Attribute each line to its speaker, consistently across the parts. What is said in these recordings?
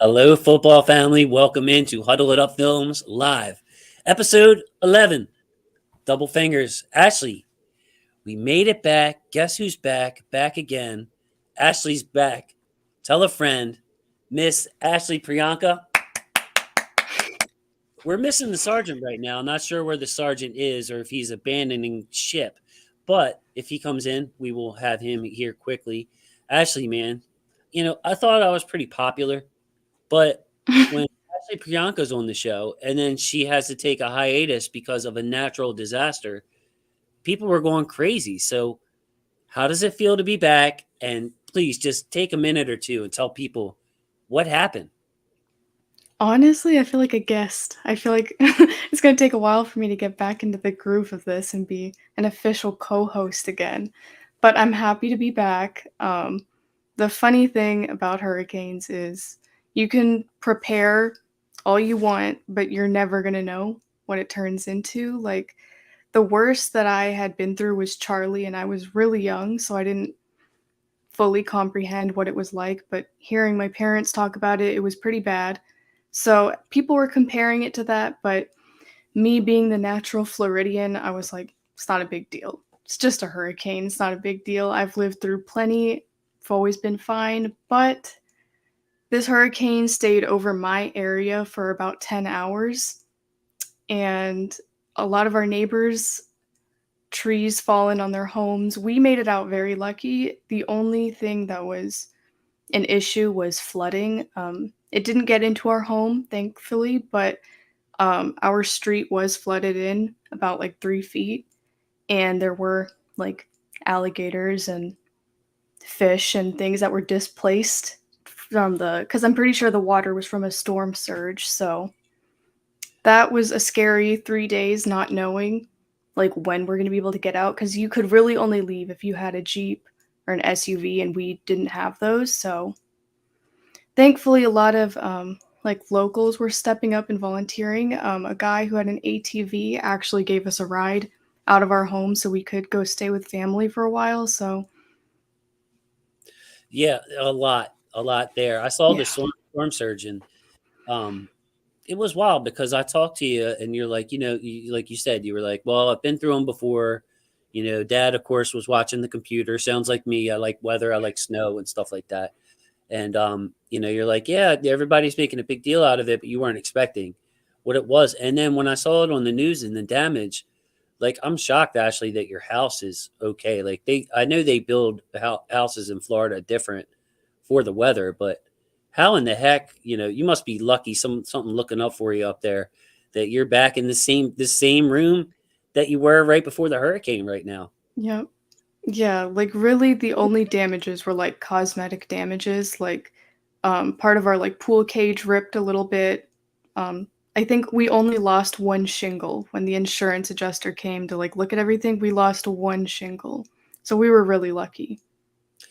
Speaker 1: Hello, football family. Welcome into Huddle It Up Films Live, episode 11. Double fingers. Ashley, we made it back. Guess who's back? Back again. Ashley's back. Tell a friend. Miss Ashley Priyanka. We're missing the sergeant right now. Not sure where the sergeant is or if he's abandoning ship. But if he comes in, we will have him here quickly. Ashley, man, I thought I was pretty popular. But when Ashley Priyanka's on the show and then she has to take a hiatus because of a natural disaster, people were going crazy. So, how does it feel to be back? And please just take a minute or two and tell people what happened.
Speaker 2: Honestly, I feel like a guest. I feel like it's going to take a while for me to get back into the groove of this and be an official co-host again. But I'm happy to be back. The funny thing about hurricanes is you can prepare all you want, but you're never going to know what it turns into. Like the worst that I had been through was Charlie, and I was really young, so I didn't fully comprehend what it was like. But hearing my parents talk about it, it was pretty bad. So people were comparing it to that, but me being the natural Floridian, I was like, it's not a big deal. It's just a hurricane. It's not a big deal. I've lived through plenty. I've always been fine. But this hurricane stayed over my area for about 10 hours. And a lot of our neighbors, trees fallen on their homes. We made it out very lucky. The only thing that was an issue was flooding. It didn't get into our home, thankfully, but our street was flooded in about like 3 feet, and there were like alligators and fish and things that were displaced from because I'm pretty sure the water was from a storm surge. So that was a scary 3 days not knowing like when we're going to be able to get out, because you could really only leave if you had a Jeep or an SUV, and we didn't have those. So thankfully, a lot of like locals were stepping up and volunteering. A guy who had an ATV actually gave us a ride out of our home so we could go stay with family for a while. So
Speaker 1: Yeah, a lot there. I saw the
Speaker 2: yeah,
Speaker 1: storm surge and um, it was wild because I talked to you and you're like, like you said, you were like, well, I've been through them before. Dad, of course, was watching the computer. Sounds like me. I like weather. I like snow and stuff like that. And you're like, yeah, everybody's making a big deal out of it, but you weren't expecting what it was. And then when I saw it on the news and the damage, like I'm shocked, Ashley, that your house is okay. Like I know they build houses in Florida different for the weather, but how in the heck, you must be lucky. Something looking up for you up there that you're back in the same room that you were right before the hurricane right now.
Speaker 2: yeah, yeah. Like really, the only damages were like cosmetic damages. Like part of our like pool cage ripped a little bit. I think we only lost one shingle when the insurance adjuster came to like look at everything. We lost one shingle, so we were really lucky.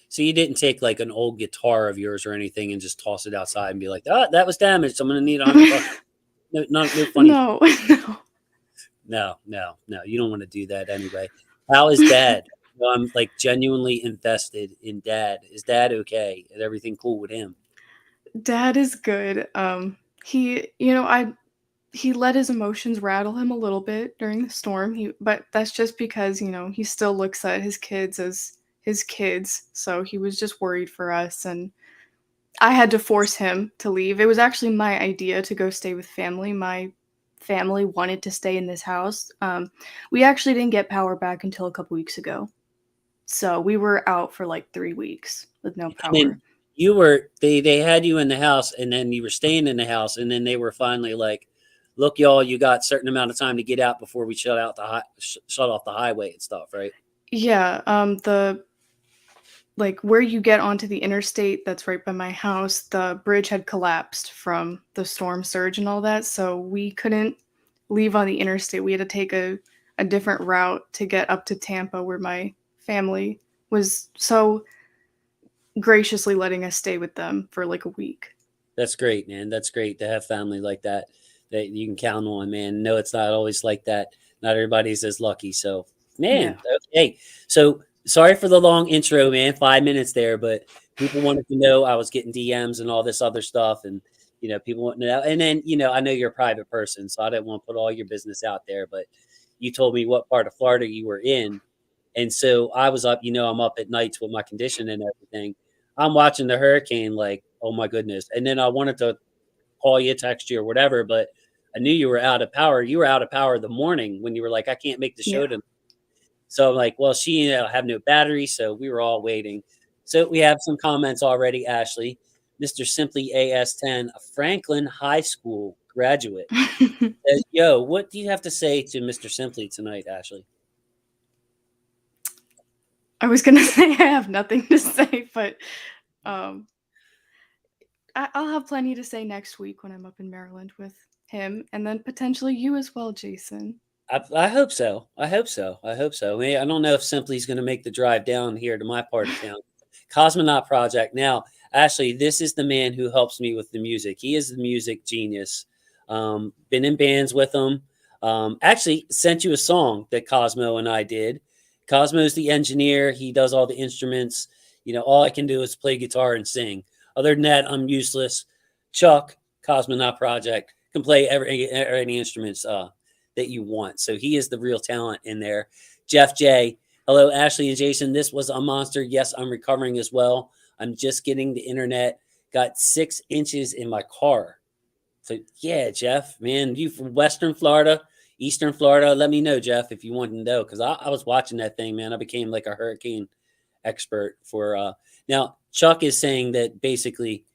Speaker 1: So you didn't take like an old guitar of yours or anything and just toss it outside and be like, "Oh, that was damaged. I'm going to need $100." No, no funny.
Speaker 2: No, no.
Speaker 1: No, no, no. You don't want to do that anyway. How is Dad? Well, I'm like genuinely invested in Dad. Is Dad okay? Is everything cool with him?
Speaker 2: Dad is good. He, he let his emotions rattle him a little bit during the storm. But that's just because he still looks at his kids as his kids. So he was just worried for us, and I had to force him to leave. It was actually my idea to go stay with family. My family wanted to stay in this house. We actually didn't get power back until a couple weeks ago. So we were out for like 3 weeks with no
Speaker 1: And then
Speaker 2: power.
Speaker 1: they had you in the house, and then you were staying in the house, and then they were finally like, "Look, y'all, you got a certain amount of time to get out before we shut off the highway and stuff, right?"
Speaker 2: Yeah, the like where you get onto the interstate that's right by my house, the bridge had collapsed from the storm surge and all that, so we couldn't leave on the interstate. We had to take a different route to get up to Tampa, where my family was so graciously letting us stay with them for like a week.
Speaker 1: That's great, man. That's great to have family like that that you can count on, man. No, it's not always like that. Not everybody's as lucky. So,
Speaker 2: Yeah.
Speaker 1: man, okay. So sorry for the long intro, man. 5 minutes there, but people wanted to know I was getting DMs and all this other stuff, and People want to know. And then, I know you're a private person, so I didn't want to put all your business out there, but you told me what part of Florida you were in. And so I was up, I'm up at nights with my condition and everything. I'm watching the hurricane, like, oh my goodness. And then I wanted to call you, text you, or whatever, but I knew you were out of power. You were out of power the morning when you were like, I can't make the show
Speaker 2: Yeah.
Speaker 1: tonight. So I'm like, well, she have no battery, so we were all waiting. So we have some comments already, Ashley. Mr. Simply AS10, a Franklin High School graduate, says, yo, what do you have to say to Mr. Simply tonight, Ashley?
Speaker 2: I was gonna say I have nothing to say, but um, I'll have plenty to say next week when I'm up in Maryland with him, and then potentially you as well, Jason.
Speaker 1: I hope so. I hope so. I hope so. I don't know if Simply's going to make the drive down here to my part of town. Cosmonaut Project. Now, Ashley, this is the man who helps me with the music. He is the music genius. Been in bands with him. Actually, sent you a song that Cosmo and I did. Cosmo's the engineer. He does all the instruments. All I can do is play guitar and sing. Other than that, I'm useless. Chuck, Cosmonaut Project, can play any instruments that you want. So he is the real talent in there. Jeff J. Hello, Ashley and Jason. This was a monster. Yes, I'm recovering as well. I'm just getting the internet. Got 6 inches in my car. So yeah, Jeff, man, you from Western Florida, Eastern Florida? Let me know, Jeff, if you want to know, because I was watching that thing, man. I became like a hurricane expert for. Now Chuck is saying that basically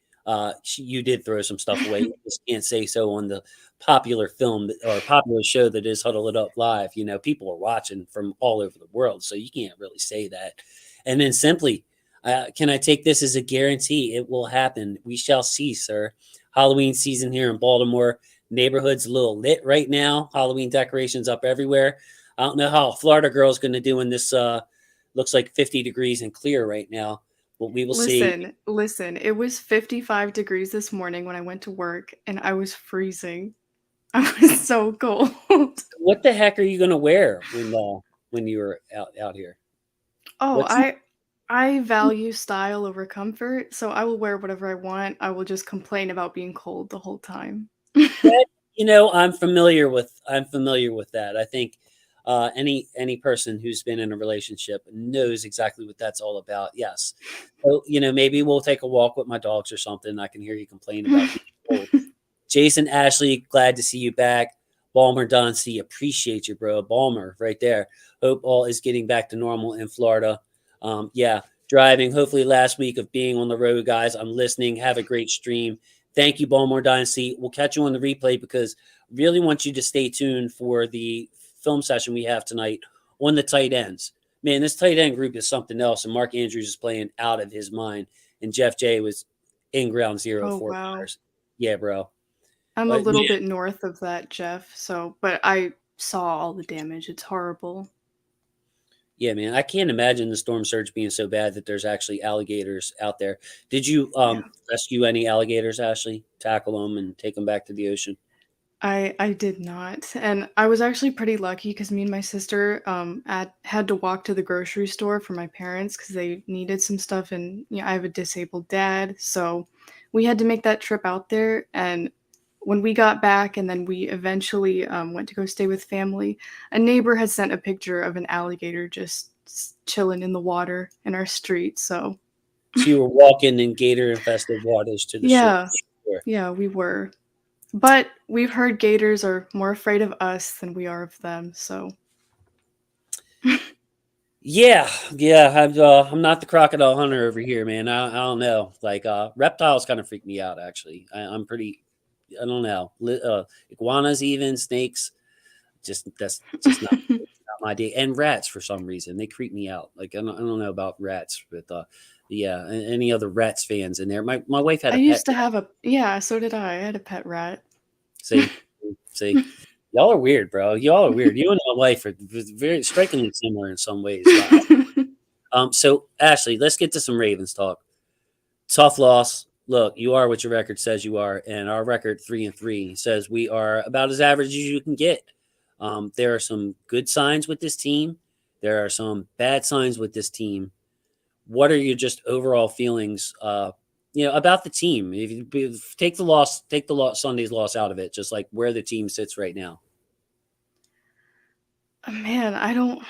Speaker 1: you did throw some stuff away. You just can't say so on the popular film or popular show that is Huddle It Up Live. People are watching from all over the world, so you can't really say that. And then Simply, can I take this as a guarantee? It will happen. We shall see, sir. Halloween season here in Baltimore. Neighborhood's a little lit right now. Halloween decorations up everywhere. I don't know how a Florida girl's going to do in this. Looks like 50 degrees and clear right now. But we will see.
Speaker 2: Listen. It was 55 degrees this morning when I went to work, and I was freezing. I was so cold.
Speaker 1: What the heck are you going to wear when you're out here?
Speaker 2: Oh,
Speaker 1: What's
Speaker 2: I value style over comfort, so I will wear whatever I want. I will just complain about being cold the whole time.
Speaker 1: that? I'm familiar with that. I think any person who's been in a relationship knows exactly what that's all about. Yes. So, maybe we'll take a walk with my dogs or something. I can hear you complain about being cold. Jason, Ashley, glad to see you back. Balmer Don C, appreciate you, bro. Balmer, right there. Hope all is getting back to normal in Florida. Yeah, driving. Hopefully, last week of being on the road, guys. I'm listening. Have a great stream. Thank you, Balmer Dynasty. We'll catch you on the replay because really want you to stay tuned for the film session we have tonight on the tight ends. Man, this tight end group is something else, and Mark Andrews is playing out of his mind, and Jeff J was in ground zero
Speaker 2: Oh,
Speaker 1: for
Speaker 2: wow.
Speaker 1: Myers. Yeah, bro.
Speaker 2: I'm a
Speaker 1: But
Speaker 2: little
Speaker 1: man,
Speaker 2: bit north of that, Jeff, but I saw all the damage. It's horrible.
Speaker 1: yeah, man, I can't imagine the storm surge being so bad that there's actually alligators out there. Did you
Speaker 2: Yeah.
Speaker 1: rescue any alligators, Ashley? Tackle them and take them back to the ocean?
Speaker 2: I did not, and I was actually pretty lucky because me and my sister had to walk to the grocery store for my parents because they needed some stuff, and I have a disabled dad, so we had to make that trip out there. And when we got back, and then we eventually went to go stay with family, a neighbor had sent a picture of an alligator just chilling in the water in our street. So
Speaker 1: So you were walking in gator infested waters to the shore.
Speaker 2: yeah, yeah, we were. But we've heard gators are more afraid of us than we are of them, so
Speaker 1: Yeah, yeah. I'm not the crocodile hunter over here, man. I don't know. Like reptiles kind of freak me out. Actually, I'm pretty. I don't know. Iguanas, even snakes. That's just not my day. And rats for some reason they creep me out. Like I don't know about rats, but yeah. Any other rats fans in there? My wife had
Speaker 2: I
Speaker 1: a pet
Speaker 2: used to
Speaker 1: rat.
Speaker 2: have so did I. I had a pet rat.
Speaker 1: See, see. Y'all are weird, bro. Y'all are weird. You and my wife are very strikingly similar in some ways. So Ashley, let's get to some Ravens talk. Tough loss. Look, you are what your record says you are, and our record 3-3 says we are about as average as you can get. There are some good signs with this team. There are some bad signs with this team. What are your just overall feelings about the team. If you take the loss, Sunday's loss out of it, just like where the team sits right now.
Speaker 2: Man, I don't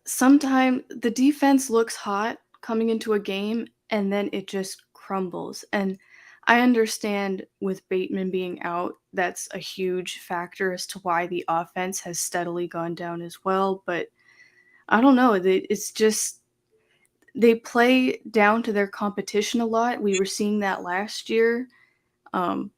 Speaker 2: sometimes the defense looks hot coming into a game and then it just crumbles. And I understand with Bateman being out, that's a huge factor as to why the offense has steadily gone down as well. But I don't know. It's just they play down to their competition a lot. We were seeing that last year. Um,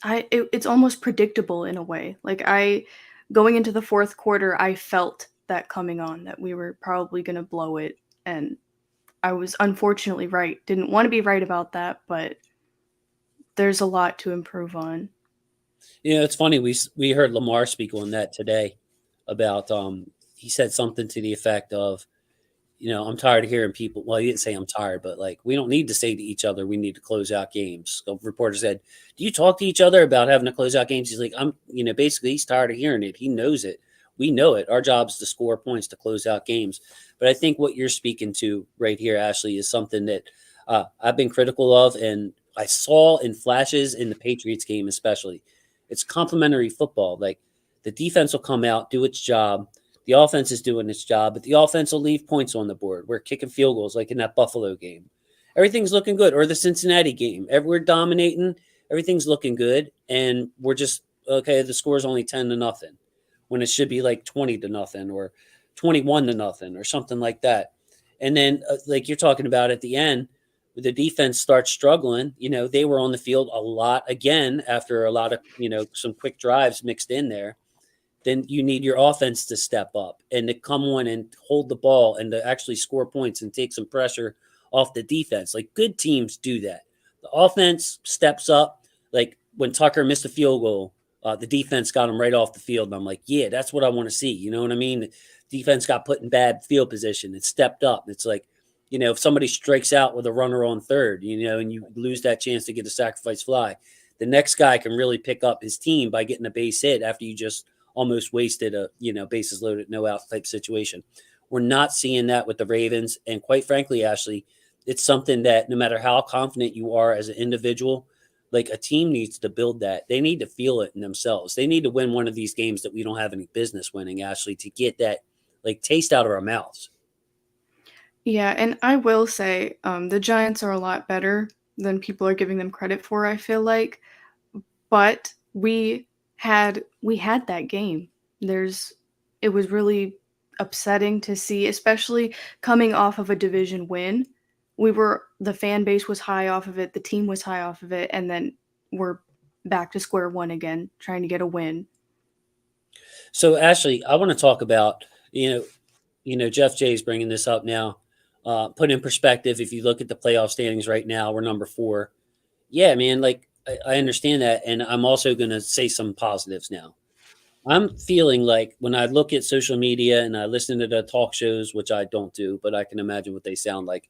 Speaker 2: it's almost predictable in a way. Like I going into the fourth quarter, I felt that coming on that we were probably going to blow it, and I was unfortunately right. Didn't want to be right about that, but there's a lot to improve on.
Speaker 1: It's funny. We heard Lamar speak on that today about he said something to the effect of, I'm tired of hearing people. Well, he didn't say I'm tired, but like we don't need to say to each other we need to close out games. A reporter said, "Do you talk to each other about having to close out games?" He's like, basically he's tired of hearing it. He knows it. We know it. Our job is to score points to close out games. But I think what you're speaking to right here, Ashley, is something that I've been critical of, and I saw in flashes in the Patriots game, especially. It's complementary football. Like the defense will come out, do its job. The offense is doing its job, but the offense will leave points on the board. We're kicking field goals like in that Buffalo game. Everything's looking good. Or the Cincinnati game. We're dominating. Everything's looking good. And we're just, okay, the score is only 10-0 when it should be like 20-0 or 21-0 or something like that. And then, like you're talking about at the end, the defense starts struggling. They were on the field a lot again after a lot of, some quick drives mixed in there. Then you need your offense to step up and to come on and hold the ball and to actually score points and take some pressure off the defense. Like good teams do that. The offense steps up. Like when Tucker missed a field goal, the defense got him right off the field. And I'm like, yeah, that's what I want to see. You know what I mean? The defense got put in bad field position. It stepped up. It's like, if somebody strikes out with a runner on third, and you lose that chance to get a sacrifice fly, the next guy can really pick up his team by getting a base hit after you just almost wasted a bases loaded, no out type situation. We're not seeing that with the Ravens, and quite frankly, Ashley, it's something that no matter how confident you are as an individual, like a team needs to build that. They need to feel it in themselves. They need to win one of these games that we don't have any business winning, Ashley, to get that like taste out of our mouths.
Speaker 2: Yeah, and I will say the Giants are a lot better than people are giving them credit for. I feel like, but we had that game. There's it was really upsetting to see, especially coming off of a division win. The fan base was high off of it, the team was high off of it, and then we're back to square one again, trying to get a win.
Speaker 1: So, Ashley, I want to talk about Jeff Jay's bringing this up now. Put in perspective, if you look at the playoff standings right now, we're number 4. Yeah, man, like I understand that, and I'm also going to say some positives now. I'm feeling like when I look at social media and I listen to the talk shows, which I don't do, but I can imagine what they sound like.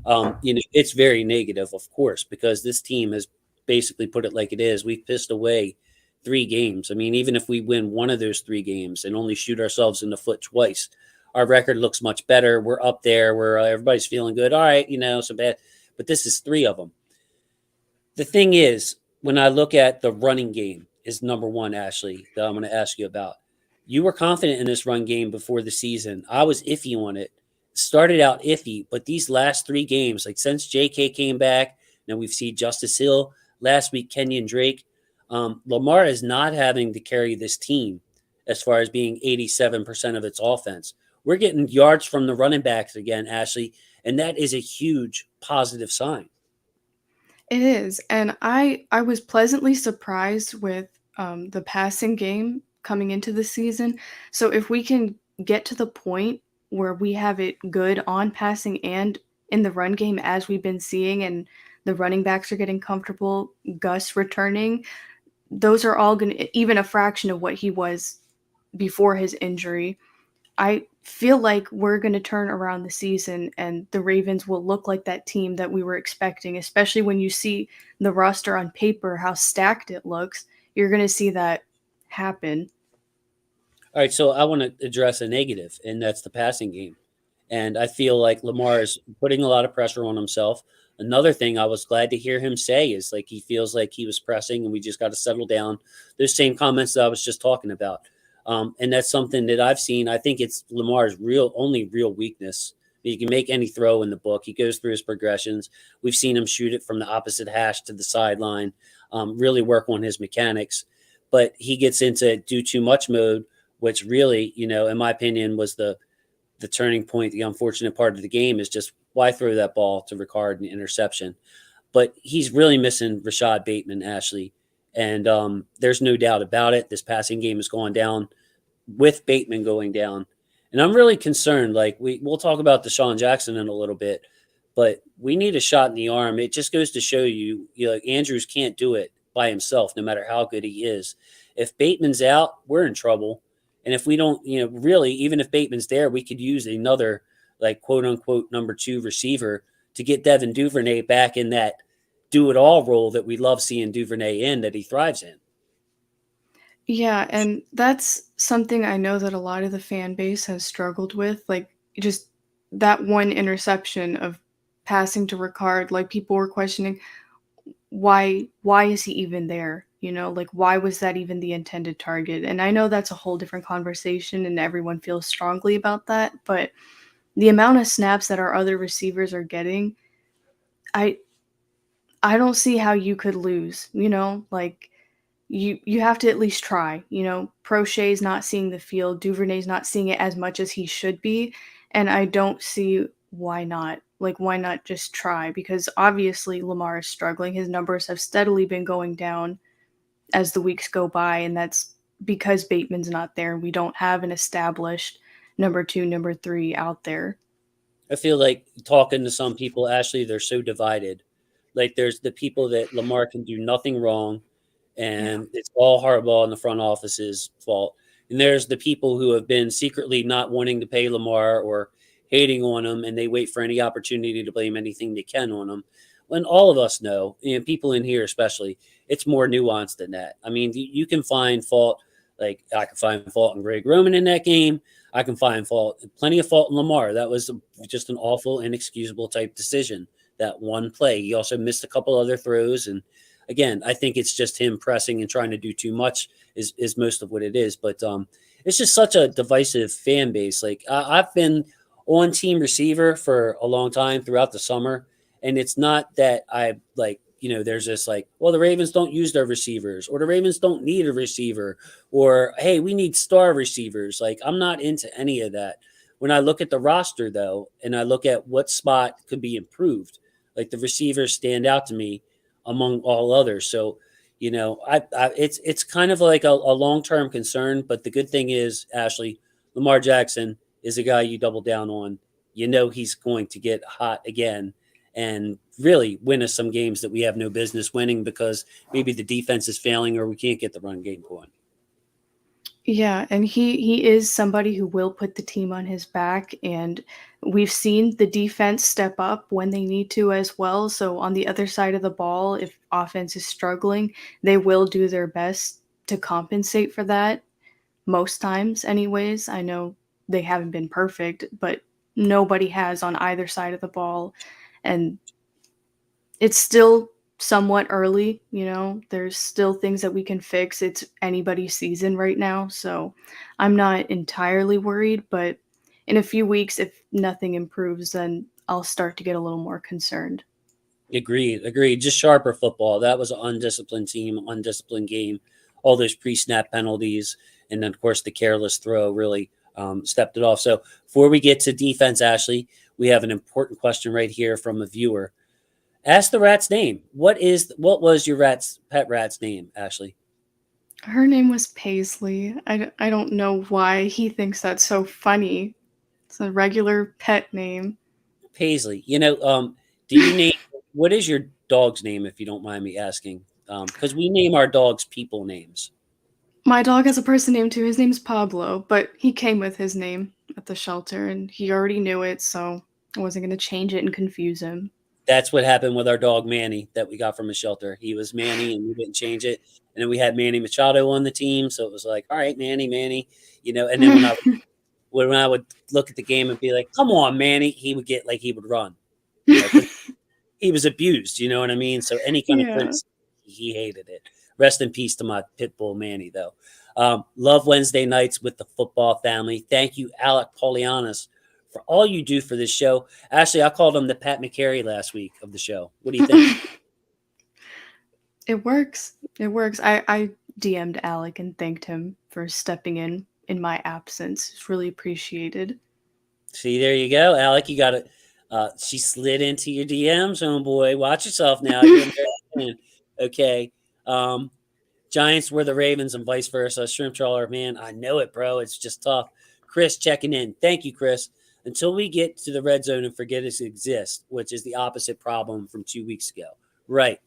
Speaker 1: It's very negative, of course, because this team has basically put it like it is. We've pissed away 3 games. I mean, even if we win one of those 3 games and only shoot ourselves in the foot twice, our record looks much better. We're up there where everybody's feeling good. All right, so bad, but this is 3 of them. The thing is, when I look at the running game, is number 1, Ashley, that I'm going to ask you about. You were confident in this run game before the season. I was iffy on it. Started out iffy, but these last 3 games, like since JK came back, now we've seen Justice Hill last week, Kenyon Drake. Lamar is not having to carry this team as far as being 87% of its offense. We're getting yards from the running backs again, Ashley, and that is a huge positive sign.
Speaker 2: It is, and I was pleasantly surprised with the passing game coming into the season. So if we can get to the point where we have it good on passing and in the run game as we've been seeing, and the running backs are getting comfortable, Gus returning, those are all going to even a fraction of what he was before his injury. I feel like we're going to turn around the season and the Ravens will look like that team that we were expecting, especially when you see the roster on paper, how stacked it looks. You're going to see that happen.
Speaker 1: All right, so I want to address a negative, and that's the passing game. And I feel like Lamar is putting a lot of pressure on himself. another thing I was glad to hear him say is like he feels like he was pressing and we just got to settle down. Those same comments that I was just talking about. And that's something that I've seen. I think it's Lamar's only real weakness. He can make any throw in the book. He goes through his progressions. We've seen him shoot it from the opposite hash to the sideline, really work on his mechanics. But he gets into do too much mode, which really, in my opinion, was the turning point. The unfortunate part of the game is just why throw that ball to Ricard an interception. But he's really missing Rashad Bateman, Ashley. And there's no doubt about it. This passing game has gone down with Bateman going down. And I'm really concerned. Like we'll talk about Deshaun Jackson in a little bit, but we need a shot in the arm. It just goes to show like Andrews can't do it by himself, no matter how good he is. If Bateman's out, we're in trouble. And if we don't, really, even if Bateman's there, we could use another, like, quote unquote, number 2 receiver to get Devin Duvernay back in that do it all role that we love seeing Duvernay in, that he thrives in.
Speaker 2: Yeah, and that's something I know that a lot of the fan base has struggled with, like, just that one interception of passing to Ricard, like, people were questioning, why is he even there? Like, why was that even the intended target? And I know that's a whole different conversation and everyone feels strongly about that, but the amount of snaps that our other receivers are getting, I I don't see how you could lose, like you have to at least try, Prochet's not seeing the field, Duvernay's not seeing it as much as he should be, and I don't see why not. Like, why not just try? Because obviously Lamar is struggling. His numbers have steadily been going down as the weeks go by, and that's because Bateman's not there. We don't have an established number 2, number 3 out there.
Speaker 1: I feel like talking to some people, Ashley, they're so divided. Like there's the people that Lamar can do nothing wrong,
Speaker 2: Yeah.
Speaker 1: and it's all Harbaugh in the front office's fault. And there's the people who have been secretly not wanting to pay Lamar or hating on him, and they wait for any opportunity to blame anything they can on him. When all of us know, and people in here especially, it's more nuanced than that. I mean, you can find fault. Like I can find fault in Greg Roman in that game. I can find fault, plenty of fault in Lamar. That was just an awful, inexcusable type decision. That one play. He also missed a couple other throws, and again, I think it's just him pressing and trying to do too much is most of what it is. But it's just such a divisive fan base. Like I've been on team receiver for a long time throughout the summer, and it's not that I like there's this like, well, the Ravens don't use their receivers, or the Ravens don't need a receiver, or hey, we need star receivers. Like I'm not into any of that. When I look at the roster though, and I look at what spot could be improved, like the receivers stand out to me among all others. So, it's kind of like a long term concern. But the good thing is, Ashley, Lamar Jackson is a guy you double down on. He's going to get hot again and really win us some games that we have no business winning because maybe the defense is failing or we can't get the run game going.
Speaker 2: Yeah, and he is somebody who will put the team on his back, and we've seen the defense step up when they need to as well. So on the other side of the ball, if offense is struggling, they will do their best to compensate for that most times anyways. I know they haven't been perfect, but nobody has on either side of the ball, and it's still somewhat early, there's still things that we can fix. It's anybody's season right now, so I'm not entirely worried, but in a few weeks, if nothing improves, then I'll start to get a little more concerned.
Speaker 1: Agreed. Just sharper football. That was an undisciplined team, undisciplined game. All those pre-snap penalties, and then of course the careless throw really stepped it off. So before we get to defense, Ashley, we have an important question right here from a viewer. Ask the rat's name. What was your pet rat's name, Ashley?
Speaker 2: Her name was Paisley. I don't know why he thinks that's so funny. It's a regular pet name.
Speaker 1: Paisley. Do you name what is your dog's name if you don't mind me asking? Because we name our dogs people names.
Speaker 2: My dog has a person name too. His name's Pablo, but he came with his name at the shelter, and he already knew it, so I wasn't going to change it and confuse him.
Speaker 1: That's what happened with our dog Manny that we got from a shelter. He was Manny, and we didn't change it. And then we had Manny Machado on the team, so it was like, all right, Manny. And then when I would look at the game and be like, come on, Manny, he would get like he would run, because he was abused. You know what I mean? So any kind of
Speaker 2: Yeah.
Speaker 1: criticism, he hated it. Rest in peace to my pit bull Manny, though. Love Wednesday nights with the football family. Thank you, Alec Polianis, for all you do for this show. Actually, I called him the Pat McCary last week of the show. What do you think?
Speaker 2: It works. It works. I DM'd Alec and thanked him for stepping in my absence. It's really appreciated.
Speaker 1: See, there you go, Alec. You got it. She slid into your DMs, homeboy. Watch yourself now. You're American fan. Okay. Um, Giants were the Ravens and vice versa. Shrimp trawler, man, I know it, bro. It's just tough. Chris checking in. Thank you, Chris. Until we get to the red zone and forget it exists, which is the opposite problem from 2 weeks ago. Right.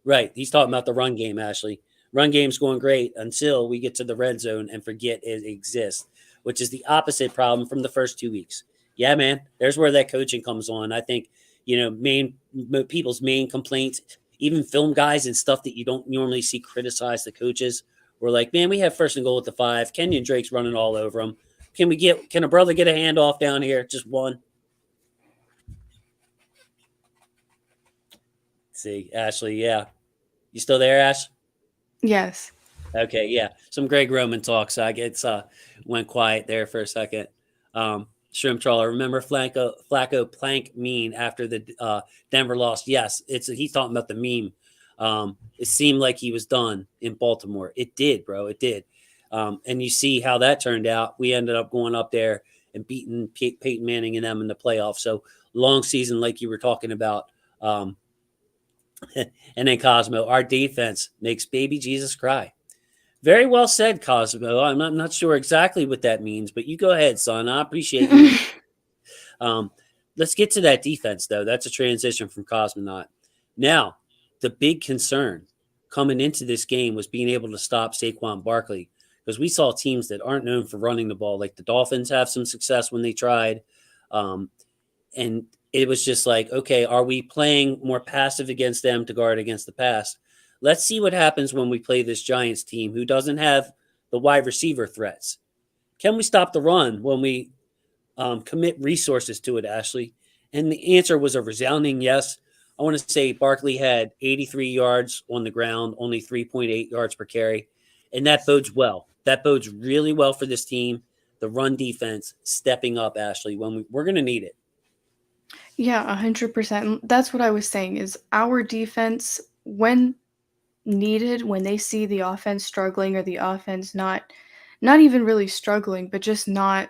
Speaker 1: Right. He's talking about the run game, Ashley. Run game's going great until we get to the red zone and forget it exists, which is the opposite problem from the first 2 weeks. Yeah, man. There's where that coaching comes on. I think, people's main complaints, even film guys and stuff that you don't normally see criticize the coaches, were like, man, we have first and goal at the 5. Kenyon Drake's running all over him. Can a brother get a handoff down here? Just one. See, Ashley, yeah. You still there, Ash?
Speaker 2: Yes.
Speaker 1: Okay, yeah. Some Greg Roman talk. So I get went quiet there for a second. Shrimp trawler. Remember Flacco plank mean after the Denver loss? Yes, he's talking about the meme. It seemed like he was done in Baltimore. It did, bro. It did. And you see how that turned out. We ended up going up there and beating Peyton Manning and them in the playoffs. So long season, like you were talking about. And then Cosmo, our defense makes baby Jesus cry. Very well said, Cosmo. I'm not sure exactly what that means, but you go ahead, son. I appreciate you. Um, let's get to that defense, though. That's a transition from Cosmonaut. Now, the big concern coming into this game was being able to stop Saquon Barkley, because we saw teams that aren't known for running the ball, like the Dolphins, have some success when they tried. And it was just like, okay, are we playing more passive against them to guard against the pass? Let's see what happens when we play this Giants team who doesn't have the wide receiver threats. Can we stop the run when we commit resources to it, Ashley? And the answer was a resounding yes. I want to say Barkley had 83 yards on the ground, only 3.8 yards per carry. And that bodes well. That bodes really well for this team. The run defense stepping up, Ashley, when we're going to need it.
Speaker 2: Yeah, 100%. That's what I was saying is our defense, when needed, when they see the offense struggling or the offense not even really struggling, but just not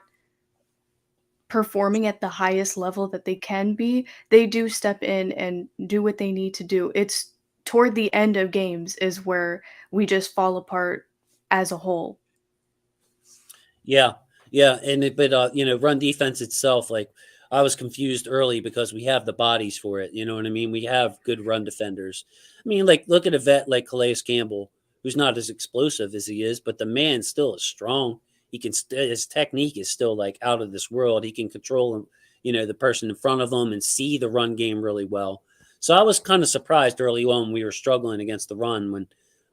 Speaker 2: performing at the highest level that they can be, they do step in and do what they need to do. It's toward the end of games is where we just fall apart as a whole.
Speaker 1: Yeah, yeah, but run defense itself, like I was confused early because we have the bodies for it. You know what I mean? We have good run defenders. I mean, like look at a vet like Calais Campbell, who's not as explosive as he is, but the man still is strong. His technique is still like out of this world. He can control, the person in front of him and see the run game really well. So I was kind of surprised early on when we were struggling against the run when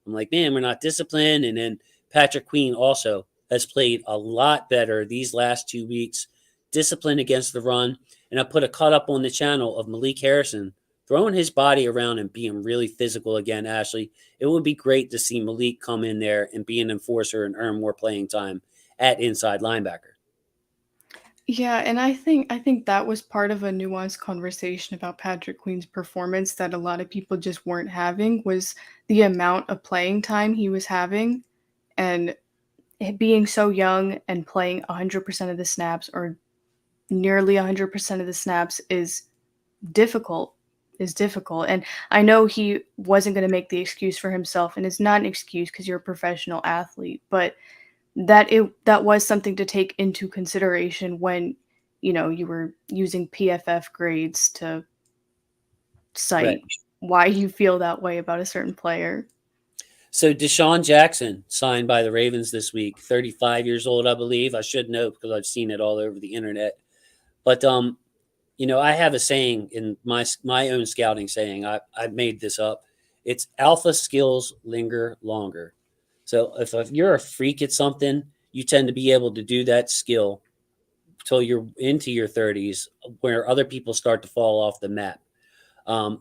Speaker 1: I'm like, man, we're not disciplined. And then Patrick Queen also has played a lot better these last 2 weeks, disciplined against the run. And I put a cut up on the channel of Malik Harrison throwing his body around and being really physical again, Ashley. It would be great to see Malik come in there and be an enforcer and earn more playing time at inside linebacker.
Speaker 2: Yeah, and I think that was part of a nuanced conversation about Patrick Queen's performance that a lot of people just weren't having was the amount of playing time he was having and being so young and playing 100% of the snaps or nearly 100% of the snaps difficult is difficult. And I know he wasn't going to make the excuse for himself and it's not an excuse because you're a professional athlete, but that was something to take into consideration when you were using PFF grades to
Speaker 1: Right.
Speaker 2: cite why you feel that way about a certain player.
Speaker 1: So Deshaun Jackson signed by the Ravens this week, 35 years old, I believe. I should know because I've seen it all over the internet. But I have a saying in my own scouting saying. I made this up. It's alpha skills linger longer. So if you're a freak at something, you tend to be able to do that skill till you're into your 30s, where other people start to fall off the map.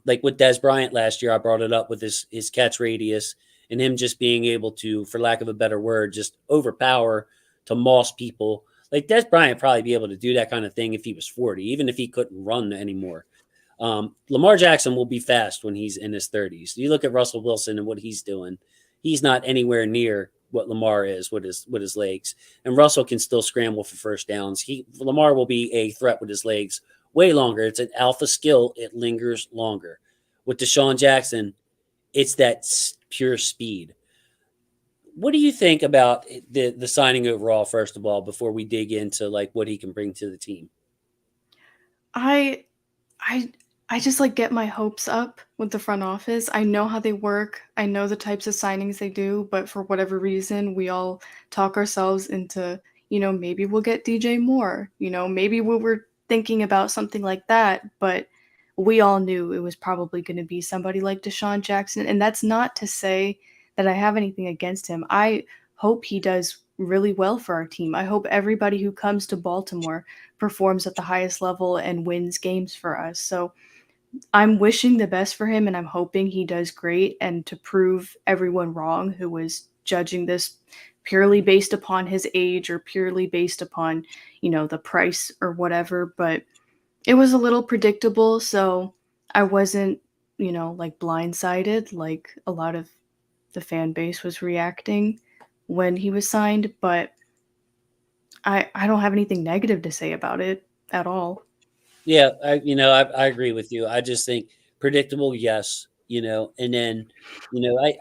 Speaker 1: Like with Des Bryant last year, I brought it up with his catch radius and him just being able to, for lack of a better word, just overpower to moss people. Like Des Bryant probably be able to do that kind of thing if he was 40, even if he couldn't run anymore. Lamar Jackson will be fast when he's in his 30s. You look at Russell Wilson and what he's doing; he's not anywhere near what Lamar is with his legs. And Russell can still scramble for first downs. Lamar will be a threat with his legs way longer. It's an alpha skill; it lingers longer. With Deshaun Jackson, it's that pure speed. What do you think about the signing overall? First of all, before we dig into like what he can bring to the team.
Speaker 2: I I I just like get my hopes up with the front office. I know how they work. I know the types of signings they do, but for whatever reason, we all talk ourselves into, maybe we'll get DJ Moore. Maybe we were thinking about something like that, but we all knew it was probably going to be somebody like Deshaun Jackson. And that's not to say that I have anything against him. I hope he does really well for our team. I hope everybody who comes to Baltimore performs at the highest level and wins games for us. So I'm wishing the best for him and I'm hoping he does great and to prove everyone wrong who was judging this purely based upon his age or purely based upon, the price or whatever. But it was a little predictable, so I wasn't, like blindsided like a lot of the fan base was reacting when he was signed, but I don't have anything negative to say about it at all.
Speaker 1: Yeah, I agree with you. I just think predictable, yes, and then,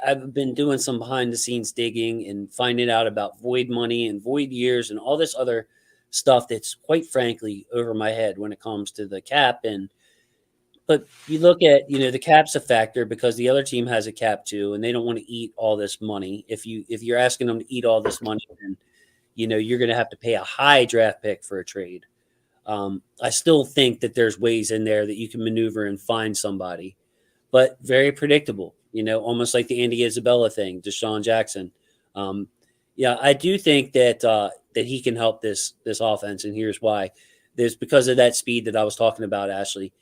Speaker 1: I've been doing some behind the scenes digging and finding out about void money and void years and all this other stuff that's quite frankly over my head when it comes to the cap. And but you look at, the cap's a factor because the other team has a cap too, and they don't want to eat all this money. If you're asking them to eat all this money, then you're going to have to pay a high draft pick for a trade. I still think that there's ways in there that you can maneuver and find somebody, but very predictable, almost like the Andy Isabella thing, Deshaun Jackson. Um, yeah, I do think that he can help this offense, and here's why. There's because of that speed that I was talking about, Ashley.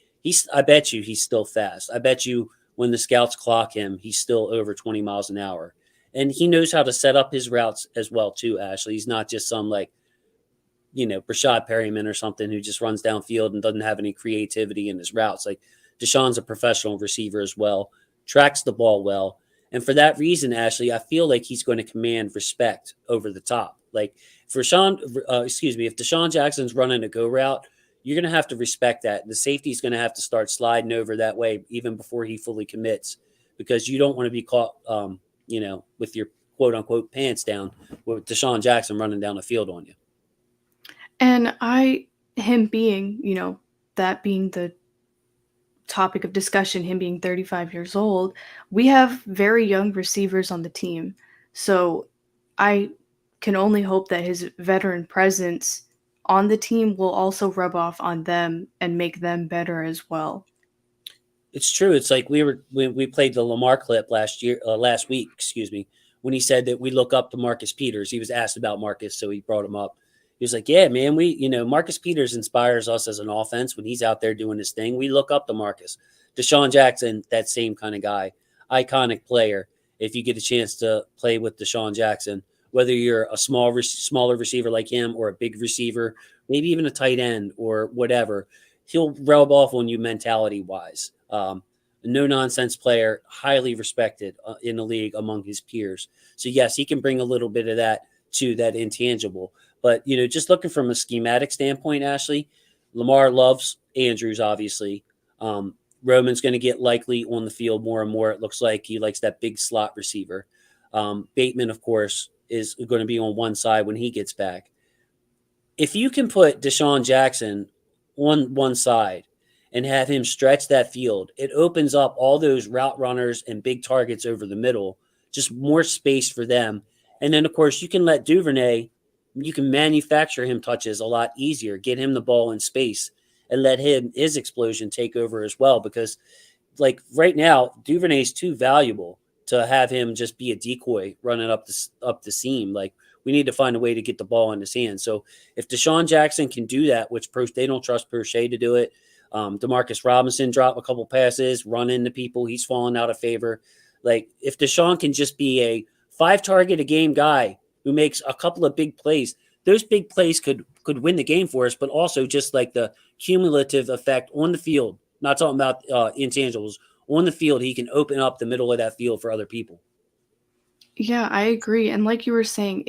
Speaker 1: I bet you he's still fast. I bet you when the scouts clock him, he's still over 20 miles an hour. And he knows how to set up his routes as well, too, Ashley. He's not just some like Brashad Perryman or something who just runs downfield and doesn't have any creativity in his routes. Like Deshaun's a professional receiver as well, tracks the ball well. And for that reason, Ashley, I feel like he's going to command respect over the top. Like if Deshaun Jackson's running a go route, you're going to have to respect that. The safety's going to have to start sliding over that way even before he fully commits because you don't want to be caught, with your quote unquote pants down with Deshaun Jackson running down the field on you.
Speaker 2: And him being, that being the topic of discussion, him being 35 years old, we have very young receivers on the team. So I can only hope that his veteran presence on the team will also rub off on them and make them better as well.
Speaker 1: It's true. It's like we played the Lamar clip last week, excuse me, when he said that we look up to Marcus Peters. He was asked about Marcus, so he brought him up. He was like, "Yeah, man, Marcus Peters inspires us as an offense when he's out there doing his thing. We look up to Marcus." Deshaun Jackson, that same kind of guy, iconic player. If you get a chance to play with Deshaun Jackson, whether you're a smaller receiver like him or a big receiver, maybe even a tight end or whatever, he'll rub off on you mentality wise. No nonsense player, highly respected in the league among his peers. So yes, he can bring a little bit of that to that intangible. But just looking from a schematic standpoint, Ashley, Lamar loves Andrews. Obviously, Roman's going to get likely on the field more and more. It looks like he likes that big slot receiver. Bateman, of course, is going to be on one side when he gets back. If you can put Deshaun Jackson on one side and have him stretch that field, it opens up all those route runners and big targets over the middle, just more space for them. And then, of course, you can let Duvernay, you can manufacture him touches a lot easier, get him the ball in space and let his explosion take over as well. Because, like, right now, Duvernay's too valuable to have him just be a decoy running up the seam. Like, we need to find a way to get the ball in his hands. So if Deshaun Jackson can do that, which they don't trust Prochet to do it, Demarcus Robinson dropped a couple passes, run into people. He's fallen out of favor. Like if Deshaun can just be a 5 target a game guy who makes a couple of big plays, those big plays could win the game for us. But also just like the cumulative effect on the field. Not talking about intangibles on the field. He can open up the middle of that field for other people.
Speaker 2: Yeah, I agree. And like you were saying,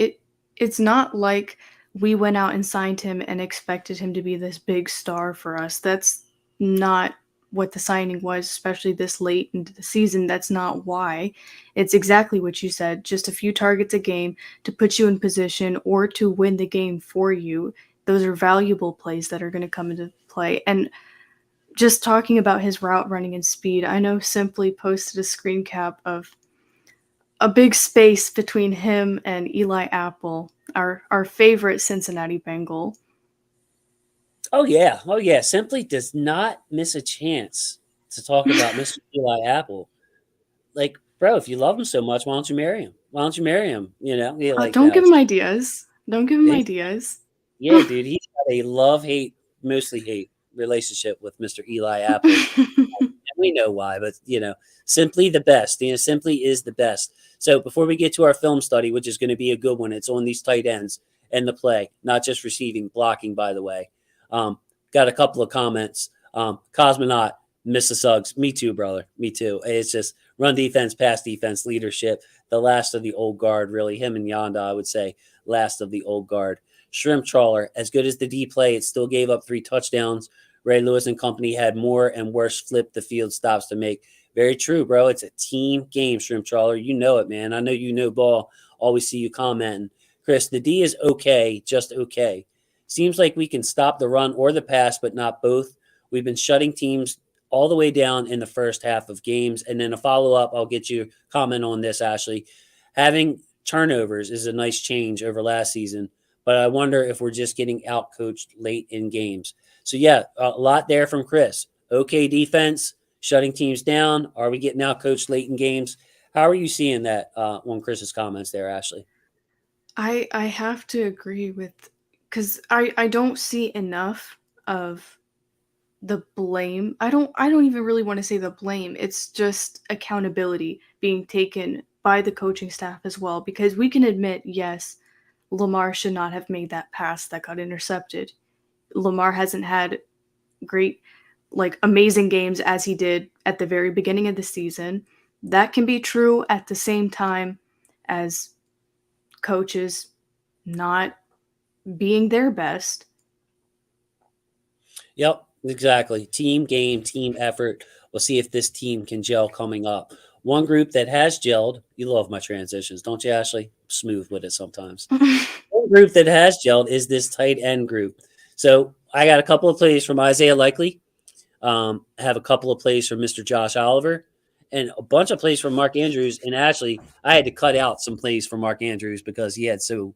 Speaker 2: it's not like we went out and signed him and expected him to be this big star for us. That's not what the signing was, especially this late into the season. That's not why. It's exactly what you said, just a few targets a game to put you in position or to win the game for you. Those are valuable plays that are going to come into play. And just talking about his route running and speed, I know Simply posted a screen cap of a big space between him and Eli Apple, our favorite Cincinnati Bengal.
Speaker 1: Oh yeah, oh yeah. Simply does not miss a chance to talk about Mr. Eli Apple. Like, bro, if you love him so much, why don't you marry him? Why don't you marry him? Yeah, like
Speaker 2: Don't
Speaker 1: no.
Speaker 2: give him ideas. Don't give him
Speaker 1: He-
Speaker 2: ideas.
Speaker 1: yeah, dude, he's got a love hate, mostly hate relationship with Mr. Eli Apple. And we know why, but simply the best. Simply is the best. So before we get to our film study, which is going to be a good one, it's on these tight ends and the play, not just receiving, blocking. By the way, got a couple of comments. Cosmonaut, Mr. Suggs, me too, brother, me too. It's just run defense, pass defense, leadership, the last of the old guard, really. Him and Yonda, I would say, last of the old guard. Shrimp trawler, as good as the D play, it still gave up 3 touchdowns. Ray Lewis and company had more and worse flip the field stops to make. Very true, bro. It's a team game, Shrimp Trawler. You know it, man. I know you know ball. Always see you commenting. Chris, the D is okay, just okay. Seems like we can stop the run or the pass, but not both. We've been shutting teams all the way down in the first half of games. And then a follow up, I'll get you comment on this, Ashley. Having turnovers is a nice change over last season, but I wonder if we're just getting out coached late in games. So yeah, a lot there from Chris. Okay defense, shutting teams down. Are we getting out coached late in games? How are you seeing that on Chris's comments there, Ashley?
Speaker 2: I have to agree with, because I don't see enough of the blame. I don't even really want to say the blame. It's just accountability being taken by the coaching staff as well, because we can admit, yes, Lamar should not have made that pass that got intercepted. Lamar hasn't had great, like, amazing games as he did at the very beginning of the season. That can be true at the same time as coaches not being their best.
Speaker 1: Yep, exactly. Team game, team effort. We'll see if this team can gel coming up. One group that has gelled, you love my transitions, don't you, Ashley? Smooth with it sometimes. One group that has gelled is this tight end group. So I got a couple of plays from Isaiah Likely. I have a couple of plays from Mr. Josh Oliver and a bunch of plays from Mark Andrews. And actually, I had to cut out some plays from Mark Andrews because he had so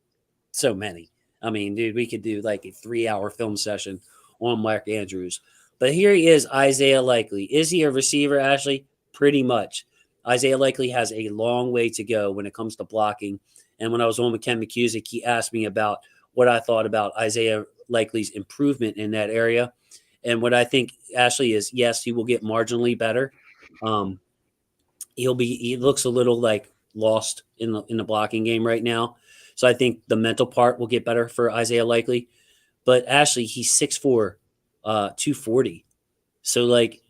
Speaker 1: many. I mean, dude, we could do like a 3-hour film session on Mark Andrews. But here he is, Isaiah Likely. Is he a receiver, Ashley? Pretty much. Isaiah Likely has a long way to go when it comes to blocking. And when I was on with Ken McCusick, he asked me about what I thought about Isaiah Likely's improvement in that area. And what I think, Ashley, is yes, he will get marginally better. Um, he looks a little like lost in the blocking game right now. So I think the mental part will get better for Isaiah Likely. But Ashley, he's 6'4", 240. So like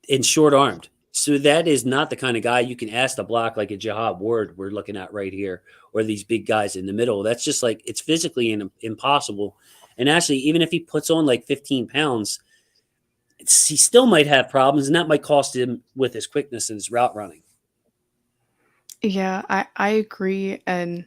Speaker 1: in short armed. So that is not the kind of guy you can ask to block like a Jahad Ward we're looking at right here, or these big guys in the middle. That's just like it's physically impossible. And actually, even if he puts on like 15 pounds, he still might have problems, and that might cost him with his quickness and his route running.
Speaker 2: Yeah, I agree, and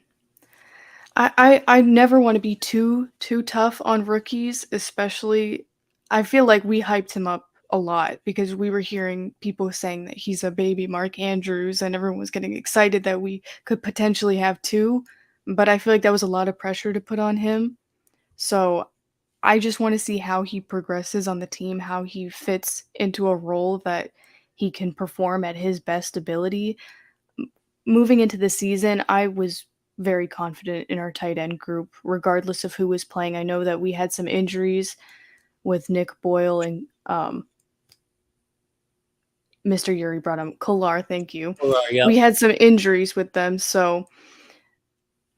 Speaker 2: I never want to be too tough on rookies, especially. I feel like we hyped him up a lot because we were hearing people saying that he's a baby Mark Andrews, and everyone was getting excited that we could potentially have two. But I feel like that was a lot of pressure to put on him. So I just want to see how he progresses on the team, how he fits into a role that he can perform at his best ability. Moving into the season, I was very confident in our tight end group, regardless of who was playing. I know that we had some injuries, with Nick Boyle and Mr. Yuri brought him Kolar, thank you.
Speaker 1: Yep.
Speaker 2: We had some injuries with them, so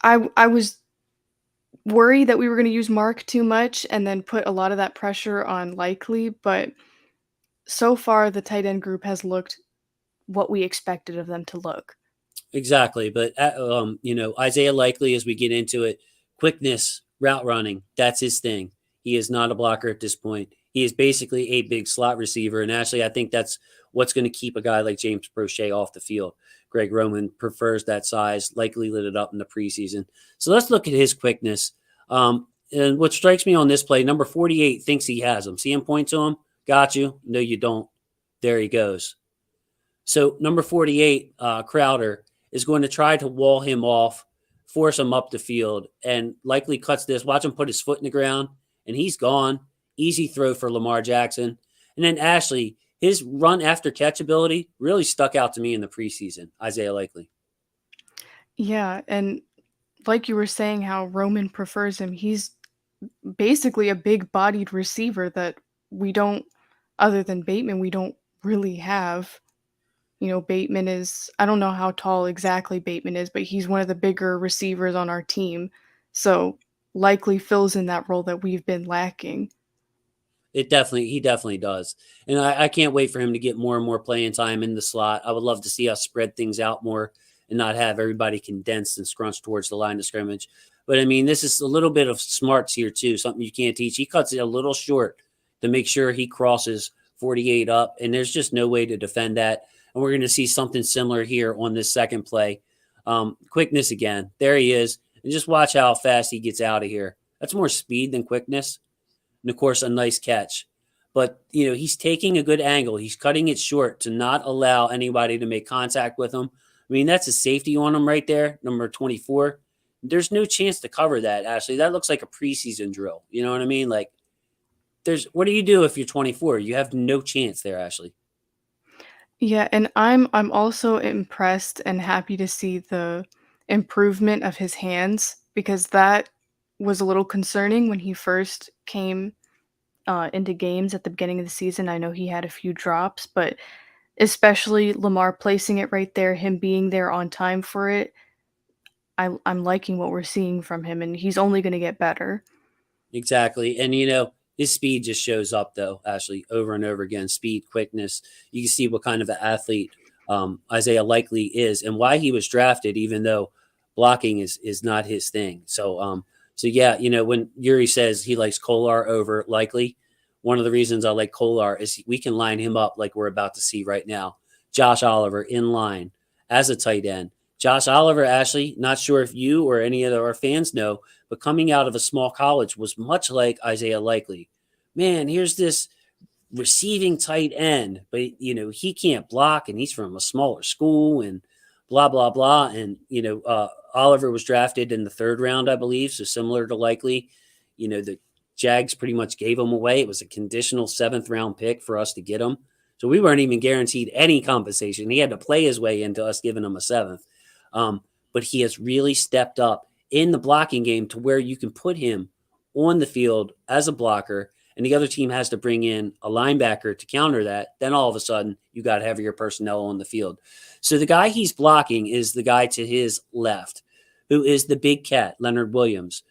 Speaker 2: I was worried that we were going to use Mark too much and then put a lot of that pressure on Likely, but so far the tight end group has looked what we expected of them to look.
Speaker 1: Exactly. But, Isaiah Likely, as we get into it, quickness, route running, that's his thing. He is not a blocker at this point. He is basically a big slot receiver. And actually, I think that's what's going to keep a guy like James Prochet off the field. Greg Roman prefers that size, likely lit it up in the preseason. So let's look at his quickness. And what strikes me on this play, number 48 thinks he has him. See him point to him? Got you. No, you don't. There he goes. So number 48, Crowder, is going to try to wall him off, force him up the field, and likely cuts this. Watch him put his foot in the ground, and he's gone. Easy throw for Lamar Jackson. And then Ashley, his run after catch ability really stuck out to me in the preseason, Isaiah Likely.
Speaker 2: Yeah, and like you were saying, how Roman prefers him, he's basically a big bodied receiver that we don't, other than Bateman, we don't really have. You know, Bateman is, I don't know how tall exactly Bateman is, but he's one of the bigger receivers on our team. So Likely fills in that role that we've been lacking.
Speaker 1: He definitely does. And I can't wait for him to get more and more playing time in the slot. I would love to see us spread things out more and not have everybody condensed and scrunched towards the line of scrimmage. But I mean, this is a little bit of smarts here too, something you can't teach. He cuts it a little short to make sure he crosses 48 up, and there's just no way to defend that. And we're going to see something similar here on this second play. Quickness again. There he is. And just watch how fast he gets out of here. That's more speed than quickness. And of course, a nice catch. But, he's taking a good angle. He's cutting it short to not allow anybody to make contact with him. I mean, that's a safety on him right there, number 24. There's no chance to cover that, Ashley. That looks like a preseason drill. You know what I mean? Like, what do you do if you're 24? You have no chance there, Ashley.
Speaker 2: Yeah, and I'm also impressed and happy to see the improvement of his hands because that was a little concerning when he first came into games at the beginning of the season. I know he had a few drops, but especially Lamar placing it right there, him being there on time for it. I'm liking what we're seeing from him, and he's only going to get better.
Speaker 1: Exactly. And, his speed just shows up, though, Ashley, over and over again. Speed, quickness. You can see what kind of an athlete Isaiah Likely is and why he was drafted, even though blocking is not his thing. So yeah, when Yuri says he likes Kolar over Likely, one of the reasons I like Kolar is we can line him up like we're about to see right now. Josh Oliver in line as a tight end. Josh Oliver, Ashley, not sure if you or any of our fans know, but coming out of a small college was much like Isaiah Likely. Man, here's this receiving tight end, but he can't block and he's from a smaller school and blah blah blah. And Oliver was drafted in the 3rd round, I believe, so similar to Likely. The Jags pretty much gave him away. It was a conditional 7th round pick for us to get him, so we weren't even guaranteed any compensation. He had to play his way into us giving him a 7th. But he has really stepped up in the blocking game to where you can put him on the field as a blocker, and the other team has to bring in a linebacker to counter that. Then all of a sudden, you got heavier personnel on the field. So the guy he's blocking is the guy to his left, who is the big cat, Leonard Williams.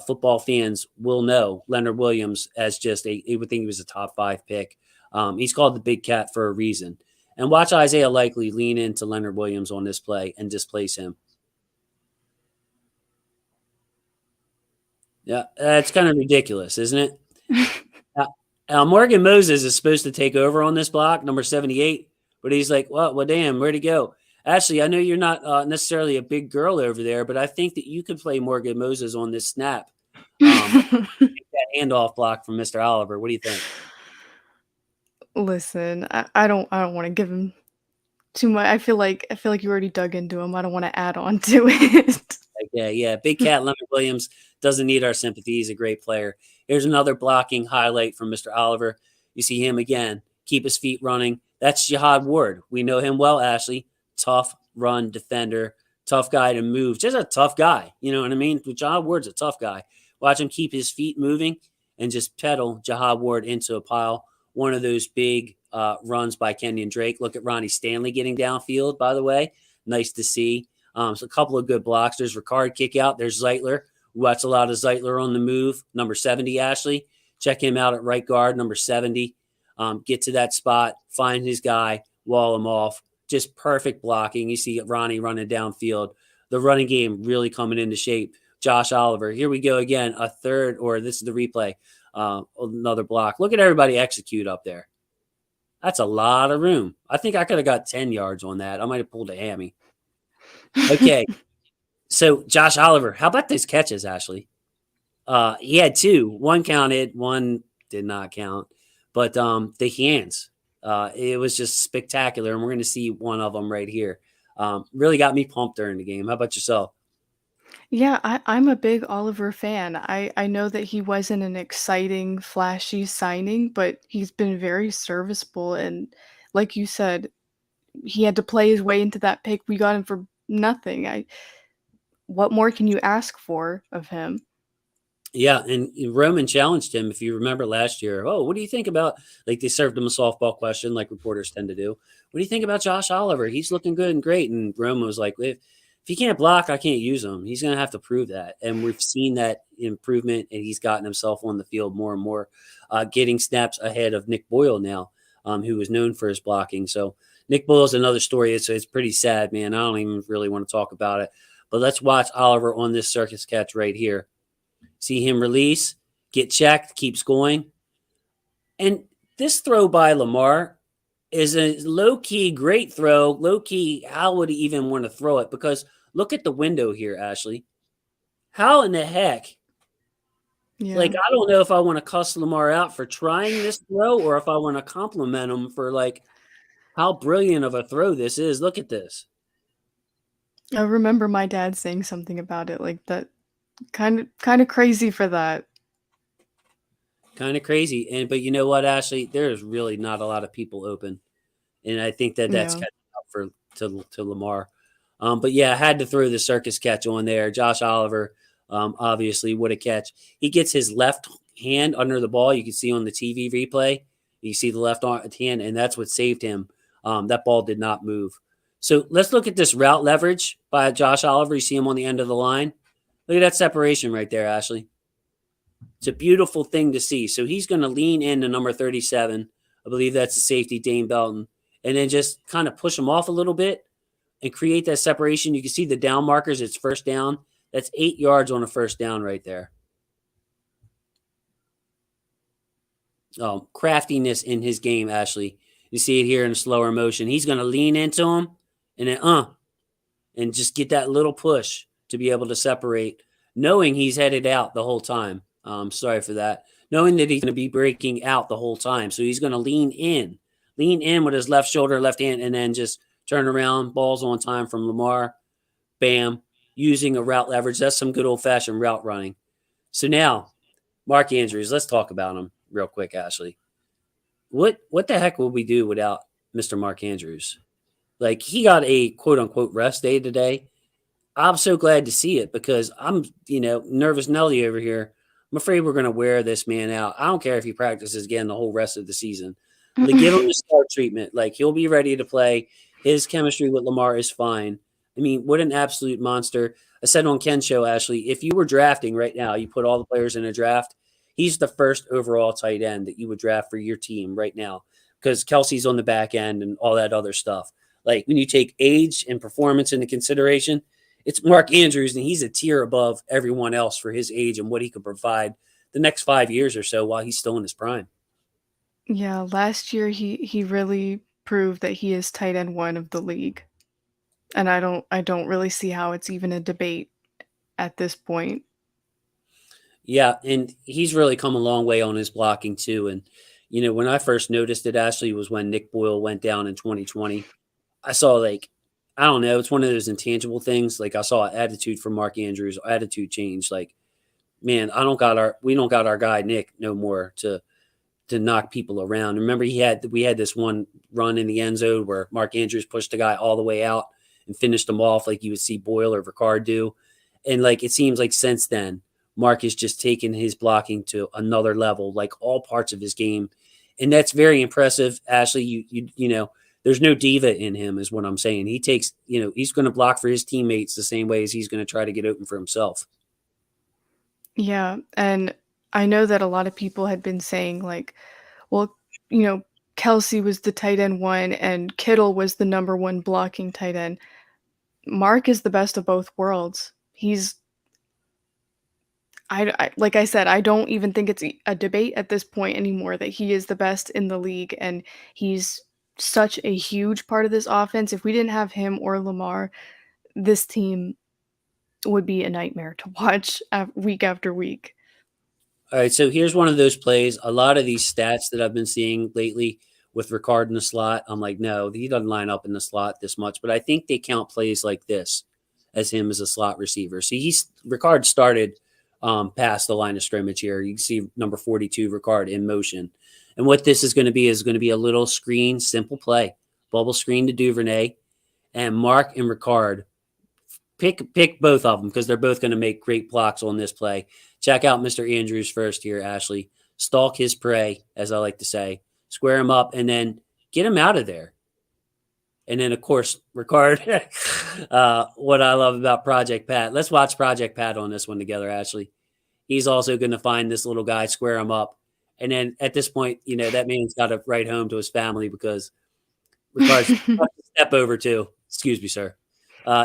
Speaker 1: Football fans will know Leonard Williams as just he would think he was a top 5 pick. He's called the big cat for a reason. And watch Isaiah Likely lean into Leonard Williams on this play and displace him. Yeah, that's kind of ridiculous, isn't it? Morgan Moses is supposed to take over on this block, number 78, but he's like, well, damn, where'd he go? Ashley, I know you're not necessarily a big girl over there, but I think that you could play Morgan Moses on this snap. That handoff block from Mr. Oliver. What do you think?
Speaker 2: Listen, I don't want to give him too much. I feel like you already dug into him. I don't want to add on to it.
Speaker 1: Yeah. Big cat Leonard Williams doesn't need our sympathy. He's a great player. Here's another blocking highlight from Mr. Oliver. You see him again, keep his feet running. That's Jihad Ward. We know him well, Ashley. Tough run defender, tough guy to move. Just a tough guy. You know what I mean? Jihad Ward's a tough guy. Watch him keep his feet moving. and just pedal Jahad Ward into a pile. One of those big runs by Kenyon Drake. Look at Ronnie Stanley getting downfield, by the way. Nice to see. So a couple of good blocks. There's Ricard kick out. There's Zeitler. Watch a lot of Zeitler on the move. Number 70, Ashley. Check him out at right guard, number 70. Get to that spot, find his guy, wall him off. Just perfect blocking. You see Ronnie running downfield. The running game really coming into shape. Josh Oliver. Here we go again. A third, or this is the replay. Another block. Look at everybody execute up there. That's a lot of room. I think I could have got 10 yards on that. I might have pulled a hammy. Okay. So Josh Oliver, how about those catches, Ashley? He had two. One counted, one did not count. But the hands, it was just spectacular. And we're going to see one of them right here. Really got me pumped during the game. How about yourself?
Speaker 2: Yeah, I'm a big Oliver fan. I know that he wasn't an exciting, flashy signing, but he's been very serviceable. And like you said, he had to play his way into that pick. We got him for nothing. What more can you ask for of him?
Speaker 1: Yeah, and Roman challenged him, if you remember last year. Oh, what do you think about, like, they served him a softball question like reporters tend to do. What do you think about Josh Oliver? He's looking good and great. And Roman was like, if he can't block, I can't use him. He's going to have to prove that. And we've seen that improvement, and he's gotten himself on the field more and more, getting snaps ahead of Nick Boyle now, who was known for his blocking. So Nick Boyle's another story. It's pretty sad, man. I don't even really want to talk about it. But let's watch Oliver on this circus catch right here. See him release, get checked, keeps going. And this throw by Lamar is a low-key great throw. Low-key, how would he even want to throw it? Because look at the window here, Ashley. How in the heck?
Speaker 2: Yeah.
Speaker 1: Like, I don't know if I want to cuss Lamar out for trying this throw or if I want to compliment him for, like, how brilliant of a throw this is. Look at this.
Speaker 2: I remember my dad saying something about it like that. Kind of crazy for that.
Speaker 1: Kind of crazy. But you know what, Ashley? There's really not a lot of people open. And I think that's
Speaker 2: Yeah.
Speaker 1: catching up to Lamar. But yeah, I had to throw the circus catch on there. Josh Oliver, obviously, what a catch. He gets his left hand under the ball. You can see on the TV replay. You see the left hand, and that's what saved him. That ball did not move. So let's look at this route leverage by Josh Oliver. You see him on the end of the line. Look at that separation right there, Ashley. It's a beautiful thing to see. So he's going to lean into number 37. I believe that's the safety, Dane Belton, and then just kind of push him off a little bit and create that separation. You can see the down markers. It's first down. That's 8 yards on a first down right there. Craftiness in his game, Ashley. You see it here in slower motion. He's going to lean into him and then and just get that little push to be able to separate, knowing he's headed out the whole time. Sorry for that. Knowing that he's going to be breaking out the whole time. So he's going to lean in with his left shoulder, left hand, and then just turn around, balls on time from Lamar. Bam. Using a route leverage. That's some good old-fashioned route running. So now, Mark Andrews, let's talk about him real quick, Ashley. What the heck will we do without Mr. Mark Andrews? Like, he got a quote-unquote rest day today. I'm so glad to see it because I'm, nervous Nelly over here. I'm afraid we're going to wear this man out. I don't care if he practices again the whole rest of the season. Like, give him the start treatment. Like, he'll be ready to play. His chemistry with Lamar is fine. I mean, what an absolute monster. I said on Ken's show, Ashley, if you were drafting right now, you put all the players in a draft, he's the first overall tight end that you would draft for your team right now because Kelsey's on the back end and all that other stuff. Like, when you take age and performance into consideration, it's Mark Andrews, and he's a tier above everyone else for his age and what he could provide the next 5 years or so while he's still in his prime.
Speaker 2: Yeah, last year he really proved that he is tight end one of the league. And I don't really see how it's even a debate at this point.
Speaker 1: Yeah, and he's really come a long way on his blocking too. And, when I first noticed it, Ashley, was when Nick Boyle went down in 2020. I saw, like, I don't know, it's one of those intangible things. Like, I saw an attitude from Mark Andrews, attitude change. Like, man, we don't got our guy Nick no more to knock people around. Remember, we had this one run in the end zone where Mark Andrews pushed the guy all the way out and finished him off like you would see Boyle or Ricard do. And, like, it seems like since then, Mark is just taking his blocking to another level, like all parts of his game. And that's very impressive. Ashley, there's no diva in him, is what I'm saying. He takes, he's going to block for his teammates the same way as he's going to try to get open for himself.
Speaker 2: Yeah, and I know that a lot of people had been saying, like, well, you know, Kelsey was the tight end one and Kittle was the number one blocking tight end. Mark is the best of both worlds. Like I said, I don't even think it's a debate at this point anymore that he is the best in the league, and he's such a huge part of this offense. If we didn't have him or Lamar, this team would be a nightmare to watch week after week.
Speaker 1: All right, so here's one of those plays. A lot of these stats that I've been seeing lately with Ricard in the slot, I'm like, no, he doesn't line up in the slot this much. But I think they count plays like this as him as a slot receiver. So Ricard started past the line of scrimmage here. You can see number 42, Ricard, in motion. And what this is going to be a little screen, simple play, bubble screen to Duvernay, and Mark and Ricard pick both of them because they're both going to make great blocks on this play. Check out Mr. Andrews first here, Ashley. Stalk his prey, as I like to say. Square him up and then get him out of there. And then, of course, Ricard, what I love about Project Pat. Let's watch Project Pat on this one together, Ashley. He's also going to find this little guy, square him up. And then at this point, that man's got to write home to his family because Ricard's step over too. Excuse me, sir.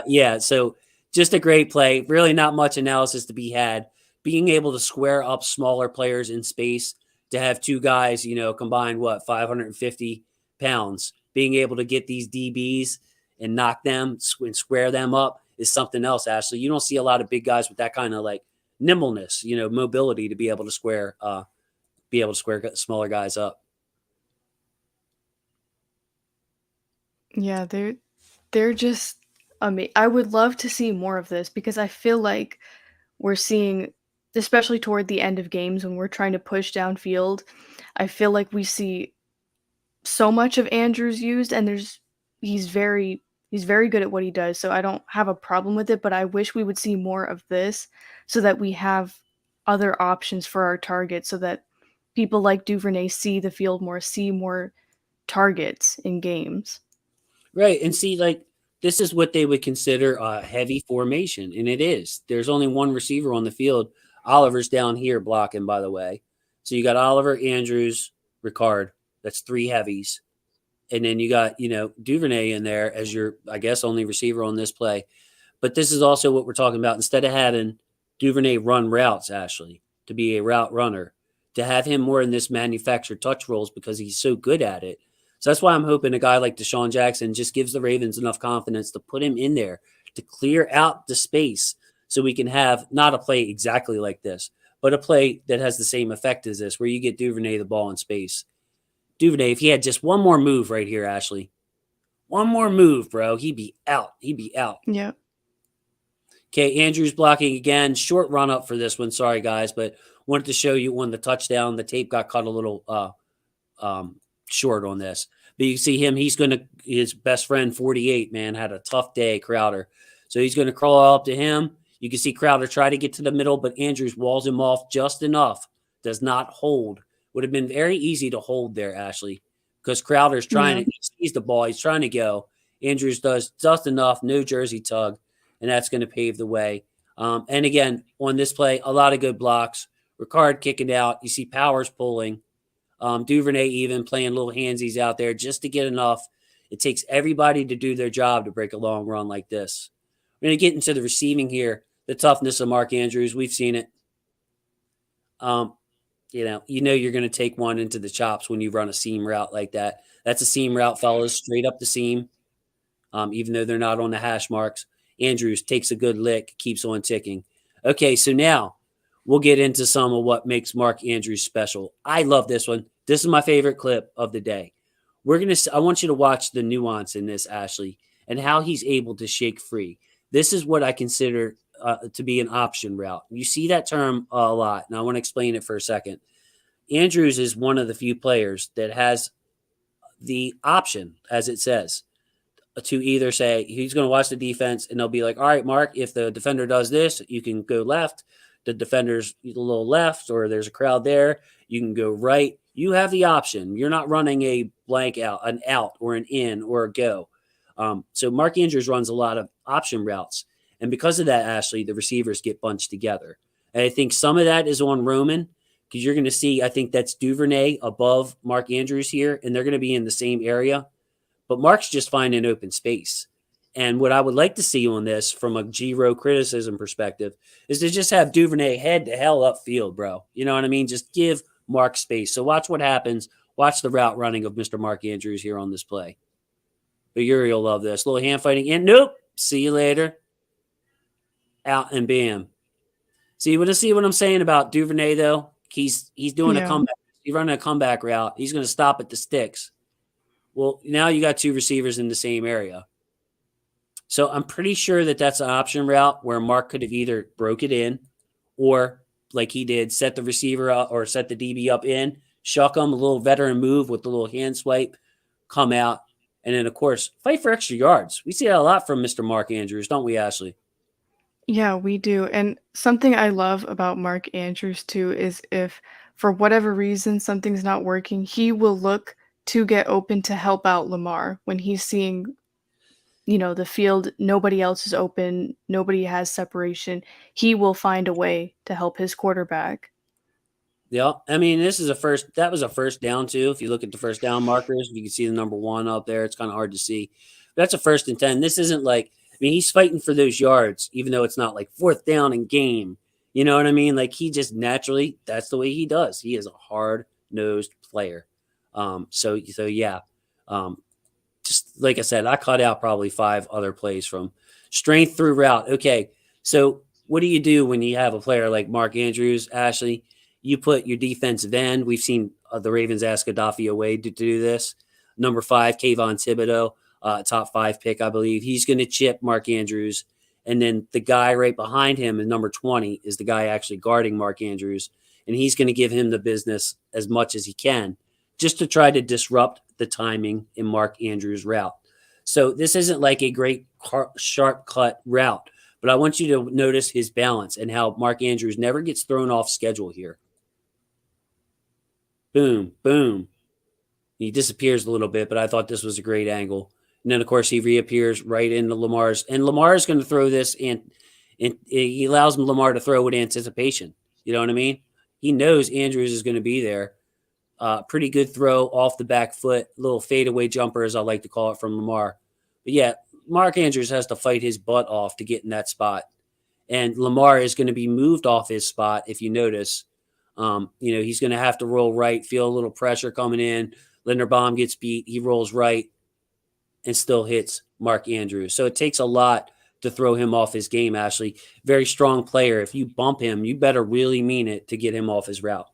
Speaker 1: Yeah, so just a great play. Really not much analysis to be had. Being able to square up smaller players in space to have two guys, combined, 550 pounds. Being able to get these DBs and knock them and square them up is something else, Ashley. You don't see a lot of big guys with that kind of like nimbleness, mobility to be able to square smaller guys up.
Speaker 2: Yeah, they're just amazing. I would love to see more of this because I feel like we're seeing, especially toward the end of games when we're trying to push downfield, I feel like we see so much of Andrews used, and he's very he's very good at what he does. So I don't have a problem with it, but I wish we would see more of this so that we have other options for our targets, so that people like Duvernay see the field more, see more targets in games.
Speaker 1: Right. And see, like, this is what they would consider a heavy formation. And it is. There's only one receiver on the field. Oliver's down here blocking, by the way. So you got Oliver, Andrews, Ricard. That's three heavies. And then you got, Duvernay in there as your, I guess, only receiver on this play. But this is also what we're talking about. Instead of having Duvernay run routes, Ashley, to be a route runner, to have him more in this manufactured touch roles because he's so good at it. So that's why I'm hoping a guy like Deshaun Jackson just gives the Ravens enough confidence to put him in there to clear out the space so we can have not a play exactly like this, but a play that has the same effect as this, where you get Duvernay the ball in space. Duvernay, if he had just one more move right here, Ashley, one more move, bro, he'd be out. He'd be out.
Speaker 2: Yeah.
Speaker 1: Okay, Andrews blocking again. Short run up for this one. Sorry, guys, but wanted to show you on the touchdown. The tape got cut a little short on this. But you see him, his best friend, 48, man, had a tough day, Crowder. So he's going to crawl up to him. You can see Crowder try to get to the middle, but Andrews walls him off just enough. Does not hold. Would have been very easy to hold there, Ashley, because Crowder's trying to, he sees the ball. He's trying to go. Andrews does just enough, no jersey tug, and that's going to pave the way. And again, on this play, a lot of good blocks. Ricard kicking out. You see Powers pulling. Duvernay even playing little handsies out there just to get enough. It takes everybody to do their job to break a long run like this. We're going to get into the receiving here. The toughness of Mark Andrews. We've seen it. You're going to take one into the chops when you run a seam route like that. That's a seam route, fellas, straight up the seam. Even though they're not on the hash marks. Andrews takes a good lick, keeps on ticking. Okay, so now we'll get into some of what makes Mark Andrews special. I love this one. This is my favorite clip of the day. I want you to watch the nuance in this, Ashley, and how he's able to shake free. This is what I consider to be an option route. You see that term a lot, and I want to explain it for a second. Andrews is one of the few players that has the option, as it says, to either say he's going to watch the defense and they'll be like, all right, Mark, if the defender does this, you can go left. the defenders a little left or there's a crowd there, you can go right. You have the option. You're not running a blank out, an out or an in or a go. So Mark Andrews runs a lot of option routes. And because of that, Ashley, the receivers get bunched together. And I think some of that is on Roman because you're going to see, I think that's Duvernay above Mark Andrews here, and they're going to be in the same area. But Mark's just finding open space. And what I would like to see on this from a G-Row criticism perspective is to just have Duvernay head to hell upfield, bro. You know what I mean? Just give Mark space. So watch what happens. Watch the route running of Mr. Mark Andrews here on this play. But Yuri will love this. Little hand fighting. And nope. See you later. Out and bam. See what I'm saying about Duvernay, though? He's doing a
Speaker 2: Yeah.
Speaker 1: comeback. He's running a comeback route. He's going to stop at the sticks. Well, now you got two receivers in the same area. So I'm pretty sure that that's an option route where Mark could have either broke it in or, like he did, set the receiver up or set the DB up in, shuck him, a little veteran move with the little hand swipe, come out, and then, of course, fight for extra yards. We see that a lot from Mr. Mark Andrews, don't we, Ashley?
Speaker 2: Yeah, we do. And something I love about Mark Andrews too is if for whatever reason something's not working, he will look to get open to help out Lamar when he's seeing, the field, nobody else is open, nobody has separation. He will find a way to help his quarterback.
Speaker 1: Yeah, I mean, that was a first down too. If you look at the first down markers, you can see the number 1 up there. It's kind of hard to see. But that's a 1st and 10. This isn't like, I mean, he's fighting for those yards, even though it's not like 4th down in game. You know what I mean? Like he just naturally, that's the way he does. He is a hard-nosed player. So yeah. Just like I said, I cut out probably 5 other plays from strength through route. Okay, so what do you do when you have a player like Mark Andrews, Ashley? You put your defensive end. We've seen the Ravens ask Adafia Wade to do this. Number 5, Kayvon Thibodeau, top 5 pick, I believe. He's going to chip Mark Andrews. And then the guy right behind him is number 20 is the guy actually guarding Mark Andrews. And he's going to give him the business as much as he can just to try to disrupt the timing in Mark Andrews' route. So this isn't like a great sharp cut route, but I want you to notice his balance and how Mark Andrews never gets thrown off schedule here. Boom, boom. He disappears a little bit, but I thought this was a great angle. And then, of course, he reappears right into Lamar's. And Lamar's going to throw this, and he allows Lamar to throw with anticipation. You know what I mean? He knows Andrews is going to be there. Pretty good throw off the back foot, little fadeaway jumper, as I like to call it, from Lamar. But yeah, Mark Andrews has to fight his butt off to get in that spot. And Lamar is going to be moved off his spot, if you notice. He's going to have to roll right, feel a little pressure coming in. Linderbaum gets beat. He rolls right and still hits Mark Andrews. So it takes a lot to throw him off his game, Ashley. Very strong player. If you bump him, you better really mean it to get him off his route.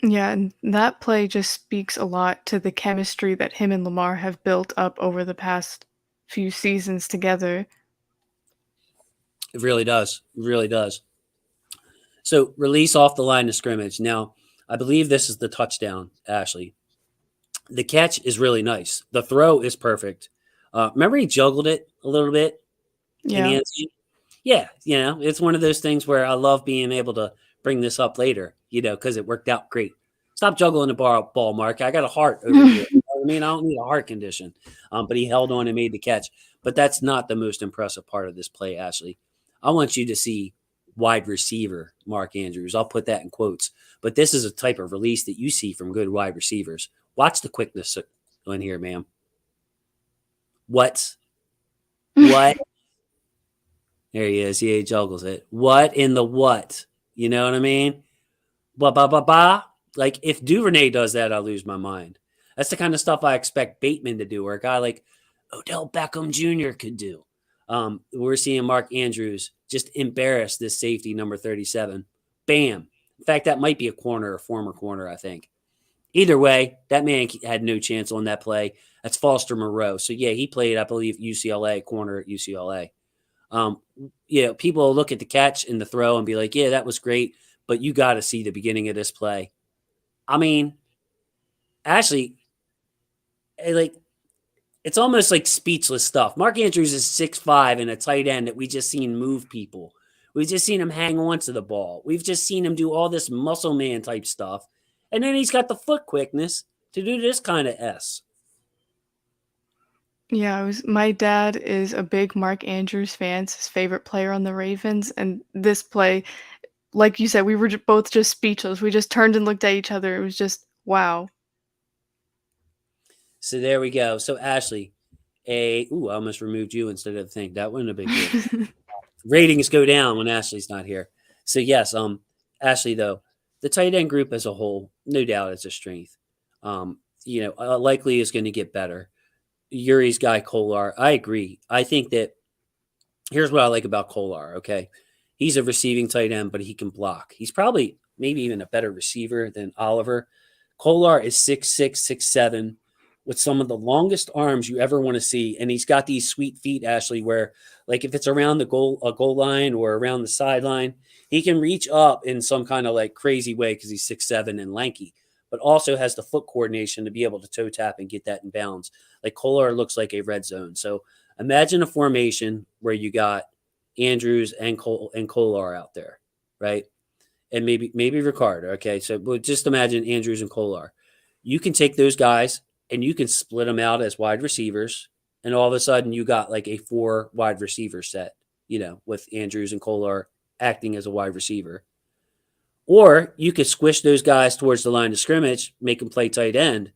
Speaker 2: Yeah, and that play just speaks a lot to the chemistry that him and Lamar have built up over the past few seasons together.
Speaker 1: It really does. It really does. So release off the line of scrimmage. Now, I believe this is the touchdown, Ashley. The catch is really nice. The throw is perfect. Remember he juggled it a little bit in the
Speaker 2: Yeah.
Speaker 1: end zone? Yeah, it's one of those things where I love being able to bring this up later, because it worked out great. Stop juggling the ball, Mark. I got a heart over here. You know what I mean? I don't need a heart condition. But he held on and made the catch. But that's not the most impressive part of this play, Ashley. I want you to see wide receiver Mark Andrews. I'll put that in quotes. But this is a type of release that you see from good wide receivers. Watch the quickness in here, ma'am. What? What? There he is. He juggles it. What in the what? You know what I mean? Ba. Like if Duvernay does that, I'll lose my mind. That's the kind of stuff I expect Bateman to do, or a guy like Odell Beckham Jr. could do. We're seeing Mark Andrews just embarrass this safety number 37. Bam. In fact, that might be a corner, a former corner, I think. Either way, that man had no chance on that play. That's Foster Moreau. So, yeah, he played, I believe, UCLA, corner at UCLA. People will look at the catch and the throw and be like, yeah, that was great, but you got to see the beginning of this play. I mean, actually, it's almost like speechless stuff. Mark Andrews is 6'5" and a tight end that we just seen move people. We've just seen him hang on to the ball. We've just seen him do all this muscle man type stuff. And then he's got the foot quickness to do this kind of S.
Speaker 2: Yeah, my dad is a big Mark Andrews fan. It's his favorite player on the Ravens, and this play, like you said, we were both just speechless. We just turned and looked at each other. It was just wow.
Speaker 1: So there we go. So Ashley, I almost removed you instead of the thing. That wasn't a big deal. Ratings go down when Ashley's not here. So yes, Ashley though, the tight end group as a whole, no doubt it's a strength. Likely is going to get better. Yuri's guy Kolar, I agree. I think that here's what I like about Kolar. Okay, he's a receiving tight end, but he can block. He's probably maybe even a better receiver than Oliver. Kolar is 6'6", 6'7", with some of the longest arms you ever want to see, and he's got these sweet feet, Ashley, where like if it's around the goal line or around the sideline, he can reach up in some kind of like crazy way because he's 6'7" and lanky, but also has the foot coordination to be able to toe tap and get that in bounds. Like Kolar looks like a red zone. So imagine a formation where you got Andrews and Kolar out there, right? And maybe Ricardo. Okay, so just imagine Andrews and Kolar. You can take those guys and you can split them out as wide receivers, and all of a sudden you got like a 4 wide receiver set, with Andrews and Kolar acting as a wide receiver. Or you could squish those guys towards the line of scrimmage, make them play tight end,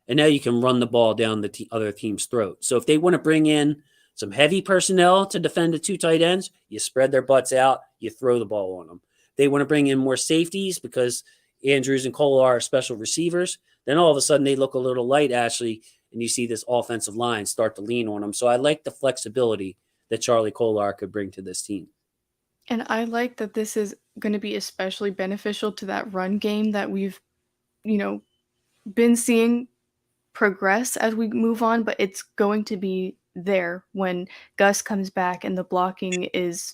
Speaker 1: and now you can run the ball down the other team's throat. So if they want to bring in some heavy personnel to defend the 2 tight ends, you spread their butts out, you throw the ball on them. They want to bring in more safeties because Andrews and Kolar are special receivers. Then all of a sudden they look a little light, Ashley, and you see this offensive line start to lean on them. So I like the flexibility that Charlie Kolar could bring to this team.
Speaker 2: And I like that this is going to be especially beneficial to that run game that we've, been seeing progress as we move on, but it's going to be there when Gus comes back and the blocking is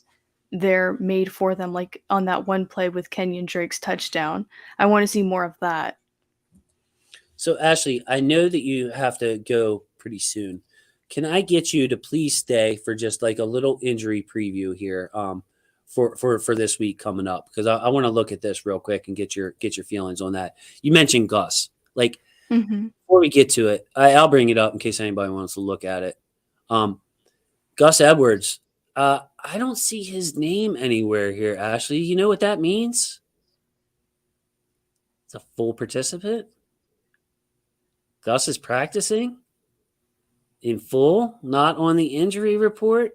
Speaker 2: there made for them, like on that one play with Kenyon Drake's touchdown. I want to see more of that.
Speaker 1: So, Ashley, I know that you have to go pretty soon. Can I get you to please stay for just like a little injury preview here for this week coming up? Because I want to look at this real quick and get your feelings on that. You mentioned Gus. Like, before we get to it, I'll bring it up in case anybody wants to look at it. Gus Edwards, I don't see his name anywhere here, Ashley. You know what that means? It's a full participant. Gus is practicing in full, not on the injury report.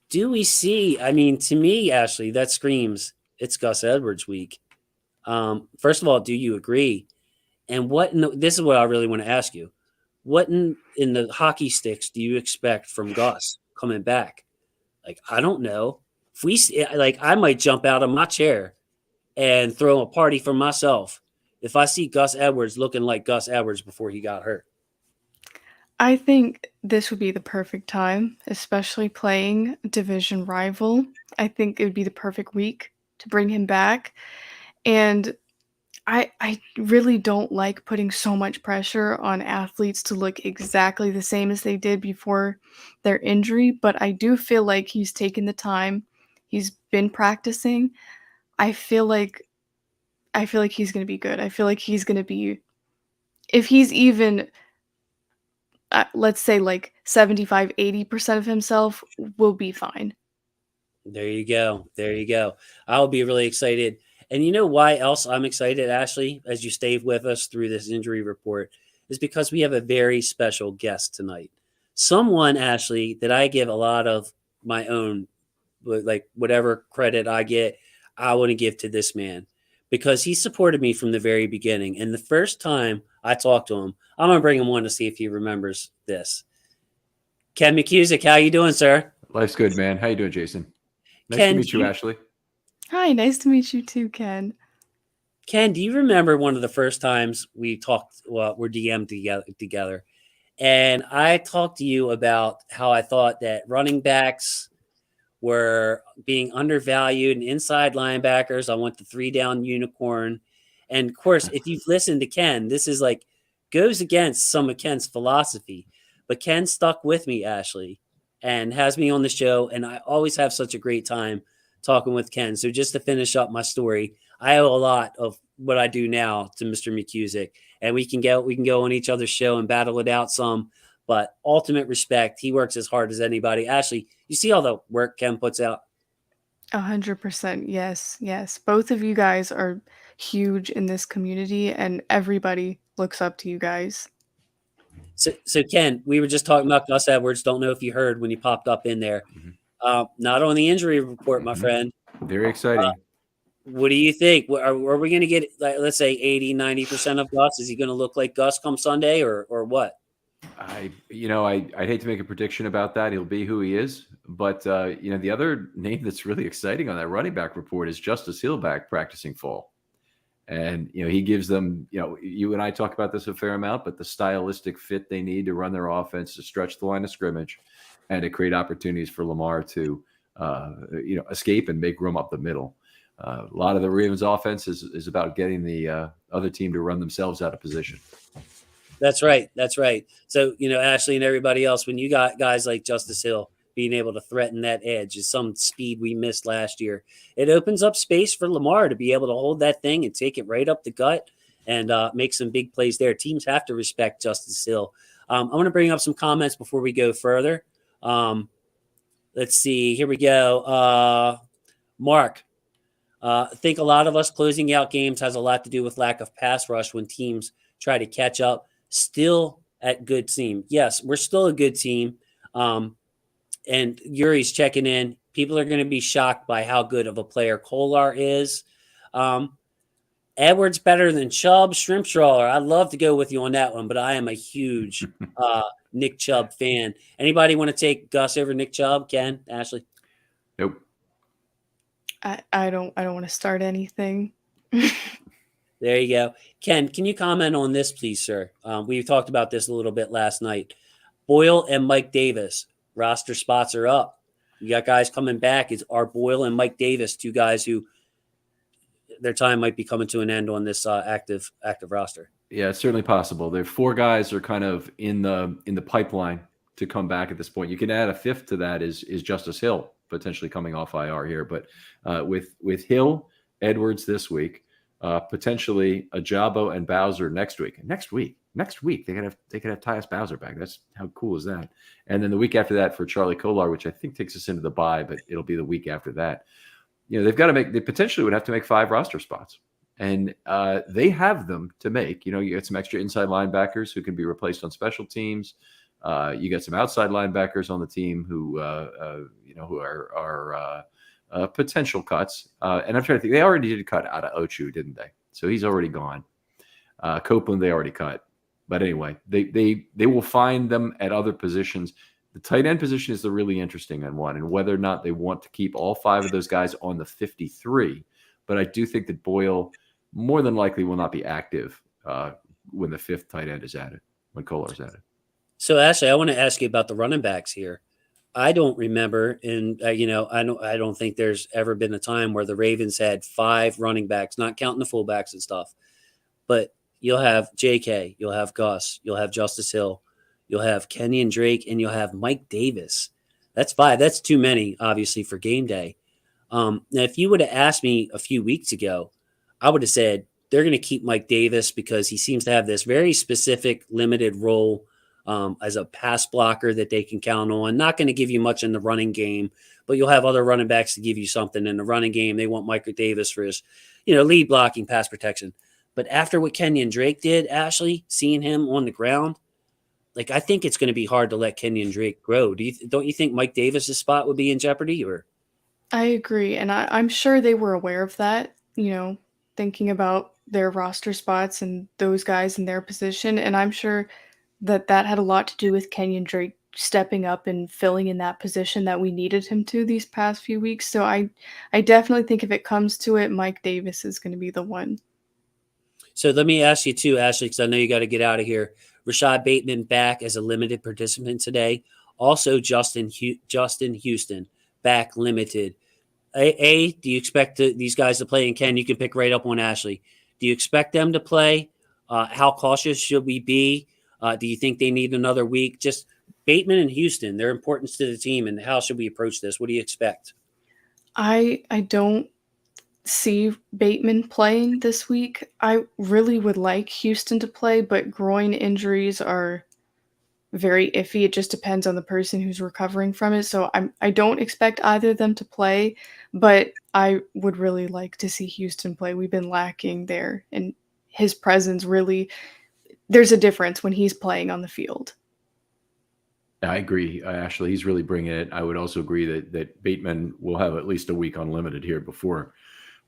Speaker 1: Do we see? I mean, to me, Ashley, that screams it's Gus Edwards week. First of all, do you agree? And this is what I really want to ask you. What in the hockey sticks do you expect from Gus coming back? Like, I don't know. If we like, I might jump out of my chair and throw a party for myself if I see Gus Edwards looking like Gus Edwards before he got hurt.
Speaker 2: I think this would be the perfect time, especially playing a division rival. I think it would be the perfect week to bring him back. And I really don't like putting so much pressure on athletes to look exactly the same as they did before their injury, but I do feel like he's taken the time. He's been practicing. I feel like he's going to be good. I feel like he's going to be, if he's even let's say like 75-80% of himself, will be fine.
Speaker 1: There you go. There you go. I'll be really excited. And you know why else I'm excited, Ashley, as you stay with us through this injury report, is because we have a very special guest tonight. Someone, Ashley, that I give a lot of my own, like whatever credit I get, I want to give to this man because he supported me from the very beginning. And the first time I talked to him, I'm going to bring him on to see if he remembers this. Ken McCusick, how you doing, sir?
Speaker 3: Life's good, man. How you doing, Jason? Nice
Speaker 1: Ken,
Speaker 3: to meet you, Ashley.
Speaker 2: Hi, nice to meet you too, Ken.
Speaker 1: Ken, do you remember one of the first times we talked, we're DM'd together, and I talked to you about how I thought that running backs were being undervalued and inside linebackers. I want the 3-down unicorn. And of course, if you've listened to Ken, this is like goes against some of Ken's philosophy. But Ken stuck with me, Ashley, and has me on the show. And I always have such a great time talking with Ken. So just to finish up my story, I owe a lot of what I do now to Mr. McCusick, and we can go on each other's show and battle it out some. But ultimate respect, he works as hard as anybody. Ashley, you see all the work Ken puts out.
Speaker 2: 100%. Yes, yes. Both of you guys are huge in this community, and everybody looks up to you guys.
Speaker 1: So Ken, we were just talking about Gus Edwards. Don't know if you heard when he popped up in there. Not on the injury report, my friend.
Speaker 3: Very exciting.
Speaker 1: What do you think? Are we going to get, like, let's say 80-90% of Gus? Is he going to look like Gus come Sunday or what?
Speaker 3: I'd hate to make a prediction about that. He'll be who he is. But, the other name that's really exciting on that running back report is Justice Hill back practicing fall. And, he gives them, you and I talk about this a fair amount, but the stylistic fit they need to run their offense, to stretch the line of scrimmage, and to create opportunities for Lamar to, escape and make room up the middle. A lot of the Ravens offense is about getting the other team to run themselves out of position.
Speaker 1: That's right. That's right. So, Ashley and everybody else, when you got guys like Justice Hill being able to threaten that edge, is some speed we missed last year. It opens up space for Lamar to be able to hold that thing and take it right up the gut and make some big plays there. Teams have to respect Justice Hill. I want to bring up some comments before we go further. Let's see. Here we go. Mark, I think a lot of us closing out games has a lot to do with lack of pass rush when teams try to catch up. Still at good team. Yes, we're still a good team. And Yuri's checking in. People are going to be shocked by how good of a player Kolar is. Edwards better than Chubb, shrimp trawler. I'd love to go with you on that one, but I am a huge Nick Chubb fan. Anybody want to take Gus over Nick Chubb? Ken, Ashley?
Speaker 3: Nope.
Speaker 2: I don't want to start anything.
Speaker 1: There you go. Ken, can you comment on this, please, sir? We talked about this a little bit last night. Boyle and Mike Davis, roster spots are up. You got guys coming back. Are Boyle and Mike Davis two guys who their time might be coming to an end on this active roster?
Speaker 3: Yeah, it's certainly possible. There are four guys are kind of in the pipeline to come back at this point. You can add a fifth to that is Justice Hill potentially coming off IR here, but with Hill, Edwards this week. Potentially Ajabo and Bowser next week. Next week, they could have Tyus Bowser back. That's how cool is that? And then the week after that for Charlie Kolar, which I think takes us into the bye, but it'll be the week after that. They potentially would have to make 5 roster spots, and they have them to make. You get some extra inside linebackers who can be replaced on special teams. You got some outside linebackers on the team who are potential cuts. And I'm trying to think, they already did cut out of Ochu, didn't they? So he's already gone. Copeland, they already cut. But anyway, they will find them at other positions. The tight end position is the really interesting one, and whether or not they want to keep all 5 of those guys on the 53. But I do think that Boyle more than likely will not be active when the 5th tight end is added, when Kolar's added.
Speaker 1: So, Ashley, I want to ask you about the running backs here. I don't remember, and I don't think there's ever been a time where the Ravens had 5 running backs, not counting the fullbacks and stuff. But you'll have J.K., you'll have Gus, you'll have Justice Hill, you'll have Kenyon Drake, and you'll have Mike Davis. That's 5. That's too many, obviously, for game day. Now, if you would have asked me a few weeks ago, I would have said they're going to keep Mike Davis because he seems to have this very specific, limited role as a pass blocker that they can count on. Not going to give you much in the running game, but you'll have other running backs to give you something in the running game. They want Michael Davis for his, lead blocking, pass protection. But after what Kenyon Drake did, Ashley, seeing him on the ground, I think it's going to be hard to let Kenyon Drake grow. Don't you think Mike Davis's spot would be in jeopardy? Or
Speaker 2: I agree, and I'm sure they were aware of that. Thinking about their roster spots and those guys in their position, and I'm sure that had a lot to do with Kenyon Drake stepping up and filling in that position that we needed him to these past few weeks. So I definitely think if it comes to it, Mike Davis is going to be the one.
Speaker 1: So let me ask you too, Ashley, because I know you got to get out of here. Rashad Bateman back as a limited participant today. Also, Justin Houston back limited. Do you expect these guys to play? And Ken, you can pick right up on Ashley. Do you expect them to play? How cautious should we be? Do you think they need another week? Just Bateman and Houston, their importance to the team, and how should we approach this? What do you expect?
Speaker 2: I don't see Bateman playing this week. I really would like Houston to play, but groin injuries are very iffy. It just depends on the person who's recovering from it. So I don't expect either of them to play, but I would really like to see Houston play. We've been lacking there, and his presence really, there's a difference when he's playing on the field.
Speaker 3: I agree. Ashley, he's really bringing it. I would also agree that Bateman will have at least a week unlimited here before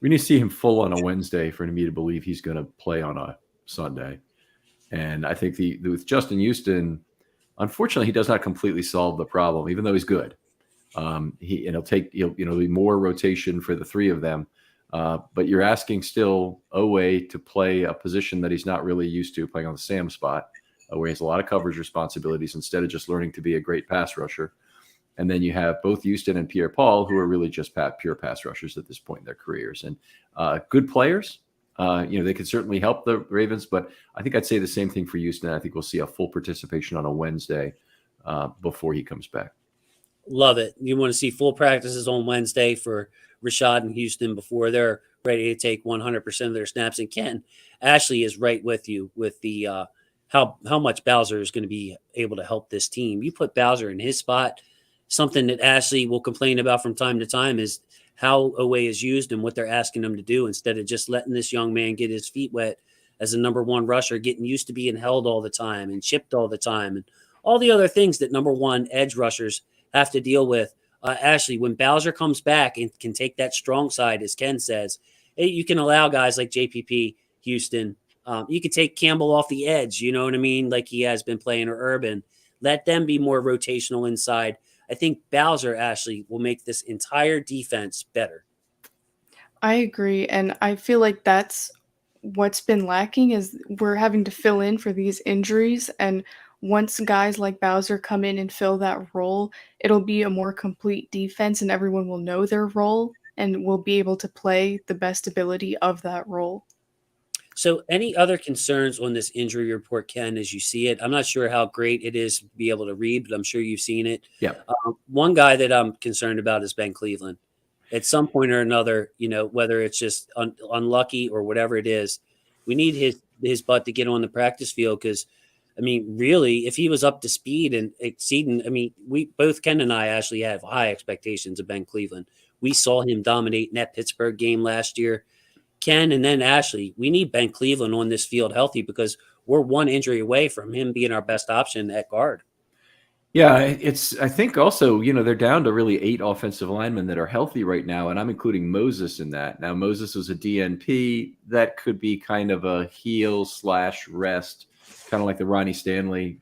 Speaker 3: we need to see him full on a Wednesday for me to believe he's going to play on a Sunday. And I think with Justin Houston, unfortunately, he does not completely solve the problem, even though he's good. He'll be more rotation for the three of them. But you're asking still Owe to play a position that he's not really used to, playing on the Sam spot, where he has a lot of coverage responsibilities instead of just learning to be a great pass rusher. And then you have both Houston and Pierre-Paul, who are really just pure pass rushers at this point in their careers. And good players, they could certainly help the Ravens, but I think I'd say the same thing for Houston. I think we'll see a full participation on a Wednesday before he comes back.
Speaker 1: Love it. You want to see full practices on Wednesday for Rashad and Houston before they're ready to take 100% of their snaps. And Ken, Ashley is right with you with the how much Bowser is going to be able to help this team. You put Bowser in his spot. Something that Ashley will complain about from time to time is how Owe is used and what they're asking him to do instead of just letting this young man get his feet wet as a number one rusher, getting used to being held all the time and chipped all the time and all the other things that number one edge rushers have to deal with. Ashley, when Bowser comes back and can take that strong side, as Ken says, you can allow guys like JPP, Houston. You could take Campbell off the edge, you know what I mean, like he has been playing, or Urban. Let them be more rotational inside. I think Bowser, Ashley, will make this entire defense better.
Speaker 2: I agree, and I feel like that's what's been lacking is we're having to fill in for these injuries, and once guys like Bowser come in and fill that role, it'll be a more complete defense and everyone will know their role and will be able to play the best ability of that role.
Speaker 1: So any other concerns on this injury report, Ken, as you see it? I'm not sure how great it is to be able to read, but I'm sure you've seen it.
Speaker 3: Yeah.
Speaker 1: One guy that I'm concerned about is Ben Cleveland. At some point or another, whether it's just unlucky or whatever it is, we need his butt to get on the practice field because, really, if he was up to speed and exceeding, we both, Ken and I, actually have high expectations of Ben Cleveland. We saw him dominate in that Pittsburgh game last year. Ken and then Ashley, we need Ben Cleveland on this field healthy because we're one injury away from him being our best option at guard.
Speaker 3: Yeah, I think also, they're down to really 8 offensive linemen that are healthy right now, and I'm including Moses in that. Now, Moses was a DNP. That could be kind of a heel/rest, kind of like the Ronnie Stanley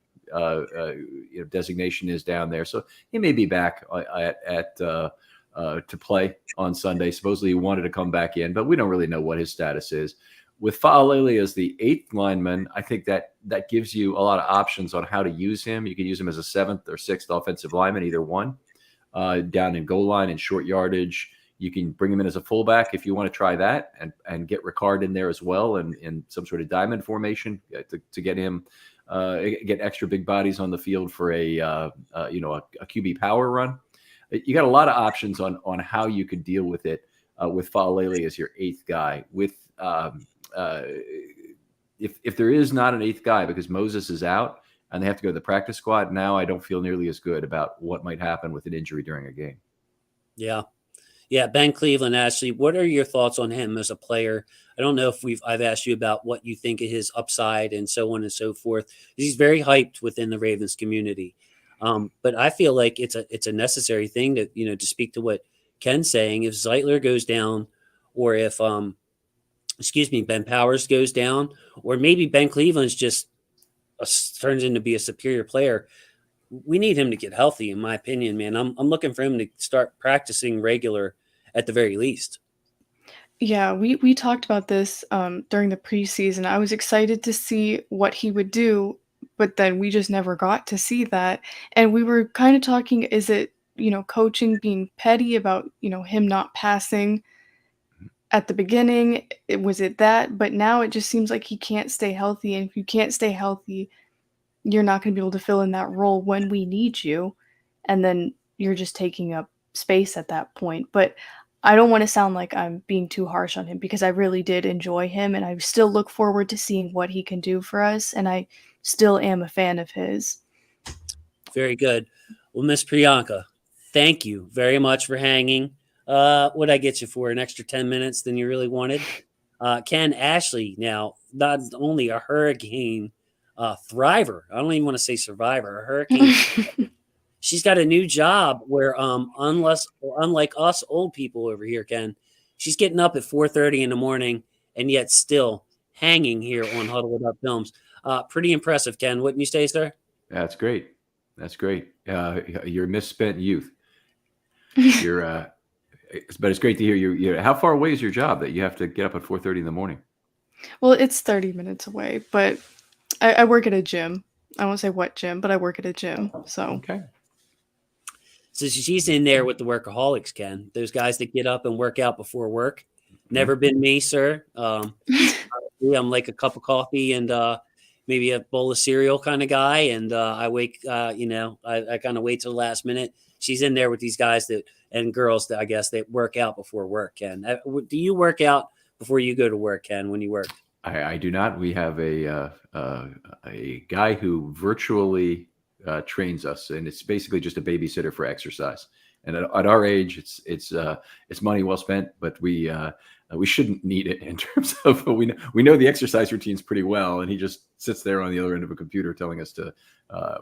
Speaker 3: designation is down there. So he may be back to play on Sunday. Supposedly he wanted to come back in, but we don't really know what his status is. With Fa'alele as the 8th lineman, I think that gives you a lot of options on how to use him. You can use him as a 7th or 6th offensive lineman, either one, down in goal line and short yardage. You can bring him in as a fullback if you want to try that and get Ricard in there as well and in some sort of diamond formation to get him get extra big bodies on the field for a QB power run. You got a lot of options on how you could deal with it with Fa'alele as your 8th guy. With if there is not an 8th guy because Moses is out and they have to go to the practice squad, now I don't feel nearly as good about what might happen with an injury during a game.
Speaker 1: Yeah. Yeah, Ben Cleveland, Ashley, what are your thoughts on him as a player? I don't know if I've asked you about what you think of his upside and so on and so forth. He's very hyped within the Ravens community. But I feel like it's a necessary thing to speak to what Ken's saying. If Zeitler goes down or if Ben Powers goes down, or maybe Ben Cleveland's just turns into be a superior player. We need him to get healthy, in my opinion, man. I'm looking for him to start practicing regular at the very least.
Speaker 2: Yeah, we talked about this during the preseason. I was excited to see what he would do, but then we just never got to see that. And we were kind of talking, is it, coaching being petty about, him not passing at the beginning? Was it that? But now it just seems like he can't stay healthy. And if you can't stay healthy, you're not going to be able to fill in that role when we need you. And then you're just taking up space at that point. But I don't want to sound like I'm being too harsh on him because I really did enjoy him and I still look forward to seeing what he can do for us. And I still am a fan of his.
Speaker 1: Very good. Well, Miss Priyanka, thank you very much for hanging. What'd I get you for? An extra 10 minutes than you really wanted? Ken, Ashley, now, not only a hurricane thriver, I don't even want to say survivor, a hurricane. She's got a new job where, unlike us old people over here, Ken, she's getting up at 4:30 in the morning and yet still hanging here on Huddle Without Films. Pretty impressive, Ken. Wouldn't you say, sir?
Speaker 3: That's great. That's great. Your misspent youth. You're, but it's great to hear you. How far away is your job that you have to get up at 4:30 in the morning?
Speaker 2: Well, it's 30 minutes away, but I work at a gym. I won't say what gym, but I work at a gym. So
Speaker 3: Okay.
Speaker 1: So she's in there with the workaholics, Ken. Those guys that get up and work out before work. Never been me, sir. I'm like a cup of coffee and maybe a bowl of cereal kind of guy. And I wake, I kind of wait till the last minute. She's in there with these guys and girls that I guess they work out before work, Ken. Do you work out before you go to work, Ken, when you work?
Speaker 3: I do not. We have a guy who virtually trains us, and it's basically just a babysitter for exercise. And at our age, it's money well spent, but we shouldn't need it in terms of we know the exercise routines pretty well, and he just sits there on the other end of a computer telling us to,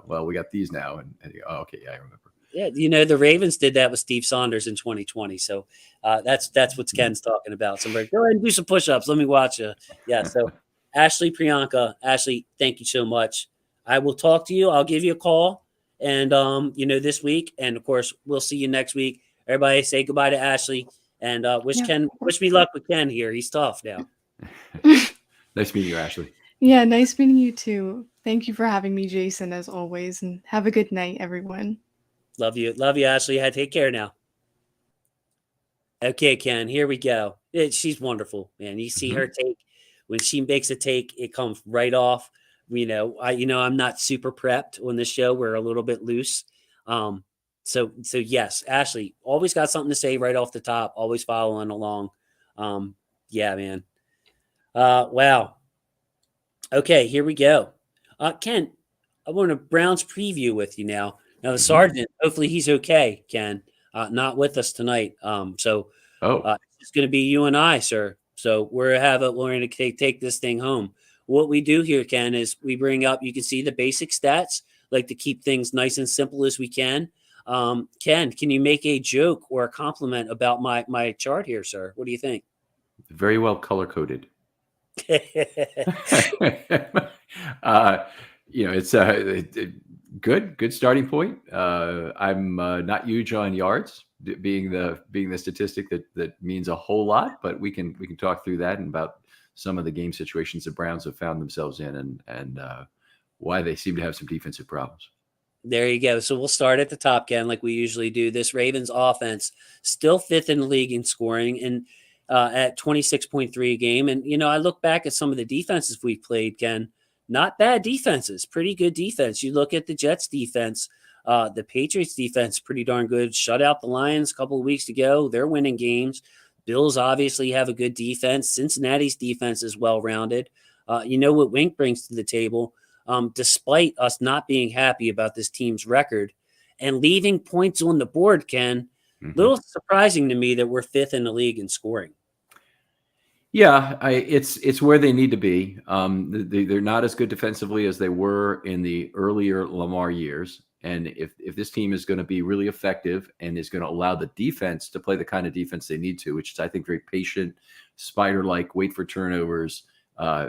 Speaker 3: well, we got these now, and oh, okay, yeah, I remember.
Speaker 1: Yeah, the Ravens did that with Steve Saunders in 2020. So that's what Ken's talking about. So I'm like, go ahead and do some push-ups. Let me watch you. Yeah. So Ashley, Priyanka, thank you so much. I will talk to you. I'll give you a call, and this week, and of course, we'll see you next week. Everybody, say goodbye to Ashley, and wish me luck with Ken here. He's tough now.
Speaker 3: Nice meeting you, Ashley.
Speaker 2: Yeah, nice meeting you too. Thank you for having me, Jason, as always, and have a good night, everyone.
Speaker 1: Love you, Ashley. Take care now. Okay, Ken, here we go. She's wonderful, man. You see her take when she makes a take, it comes right off. I'm not super prepped on this show. We're a little bit loose. So yes, Ashley always got something to say right off the top. Always following along. Yeah, man. Wow. Okay, here we go. Ken, I want a Browns preview with you now. Now the sergeant, hopefully he's okay, Ken. Not with us tonight. It's going to be you and I, sir. So we're going to take this thing home. What we do here, Ken, is we bring up. You can see the basic stats, like to keep things nice and simple as we can. Ken, can you make a joke or a compliment about my chart here, sir? What do you think?
Speaker 3: Very well color coded. It's a good starting point. I'm not huge on yards, being the statistic that means a whole lot, but we can talk through that and about some of the game situations the Browns have found themselves in and why they seem to have some defensive problems.
Speaker 1: There you go. So we'll start at the top, Ken, like we usually do. This Ravens offense still fifth in the league in scoring and at 26.3 a game. And, I look back at some of the defenses we played, Ken, not bad defenses, pretty good defense. You look at the Jets defense, the Patriots defense, pretty darn good. Shut out the Lions a couple of weeks ago. They're winning games. Bills obviously have a good defense. Cincinnati's defense is well-rounded. What Wink brings to the table, despite us not being happy about this team's record and leaving points on the board, Ken, little surprising to me that we're fifth in the league in scoring.
Speaker 3: Yeah, it's where they need to be. They're not as good defensively as they were in the earlier Lamar years. And if this team is going to be really effective and is going to allow the defense to play the kind of defense they need to, which is, I think, very patient, spider-like, wait for turnovers,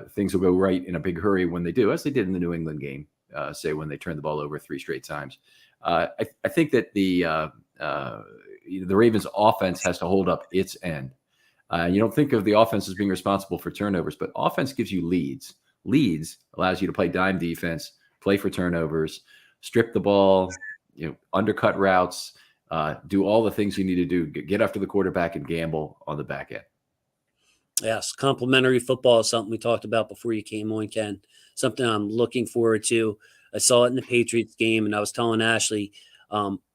Speaker 3: things will go right in a big hurry when they do, as they did in the New England game, say when they turned the ball over 3 straight times. I think that the Ravens offense has to hold up its end. You don't think of the offense as being responsible for turnovers, but offense gives you leads. Leads allows you to play dime defense, play for turnovers, strip the ball, undercut routes, do all the things you need to do, get after the quarterback and gamble on the back end.
Speaker 1: Yes, complementary football is something we talked about before you came on, Ken. Something I'm looking forward to. I saw it in the Patriots game, and I was telling Ashley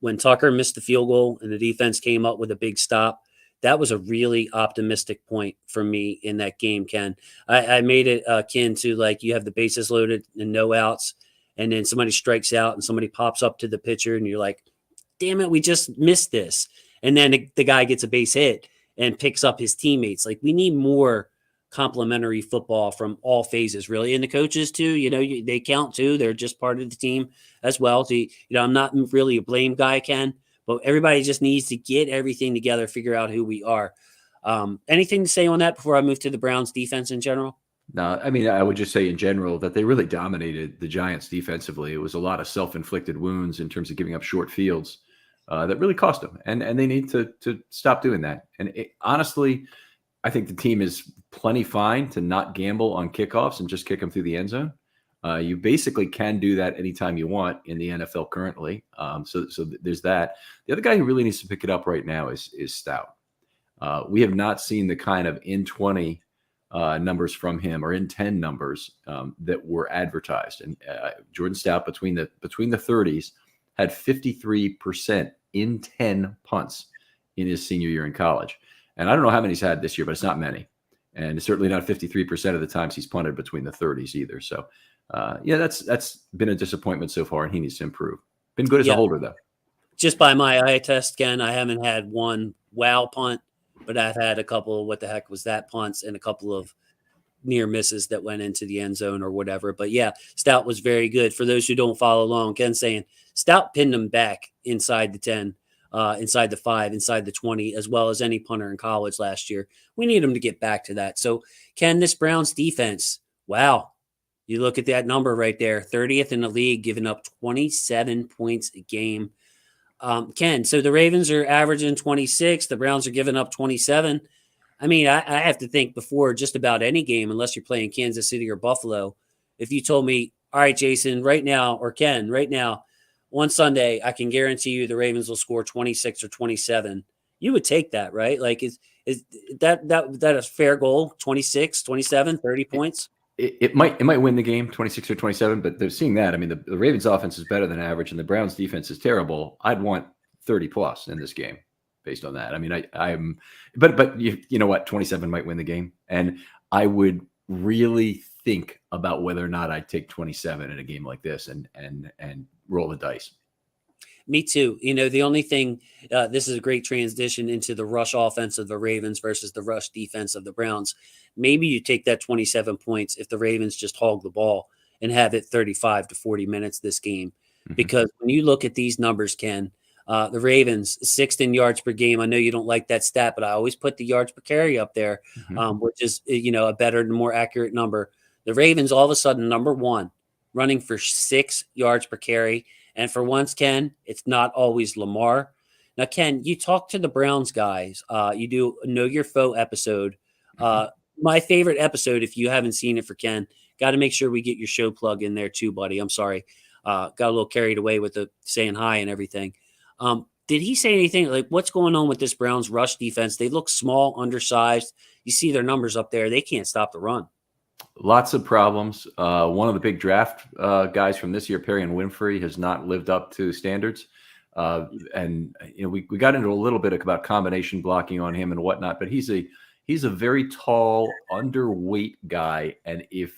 Speaker 1: when Tucker missed the field goal and the defense came up with a big stop, That was a really optimistic point for me in that game, Ken. I made it akin to like you have the bases loaded and no outs, and then somebody strikes out and somebody pops up to the pitcher, and you're like, damn it, we just missed this. And then the guy gets a base hit and picks up his teammates. Like, we need more complementary football from all phases, really. And the coaches, too, they count too. They're just part of the team as well. So, I'm not really a blame guy, Ken, but everybody just needs to get everything together, figure out who we are. Anything to say on that before I move to the Browns defense in general?
Speaker 3: No, I mean, I would just say in general that they really dominated the Giants defensively. It was a lot of self-inflicted wounds in terms of giving up short fields that really cost them. And they need to stop doing that. And honestly, I think the team is plenty fine to not gamble on kickoffs and just kick them through the end zone. You basically can do that anytime you want in the NFL currently. So there's that. The other guy who really needs to pick it up right now is Stout. We have not seen the kind of in 20 numbers from him or in 10 numbers that were advertised. And Jordan Stout between the 30s had 53% in 10 punts in his senior year in college. And I don't know how many he's had this year, but it's not many. And it's certainly not 53% of the times he's punted between the 30s either. So, that's been a disappointment so far, and he needs to improve. Been good as a holder, though.
Speaker 1: Just by my eye test, Ken, I haven't had one wow punt, but I've had a couple of what the heck was that punts and a couple of near misses that went into the end zone or whatever. But yeah, Stout was very good. For those who don't follow along, Ken's saying Stout pinned him back inside the 10, inside the 5, inside the 20, as well as any punter in college last year. We need him to get back to that. So, Ken, this Browns defense, wow. You look at that number right there, 30th in the league, giving up 27 points a game. Ken, so the Ravens are averaging 26. The Browns are giving up 27. I mean, I have to think before just about any game, unless you're playing Kansas City or Buffalo, if you told me, all right, Jason, right now, or Ken, right now, on Sunday, I can guarantee you the Ravens will score 26 or 27. You would take that, right? Like, is that a fair goal? 26, 27, 30 points?
Speaker 3: It might win the game 26 or 27, but they're seeing that. I mean, the Ravens offense is better than average and the Browns defense is terrible. I'd want 30 plus in this game based on that. I mean, but you know what? 27 might win the game. And I would really think about whether or not I'd take 27 in a game like this and roll the dice.
Speaker 1: Me too. The only thing, this is a great transition into the rush offense of the Ravens versus the rush defense of the Browns. Maybe you take that 27 points if the Ravens just hog the ball and have it 35 to 40 minutes this game. Mm-hmm. Because when you look at these numbers, Ken, the Ravens, 6th in yards per game. I know you don't like that stat, but I always put the yards per carry up there, which is, a better and more accurate number. The Ravens, all of a sudden, number 1, running for 6 yards per carry. And for once, Ken, it's not always Lamar. Now, Ken, you talk to the Browns guys. You do a Know Your Foe episode. My favorite episode, if you haven't seen it for Ken, got to make sure we get your show plug in there too, buddy. I'm sorry. Got a little carried away with the saying hi and everything. Did he say anything like what's going on with this Browns rush defense? They look small, undersized. You see their numbers up there. They can't stop the run.
Speaker 3: Lots of problems. One of the big draft guys from this year, Perrion Winfrey, has not lived up to standards. And we got into a little bit about combination blocking on him and whatnot, but he's a very tall, underweight guy. And if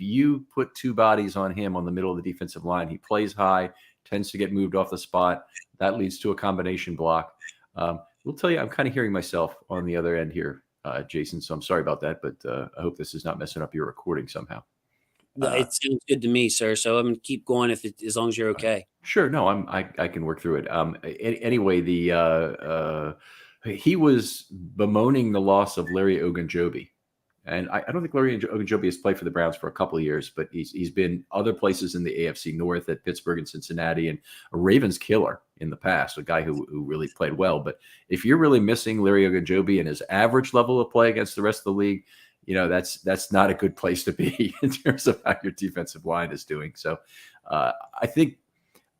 Speaker 3: you put 2 bodies on him on the middle of the defensive line, he plays high, tends to get moved off the spot. That leads to a combination block. We'll tell you, I'm kind of hearing myself on the other end here, Jason. So I'm sorry about that, but I hope this is not messing up your recording somehow.
Speaker 1: It sounds good to me, sir. So I'm going to keep going as long as you're okay.
Speaker 3: Sure. No, I can work through it. Anyway, he was bemoaning the loss of Larry Ogunjobi. And I don't think Larry Ogunjobi has played for the Browns for a couple of years, but he's been other places in the AFC North at Pittsburgh and Cincinnati, and a Ravens killer in the past, a guy who really played well. But if you're really missing Larry Ogunjobi and his average level of play against the rest of the league, that's not a good place to be in terms of how your defensive line is doing. So I think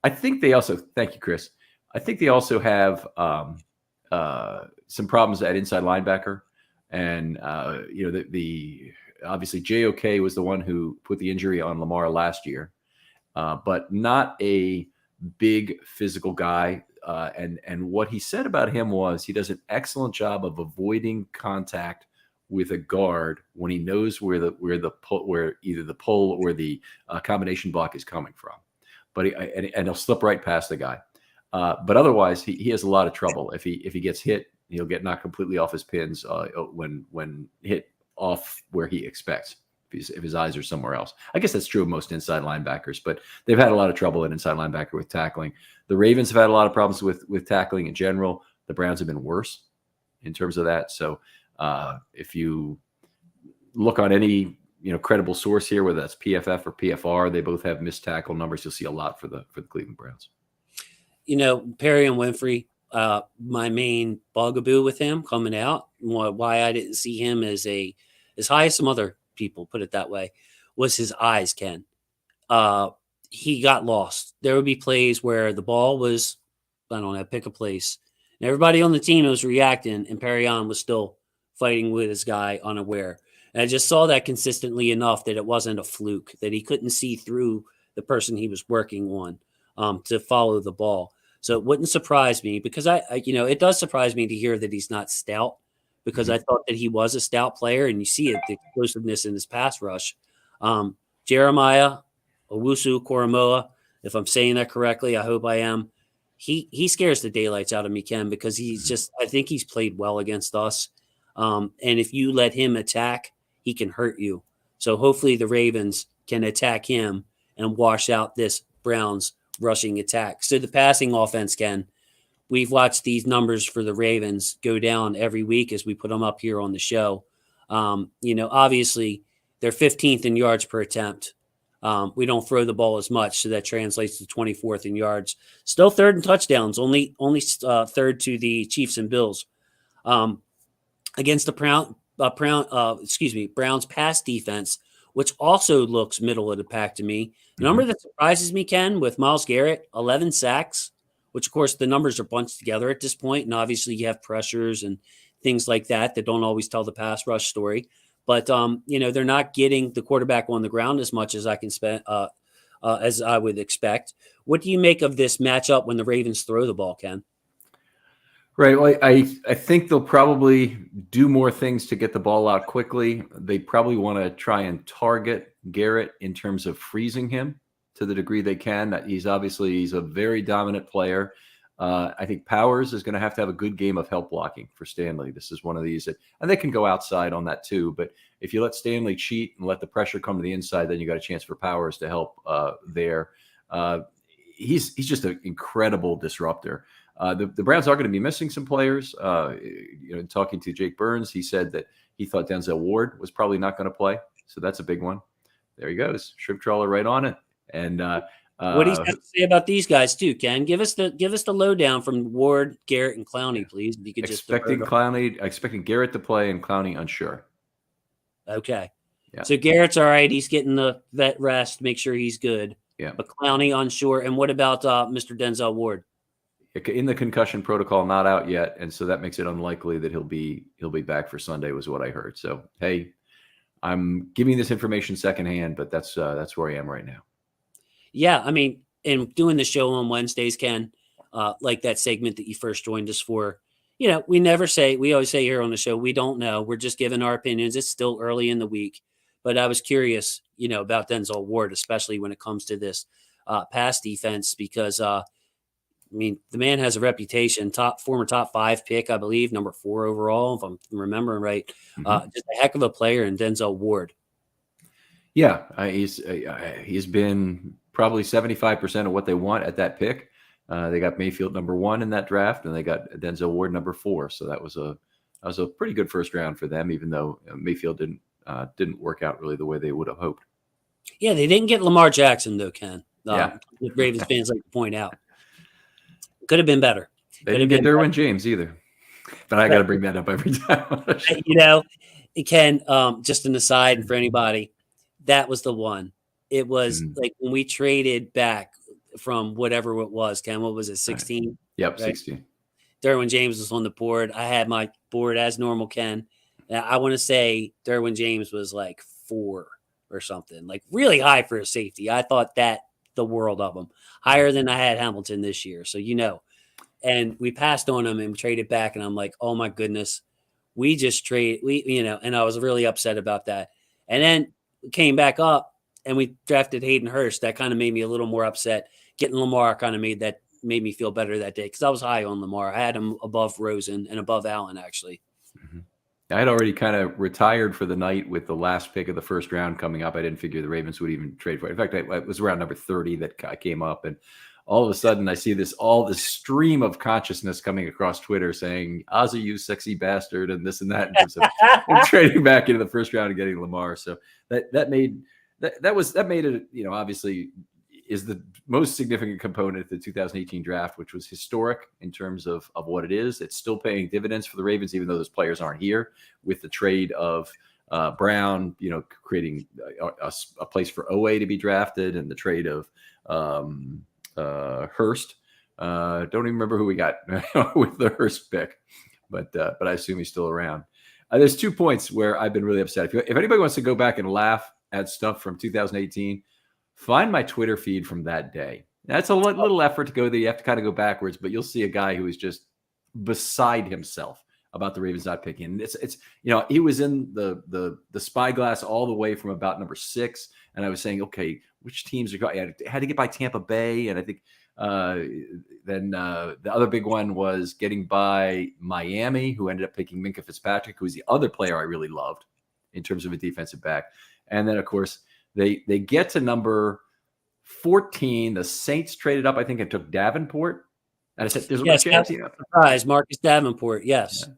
Speaker 3: they also, thank you, Chris. I think they also have some problems at inside linebacker. And, obviously JOK was the one who put the injury on Lamar last year, but not a big physical guy. And what he said about him was he does an excellent job of avoiding contact with a guard when he knows where either the pull or the combination block is coming from. But and he'll slip right past the guy. But otherwise, he has a lot of trouble. If he gets hit, he'll get knocked completely off his pins when hit off where he expects. If his eyes are somewhere else. I guess that's true of most inside linebackers, but they've had a lot of trouble at inside linebacker with tackling. The Ravens have had a lot of problems with tackling in general. The Browns have been worse in terms of that. So if you look on any credible source here, whether that's PFF or PFR, they both have missed tackle numbers. You'll see a lot for the Cleveland Browns.
Speaker 1: Perry and Winfrey, my main bugaboo with him coming out, why I didn't see him as high as some other people, put it that way, was his eyes, Ken. He got lost. There would be plays where the ball was, I don't know, pick a place. And everybody on the team was reacting, and Perrion was still fighting with his guy unaware. And I just saw that consistently enough that it wasn't a fluke, that he couldn't see through the person he was working on to follow the ball. So it wouldn't surprise me, because it does surprise me to hear that he's not stout, because I thought that he was a stout player, and you see it, the explosiveness in his pass rush. Jeremiah Owusu-Koramoah, if I'm saying that correctly, I hope I am. He scares the daylights out of me, Ken, because I think he's played well against us. And if you let him attack, he can hurt you. So hopefully the Ravens can attack him and wash out this Browns rushing attack. So the passing offense, Ken, we've watched these numbers for the Ravens go down every week as we put them up here on the show. Obviously they're 15th in yards per attempt. We don't throw the ball as much, so that translates to 24th in yards. Still third in touchdowns, only third to the Chiefs and Bills. Against the Browns pass defense, which also looks middle of the pack to me. The number that surprises me, Ken, with Myles Garrett, 11 sacks, which, of course, the numbers are bunched together at this point, and obviously you have pressures and things like that don't always tell the pass rush story. But, they're not getting the quarterback on the ground as much as as I would expect. What do you make of this matchup when the Ravens throw the ball, Ken?
Speaker 3: Right. Well, I think they'll probably do more things to get the ball out quickly. They probably want to try and target Garrett in terms of freezing him to the degree they can. He's a very dominant player. I think Powers is going to have a good game of help blocking for Stanley. This is one of these and they can go outside on that too. But if you let Stanley cheat and let the pressure come to the inside, then you got a chance for Powers to help there. He's just an incredible disruptor. The Browns are going to be missing some players. Talking to Jake Burns, he said that he thought Denzel Ward was probably not going to play. So that's a big one. There he goes. Shrimp trawler right on it. And
Speaker 1: what do you have to say about these guys too, Ken? Give us the lowdown from Ward, Garrett, and Clowney, please. If you could
Speaker 3: expecting Garrett to play and Clowney unsure.
Speaker 1: Okay.
Speaker 3: Yeah.
Speaker 1: So Garrett's all right. He's getting the vet rest, make sure he's good.
Speaker 3: Yeah.
Speaker 1: But Clowney unsure. And what about Mr. Denzel Ward?
Speaker 3: In the concussion protocol, not out yet, and so that makes it unlikely that he'll be back for Sunday, was what I heard. So hey, I'm giving this information secondhand, but that's where I am right now.
Speaker 1: Yeah, I mean, and doing the show on Wednesdays, Ken, like that segment that you first joined us for, we always say here on the show, we don't know. We're just giving our opinions. It's still early in the week. But I was curious, about Denzel Ward, especially when it comes to this pass defense, because, the man has a reputation, former top 5 pick, I believe, number 4 overall, if I'm remembering right. Just a heck of a player in Denzel Ward.
Speaker 3: Yeah, he's been probably 75% of what they want at that pick. They got Mayfield number 1 in that draft, and they got Denzel Ward number 4. So that was a pretty good first round for them, even though Mayfield didn't work out really the way they would have hoped.
Speaker 1: Yeah, they didn't get Lamar Jackson though, Ken.
Speaker 3: Yeah.
Speaker 1: Ravens fans like to point out. Could have been better.
Speaker 3: They didn't get Derwin James either. But I got to bring that up every time.
Speaker 1: Ken, just an aside for anybody, that was the one. It was like when we traded back from whatever it was, Ken, what was it, 16? Right.
Speaker 3: Yep,
Speaker 1: right?
Speaker 3: 16.
Speaker 1: Derwin James was on the board. I had my board as normal, Ken. I want to say Derwin James was like 4 or something, like really high for a safety. I thought that the world of him, higher than I had Hamilton this year. So, and we passed on him and we traded back. And I'm like, oh my goodness, and I was really upset about that. And then came back up and we drafted Hayden Hurst. That kind of made me a little more upset. Getting Lamar kind of made me feel better that day because I was high on Lamar. I had him above Rosen and above Allen, actually.
Speaker 3: Mm-hmm. I had already kind of retired for the night with the last pick of the first round coming up. I didn't figure the Ravens would even trade for it. In fact, it was around number 30 that I came up, and all of a sudden I see this stream of consciousness coming across Twitter saying, Ozzy, you sexy bastard, and this and that in terms of trading back into the first round and getting Lamar. So that made it, obviously is the most significant component of the 2018 draft, which was historic in terms of what it is. It's still paying dividends for the Ravens, even though those players aren't here, with the trade of Brown, creating a place for OA to be drafted, and the trade of Hurst. Don't even remember who we got with the Hurst pick, but I assume he's still around. There's 2 points where I've been really upset. If anybody wants to go back and laugh at stuff from 2018, find my Twitter feed from that day. That's a little effort to go there. You have to kind of go backwards, but you'll see a guy who is just beside himself about the Ravens not picking. And it's he was in the spyglass all the way from about number 6, and I was saying, okay, which teams are going? I had to get by Tampa Bay, and I think then the other big one was getting by Miami, who ended up picking Minkah Fitzpatrick, who was the other player I really loved in terms of a defensive back. And then, of course, they get to number 14. The Saints traded up, I think, and took Davenport. And I said, "There's a chance."
Speaker 1: Surprise, Marcus Davenport. Yes.
Speaker 3: Yeah.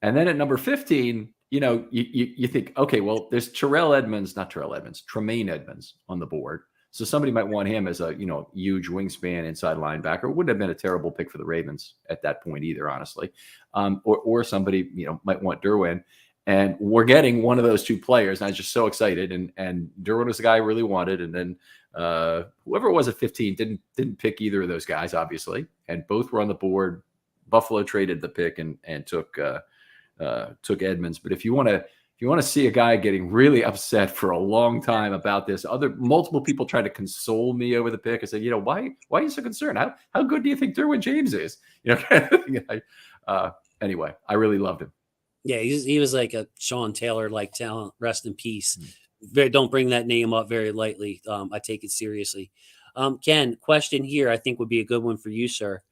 Speaker 3: And then at number 15, you think, okay, well, there's Tremaine Edmonds on the board. So somebody might want him as a huge wingspan inside linebacker. It wouldn't have been a terrible pick for the Ravens at that point either, honestly. Or somebody might want Derwin. And we're getting one of those two players. And I was just so excited. And Derwin was the guy I really wanted. And then whoever it was at 15 didn't pick either of those guys, obviously. And both were on the board. Buffalo traded the pick and took Edmonds. But if you want to see a guy getting really upset for a long time about this, multiple people tried to console me over the pick. I said, why are you so concerned? How good do you think Derwin James is? Anyway, I really loved him.
Speaker 1: Yeah, he was like a Sean Taylor-like talent. Rest in peace. Don't bring that name up very lightly. I take it seriously. Ken, question here I think would be a good one for you, sir.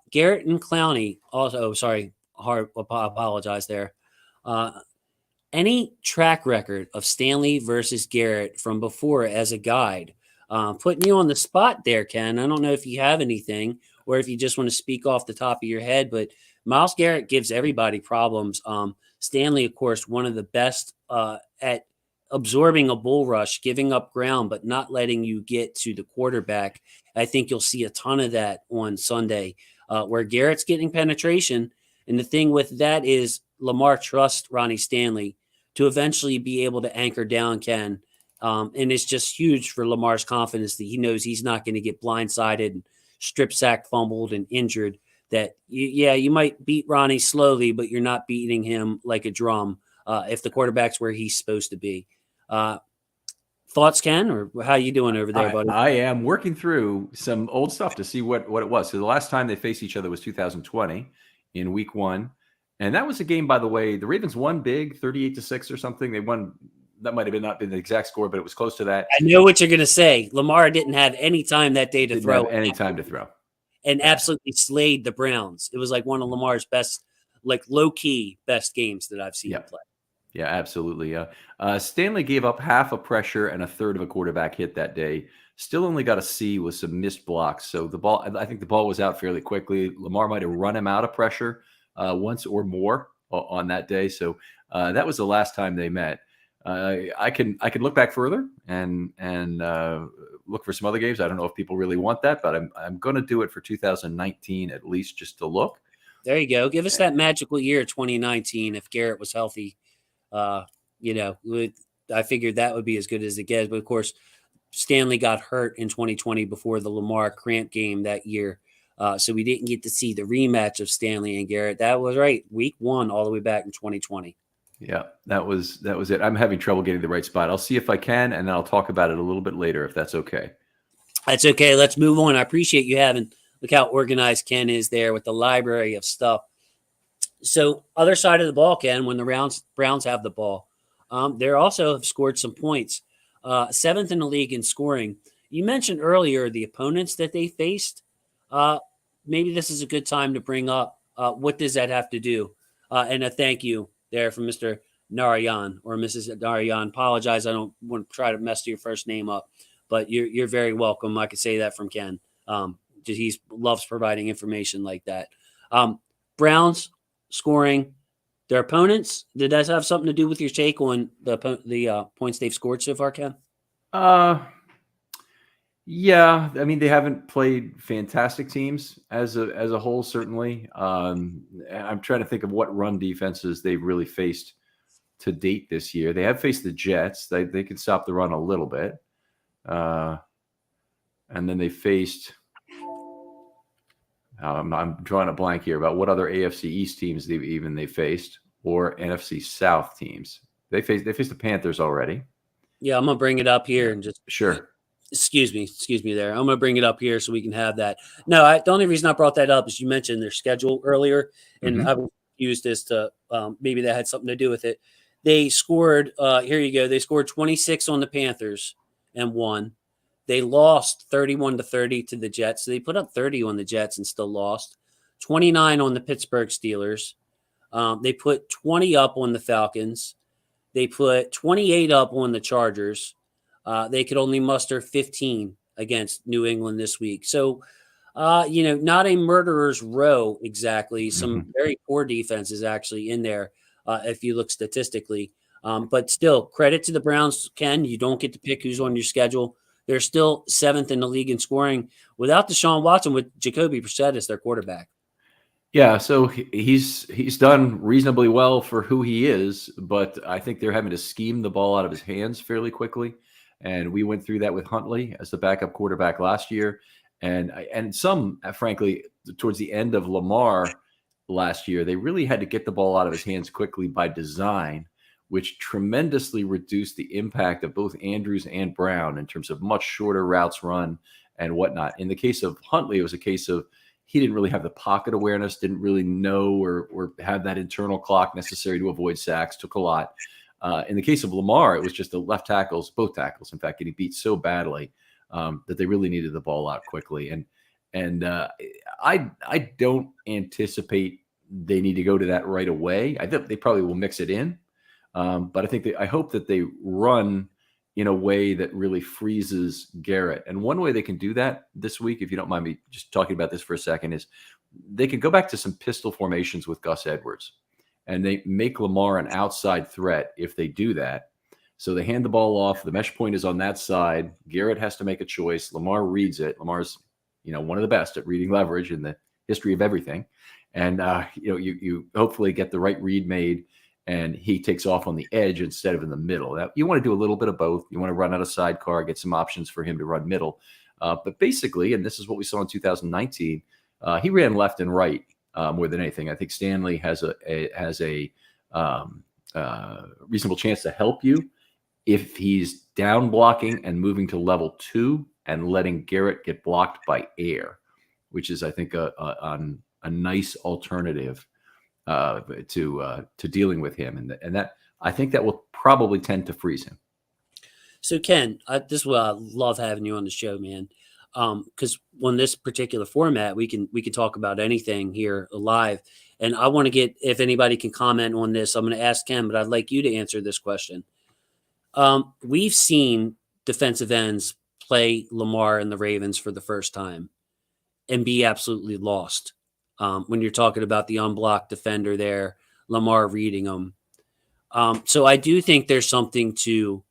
Speaker 1: Garrett and Clowney also, sorry, apologize there. Any track record of Stanley versus Garrett from before as a guide? Putting you on the spot there, Ken. I don't know if you have anything or if you just want to speak off the top of your head, but Myles Garrett gives everybody problems. Stanley, of course, one of the best at absorbing a bull rush, giving up ground, but not letting you get to the quarterback. I think you'll see a ton of that on Sunday where Garrett's getting penetration. And the thing with that is Lamar trusts Ronnie Stanley to eventually be able to anchor down Ken. And it's just huge for Lamar's confidence that he knows he's not going to get blindsided and strip sacked, fumbled, and injured. That, you might beat Ronnie slowly, but you're not beating him like a drum if the quarterback's where he's supposed to be. Thoughts, Ken, or how you doing over there, buddy?
Speaker 3: I am working through some old stuff to see what it was. So the last time they faced each other was 2020 in week 1. And that was a game, by the way, the Ravens won big, 38-6 or something. They won. That might have not been the exact score, but it was close to that.
Speaker 1: I know what you're going to say. Lamar didn't have any time that day to throw.
Speaker 3: Any time to throw.
Speaker 1: And absolutely slayed the Browns. It was like one of Lamar's best, like low-key best games that I've seen him play.
Speaker 3: Yeah, absolutely. Stanley gave up half a pressure and a third of a quarterback hit that day. Still only got a C with some missed blocks. So I think the ball was out fairly quickly. Lamar might have run him out of pressure once or more on that day. So that was the last time they met. I can look back further and look for some other games. I don't know if people really want that, but I'm going to do it for 2019 at least, just to look.
Speaker 1: There you go. Give us that magical year 2019 if Garrett was healthy. I figured that would be as good as it gets. But of course, Stanley got hurt in 2020 before the Lamar cramp game that year. So we didn't get to see the rematch of Stanley and Garrett. That was right. Week 1 all the way back in 2020.
Speaker 3: Yeah, that was it. I'm having trouble getting the right spot. I'll see if I can, and then I'll talk about it a little bit later if that's okay.
Speaker 1: That's okay. Let's move on. I appreciate you having Look how organized Ken is there with the library of stuff. So other side of the ball, Ken, when the Browns have the ball, they also have scored some points. Seventh in the league in scoring. You mentioned earlier the opponents that they faced. Maybe this is a good time to bring up what does that have to do? And a thank you there from Mr. Narayan or Mrs. Narayan. Apologize, I don't want to try to mess your first name up, but you're very welcome. I could say that from Ken. He loves providing information like that. Browns scoring their opponents. Did that have something to do with your take on the points they've scored so far, Ken?
Speaker 3: Yeah, I mean, they haven't played fantastic teams as a whole, certainly. I'm trying to think of what run defenses they've really faced to date this year. They have faced the Jets. They can stop the run a little bit. And then they faced I'm drawing a blank here about what other AFC East teams they faced, or NFC South teams. They faced the Panthers already.
Speaker 1: Yeah, I'm gonna bring it up here and just
Speaker 3: sure.
Speaker 1: Excuse me there. I'm gonna bring it up here so we can have that. No, the only reason I brought that up is you mentioned their schedule earlier, and I was confused as to maybe that had something to do with it. They scored. Here you go. They scored 26 on the Panthers and won. They lost 31-30 to the Jets. So they put up 30 on the Jets and still lost. 29 on the Pittsburgh Steelers. They put 20 up on the Falcons. They put 28 up on the Chargers. They could only muster 15 against New England this week. So, not a murderer's row exactly. Some very poor defenses actually in there if you look statistically. But still, credit to the Browns, Ken. You don't get to pick who's on your schedule. They're still seventh in the league in scoring without Deshaun Watson, with Jacoby Brissett as their quarterback.
Speaker 3: Yeah, so he's done reasonably well for who he is, but I think they're having to scheme the ball out of his hands fairly quickly. And we went through that with Huntley as the backup quarterback last year. And some, frankly, towards the end of Lamar last year, they really had to get the ball out of his hands quickly by design, which tremendously reduced the impact of both Andrews and Brown in terms of much shorter routes run and whatnot. In the case of Huntley, it was a case of he didn't really have the pocket awareness, didn't really know or have that internal clock necessary to avoid sacks, took a lot. In the case of Lamar, it was just the both tackles, in fact, getting beat so badly that they really needed the ball out quickly. And I don't anticipate they need to go to that right away. I think they probably will mix it in. But I hope that they run in a way that really freezes Garrett. And one way they can do that this week, if you don't mind me just talking about this for a second, is they can go back to some pistol formations with Gus Edwards. And they make Lamar an outside threat if they do that. So they hand the ball off. The mesh point is on that side. Garrett has to make a choice. Lamar reads it. Lamar's, one of the best at reading leverage in the history of everything. And, you hopefully get the right read made, and he takes off on the edge instead of in the middle. Now, you want to do a little bit of both. You want to run out a sidecar, get some options for him to run middle. But basically, and this is what we saw in 2019, he ran left and right more than anything. I think Stanley has a reasonable chance to help you if he's down blocking and moving to level 2 and letting Garrett get blocked by air, which is, I think, a nice alternative to dealing with him, and that I think that will probably tend to freeze him.
Speaker 1: So Ken, this is what I love having you on the show, man. Because on this particular format, we can talk about anything here live, and I want to get, if anybody can comment on this, I'm going to ask Ken, but I'd like you to answer this question. We've seen defensive ends play Lamar and the Ravens for the first time and be absolutely lost. When you're talking about the unblocked defender there, Lamar reading them. So I do think there's something to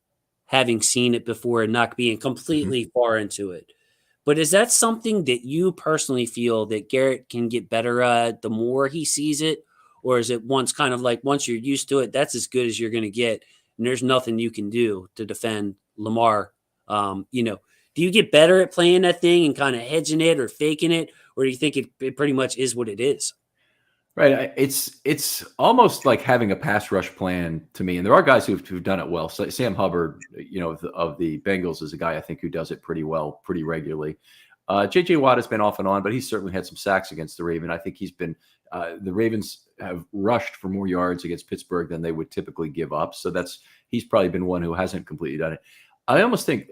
Speaker 1: having seen it before and not being completely far into it. But is that something that you personally feel that Garrett can get better at the more he sees it? Or is it once you're used to it, that's as good as you're going to get, and there's nothing you can do to defend Lamar? Do you get better at playing that thing and kind of hedging it or faking it? Or do you think it pretty much is what it is?
Speaker 3: Right. It's almost like having a pass rush plan to me. And there are guys who've done it well. So Sam Hubbard, of the Bengals, is a guy I think who does it pretty well, pretty regularly. J.J. Watt has been off and on, but he's certainly had some sacks against the Ravens. I think he's been the Ravens have rushed for more yards against Pittsburgh than they would typically give up. So he's probably been one who hasn't completely done it. I almost think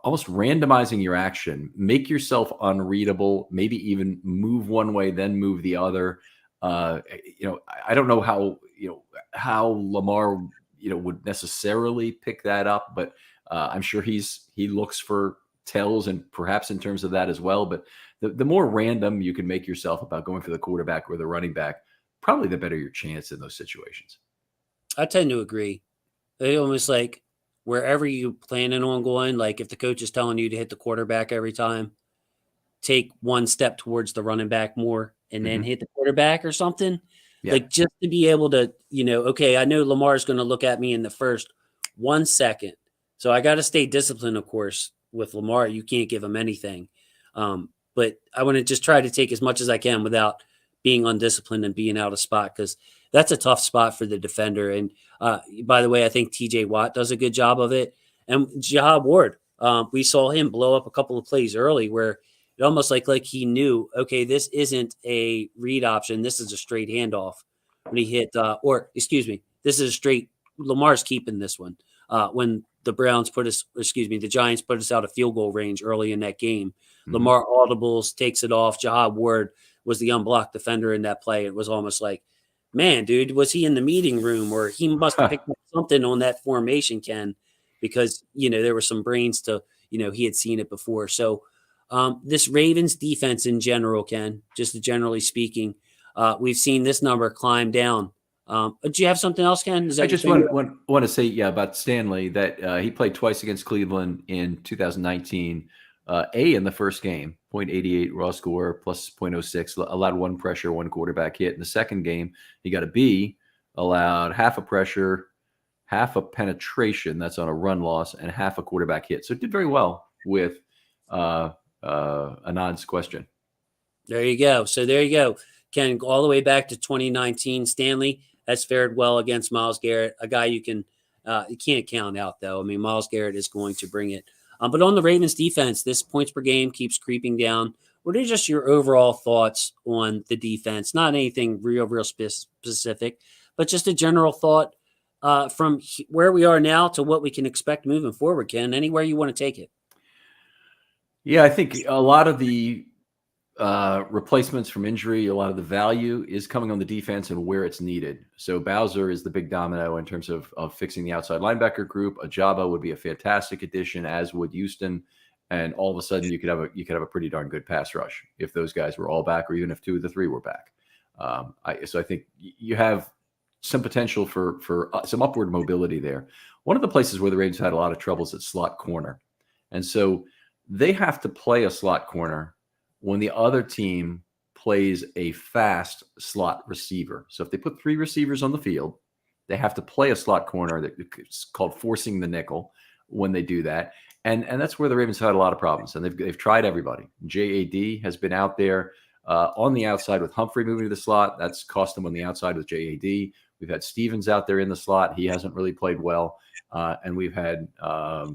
Speaker 3: almost randomizing your action, make yourself unreadable, maybe even move one way, then move the other. I don't know how Lamar, would necessarily pick that up, but I'm sure he looks for tells and perhaps in terms of that as well. But the more random you can make yourself about going for the quarterback or the running back, probably the better your chance in those situations.
Speaker 1: I tend to agree. They almost like wherever you planning on going, like if the coach is telling you to hit the quarterback every time, take one step towards the running back more and then hit the quarterback or something.
Speaker 3: Yeah.
Speaker 1: Like just to be able to, okay, I know Lamar's going to look at me in the first 1 second. So I got to stay disciplined, of course, with Lamar. You can't give him anything. But I want to just try to take as much as I can without being undisciplined and being out of spot, because that's a tough spot for the defender. And by the way, I think TJ Watt does a good job of it. And Jahab Ward, we saw him blow up a couple of plays early where it almost like he knew, okay, this isn't a read option. This is a straight handoff. When he hit, this is a straight, Lamar's keeping this one. When the the Giants put us out of field goal range early in that game, Lamar audibles, takes it off. Jahab Ward was the unblocked defender in that play. It was almost like, man, dude, was he in the meeting room, or he must have picked up something on that formation, Ken, because, there were some brains to, he had seen it before. So this Ravens defense in general, Ken, just generally speaking, we've seen this number climb down. Do you have something else, Ken?
Speaker 3: I just want to say, about Stanley, that he played twice against Cleveland in 2019. In the first game, 0.88 raw score plus 0.06, allowed one pressure, one quarterback hit. In the second game, he got a B, allowed half a pressure, half a penetration, that's on a run loss, and half a quarterback hit. So it did very well with Anand's question.
Speaker 1: There you go. So there you go. Ken, all the way back to 2019, Stanley has fared well against Myles Garrett, a guy you can't count out, though. I mean, Myles Garrett is going to bring it. But on the Ravens defense, this points per game keeps creeping down. What are just your overall thoughts on the defense? Not anything real specific, but just a general thought from where we are now to what we can expect moving forward, Ken. Anywhere you want to take it.
Speaker 3: Yeah, I think a lot of the replacements from injury, a lot of the value is coming on the defense and where it's needed. So Bowser is the big domino in terms of fixing the outside linebacker group. Ajabo would be a fantastic addition, as would Houston. And all of a sudden you could have a pretty darn good pass rush if those guys were all back, or even if two of the three were back. So I think you have some potential for some upward mobility there. One of the places where the Ravens had a lot of troubles at slot corner. And so they have to play a slot corner when the other team plays a fast slot receiver. So if they put three receivers on the field, they have to play a slot corner that's called forcing the nickel when they do that. And that's where the Ravens had a lot of problems. And they've tried everybody. JAD has been out there on the outside with Humphrey moving to the slot. That's cost them on the outside with JAD. We've had Stevens out there in the slot. He hasn't really played well. And we've had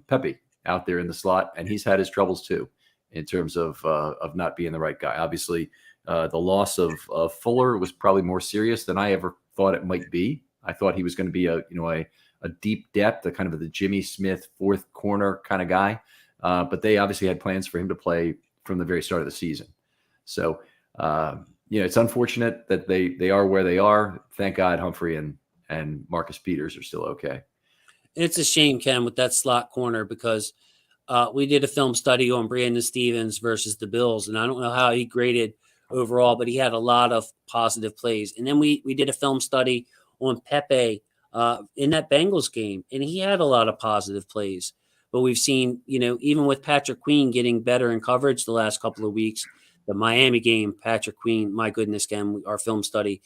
Speaker 3: Pepe out there in the slot, and he's had his troubles too, in terms of not being the right guy. Obviously, the loss of Fuller was probably more serious than I ever thought it might be. I thought he was going to be a deep depth, a kind of the Jimmy Smith fourth corner kind of guy. But they obviously had plans for him to play from the very start of the season. So, it's unfortunate that they are where they are. Thank God Humphrey and Marcus Peters are still okay.
Speaker 1: It's a shame, Ken, with that slot corner, because we did a film study on Brandon Stevens versus the Bills, and I don't know how he graded overall, but he had a lot of positive plays. And then we did a film study on Pepe in that Bengals game, and he had a lot of positive plays. But we've seen, even with Patrick Queen getting better in coverage the last couple of weeks, the Miami game, Patrick Queen, my goodness, Ken, our film study,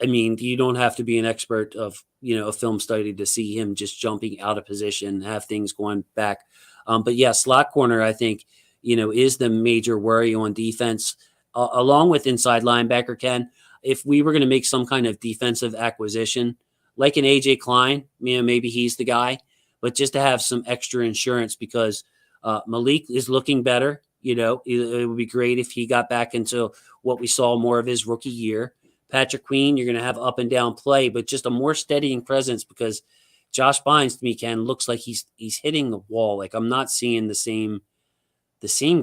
Speaker 1: I mean, you don't have to be an expert of, a film study to see him just jumping out of position, have things going back. But yeah, slot corner, I think, is the major worry on defense, along with inside linebacker, Ken. If we were going to make some kind of defensive acquisition, like an AJ Klein, maybe he's the guy, but just to have some extra insurance, because Malik is looking better. it would be great if he got back into what we saw more of his rookie year. Patrick Queen, you're going to have up and down play, but just a more steadying presence because Josh Bynes to me, Ken, looks like he's hitting the wall. Like I'm not seeing the same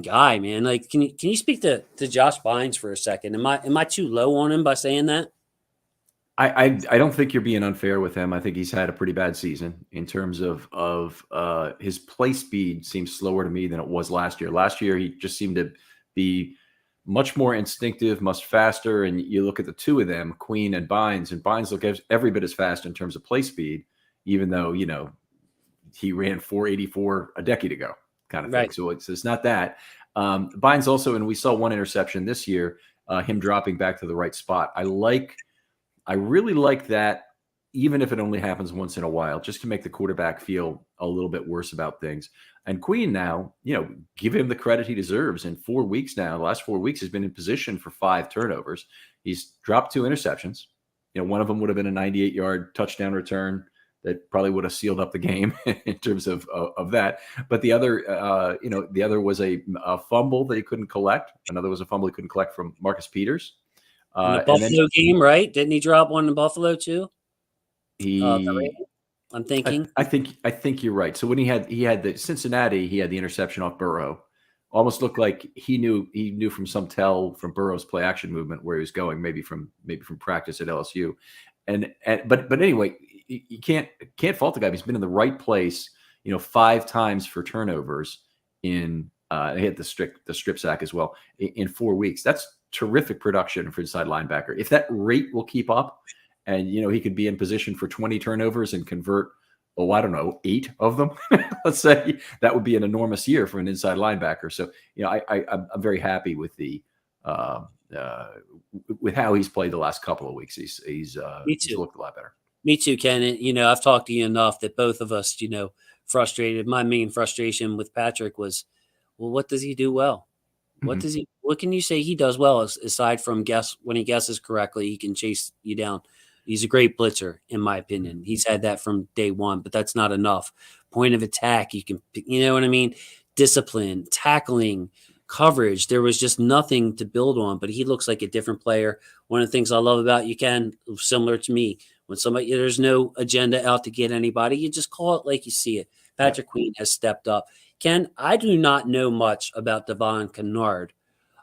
Speaker 1: guy, man. Like can you speak to Josh Bynes for a second? Am I too low on him by saying that?
Speaker 3: I don't think you're being unfair with him. I think he's had a pretty bad season in terms of his play speed seems slower to me than it was last year. Last year he just seemed to be much more instinctive, much faster. And you look at the two of them, Queen and Bynes look every bit as fast in terms of play speed, even though he ran 484 a decade ago, kind of thing.
Speaker 1: Right.
Speaker 3: So it's not that. Bynes also, and we saw one interception this year, him dropping back to the right spot. I really like that, even if it only happens once in a while, just to make the quarterback feel a little bit worse about things. And Queen now, give him the credit he deserves. In 4 weeks now, the last 4 weeks, he's been in position for 5 turnovers. He's dropped 2 interceptions. One of them would have been a 98-yard touchdown return that probably would have sealed up the game in terms of that. But the other, the other was a fumble that he couldn't collect. Another was a fumble he couldn't collect from Marcus Peters.
Speaker 1: In the Buffalo game, right? Didn't he drop one in Buffalo too? I'm thinking.
Speaker 3: I think you're right. So when he had the Cincinnati, he had the interception off Burrow. Almost looked like he knew from some tell from Burrow's play action movement where he was going, maybe from practice at LSU. But anyway, you can't fault the guy. He's been in the right place, 5 times for turnovers in he had the strip sack as well in 4 weeks. That's terrific production for inside linebacker. If that rate will keep up and, he could be in position for 20 turnovers and convert, 8 of them, let's say, that would be an enormous year for an inside linebacker. So, I'm very happy with with how he's played the last couple of weeks. He's looked a lot better.
Speaker 1: Me too, Ken. And, I've talked to you enough that both of us, frustrated. My main frustration with Patrick was, well, what does he do well? What can you say he does well aside from when he guesses correctly, he can chase you down. He's a great blitzer, in my opinion. He's had that from day one, but that's not enough. Point of attack, you can, what I mean? Discipline, tackling, coverage. There was just nothing to build on, but he looks like a different player. One of the things I love about you, Ken, similar to me, when there's no agenda out to get anybody, you just call it like you see it. Patrick Queen has stepped up. Ken, I do not know much about Devon Kennard.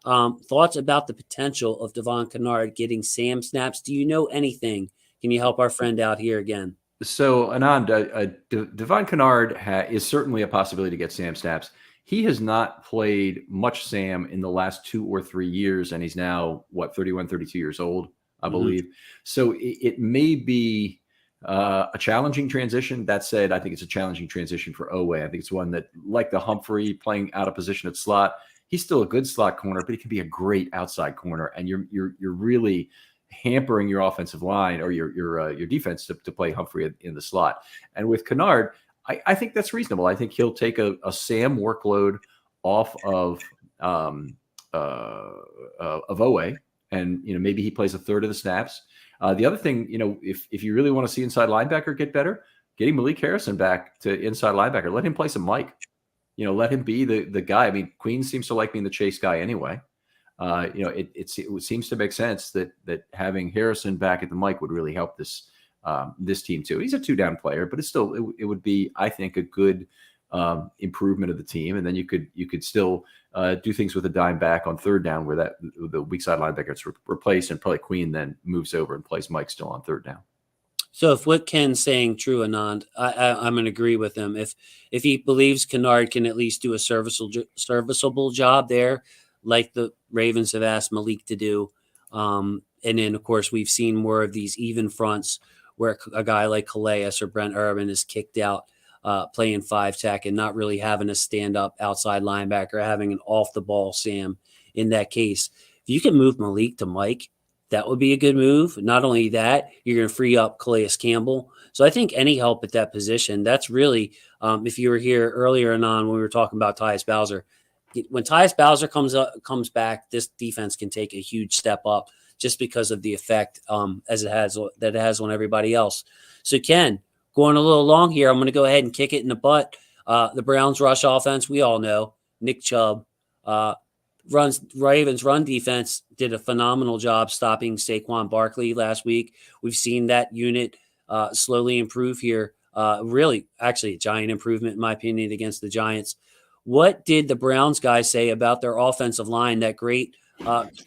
Speaker 1: Thoughts about the potential of Devon Kennard getting Sam snaps? Do you know anything? Can you help our friend out here again?
Speaker 3: So, Anand, Devon Kennard is certainly a possibility to get Sam snaps. He has not played much Sam in the last 2 or 3 years, and he's now, 31, 32 years old, I believe. So it may be a challenging transition. That said, I think it's a challenging transition for Oweh. I think it's one that, like the Humphrey playing out of position at slot, he's still a good slot corner, but he can be a great outside corner. And you're really hampering your offensive line or your defense to play Humphrey in the slot. And with Kennard, I think that's reasonable. I think he'll take a Sam workload off of Oweh, and maybe he plays a third of the snaps. The other thing, if you really want to see inside linebacker get better, getting Malik Harrison back to inside linebacker, let him play some Mike. Let him be the guy. I mean, Queen seems to like being the chase guy anyway. It seems to make sense that having Harrison back at the Mike would really help this team too. He's a 2-down player, but it would be, I think, a good improvement of the team. And then you could still do things with a dime back on 3rd down where the weak side linebacker gets replaced, and probably Queen then moves over and plays Mike still on 3rd down.
Speaker 1: So if what Ken's saying true, Anand, I'm going to agree with him. If he believes Kennard can at least do a serviceable job there, like the Ravens have asked Malik to do, and then, of course, we've seen more of these even fronts where a guy like Calais or Brent Urban is kicked out playing 5-tech and not really having a stand-up outside linebacker, having an off-the-ball Sam in that case. If you can move Malik to Mike, that would be a good move. Not only that, you're going to free up Calais Campbell. So I think any help at that position, that's really, if you were here earlier and on when we were talking about Tyus Bowser, when Tyus Bowser comes back, this defense can take a huge step up just because of the effect as it has on everybody else. So Ken, going a little long here, I'm going to go ahead and kick it in the butt. The Browns rush offense, we all know, Nick Chubb, Ravens run defense did a phenomenal job stopping Saquon Barkley last week. We've seen that unit slowly improve here. Really, actually, a giant improvement in my opinion against the Giants. What did the Browns guys say about their offensive line? That great.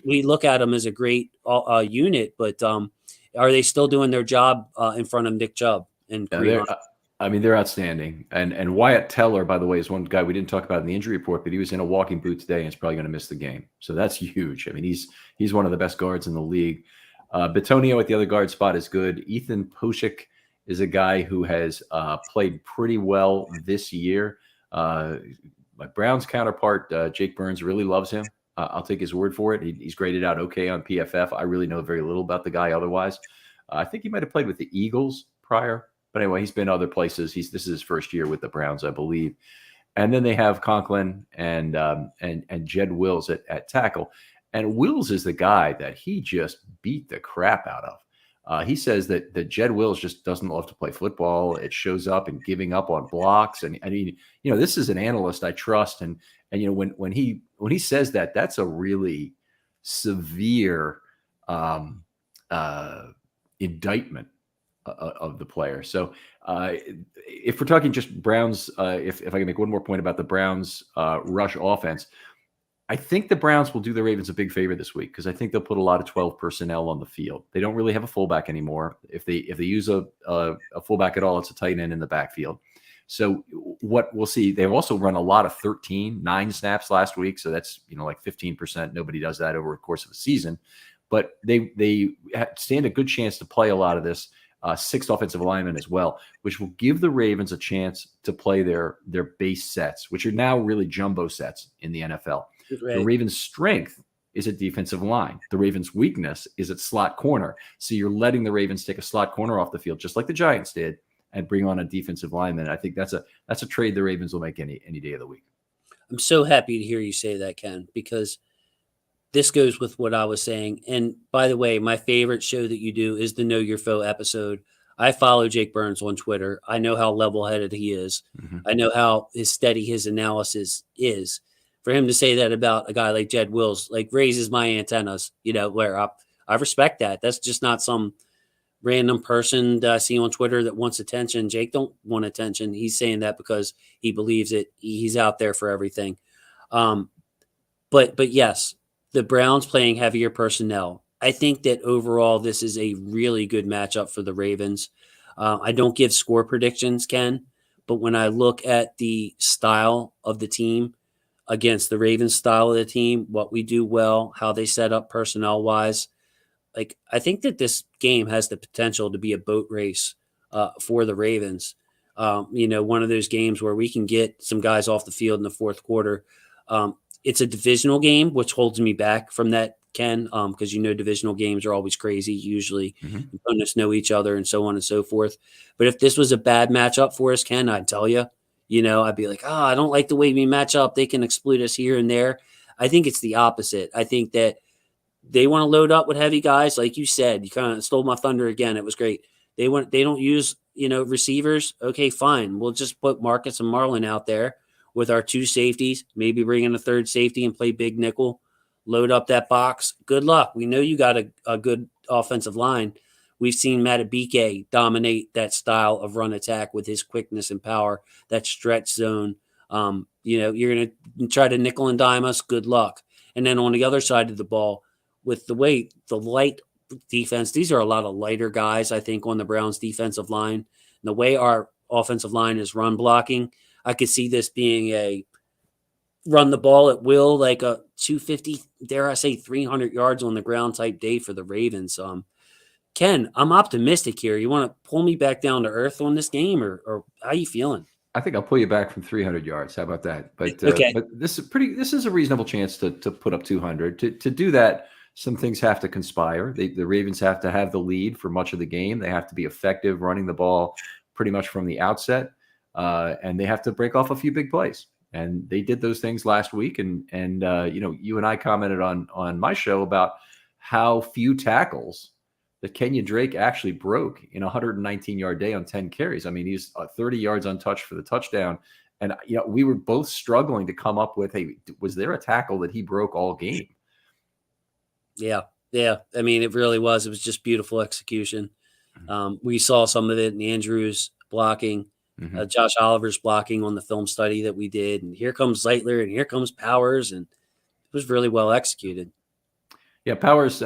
Speaker 1: We look at them as a great unit, but are they still doing their job in front of Nick Chubb and
Speaker 3: Yeah,
Speaker 1: Kareem Hunt?
Speaker 3: they're outstanding. And Wyatt Teller, by the way, is one guy we didn't talk about in the injury report, but he was in a walking boot today and is probably going to miss the game. So that's huge. I mean, he's one of the best guards in the league. Betonio at the other guard spot is good. Ethan Poshik is a guy who has played pretty well this year. My Browns counterpart, Jake Burns, really loves him. I'll take his word for it. He's graded out okay on PFF. I really know very little about the guy otherwise. I think he might have played with the Eagles prior. But anyway, he's been other places. This is his first year with the Browns, I believe. And then they have Conklin and Jed Wills at tackle. And Wills is the guy that he just beat the crap out of. He says that Jed Wills just doesn't love to play football. It shows up in giving up on blocks. And I mean, this is an analyst I trust. And when he says that, that's a really severe indictment of the player. So if we're talking just Browns, if I can make one more point about the Browns rush offense, I think the Browns will do the Ravens a big favor this week because I think they'll put a lot of 12 personnel on the field. They don't really have a fullback anymore. If they use a fullback at all, it's a tight end in the backfield. So what we'll see, they've also run a lot of 9 snaps last week. So that's, like 15%. Nobody does that over the course of a season, but they stand a good chance to play a lot of this 6 offensive linemen as well, which will give the Ravens a chance to play their base sets, which are now really jumbo sets in the NFL. Right. The Ravens' strength is at defensive line. The Ravens' weakness is at slot corner. So you're letting the Ravens take a slot corner off the field, just like the Giants did, and bring on a defensive lineman. I think that's a trade the Ravens will make any day of the week.
Speaker 1: I'm so happy to hear you say that, Ken, because this goes with what I was saying. And by the way, my favorite show that you do is the Know Your Foe episode. I follow Jake Burns on Twitter. I know how level-headed he is. Mm-hmm. I know how steady his analysis is. For him to say that about a guy like Jed Wills, raises my antennas, where I respect that. That's just not some random person that I see on Twitter that wants attention. Jake don't want attention. He's saying that because he believes it. He's out there for everything. But yes, the Browns playing heavier personnel. I think that overall this is a really good matchup for the Ravens. I don't give score predictions, Ken, but when I look at the style of the team against the Ravens style of the team, what we do well, how they set up personnel-wise, I think that this game has the potential to be a boat race for the Ravens. One of those games where we can get some guys off the field in the fourth quarter. It's a divisional game, which holds me back from that, Ken, because divisional games are always crazy. Usually opponents know each other and so on and so forth. But if this was a bad matchup for us, Ken, I'd tell you, I'd be like, I don't like the way we match up. They can exploit us here and there. I think it's the opposite. I think that they want to load up with heavy guys. Like you said, you kind of stole my thunder again. It was great. They don't use, receivers. Okay, fine. We'll just put Marcus and Marlon out there with our 2 safeties, maybe bring in a 3rd safety and play big nickel, load up that box. Good luck. We know you got a good offensive line. We've seen Matabike dominate that style of run attack with his quickness and power, that stretch zone. You're going to try to nickel and dime us. Good luck. And then on the other side of the ball, with the way the light defense, these are a lot of lighter guys, I think, on the Browns defensive line. And the way our offensive line is run blocking, I could see this being a run the ball at will, like a 250, dare I say 300 yards on the ground type day for the Ravens. Ken, I'm optimistic here. You want to pull me back down to earth on this game, or how you feeling?
Speaker 3: I think I'll pull you back from 300 yards. How about that? But
Speaker 1: okay.
Speaker 3: But this is a reasonable chance to put up 200. To do that, some things have to conspire. The Ravens have to have the lead for much of the game. They have to be effective running the ball pretty much from the outset, and they have to break off a few big plays. And they did those things last week. And you and I commented on my show about how few tackles that Kenyon Drake actually broke in a 119-yard day on 10 carries. I mean, he's 30 yards untouched for the touchdown And we were both struggling to come up with, hey, was there a tackle that he broke all game?
Speaker 1: Yeah. I mean, it really was. It was just beautiful execution. We saw some of it in Andrew's blocking, Josh Oliver's blocking on the film study that we did. And here comes Zeitler and here comes Powers. And it was really well executed.
Speaker 3: Yeah, Powers,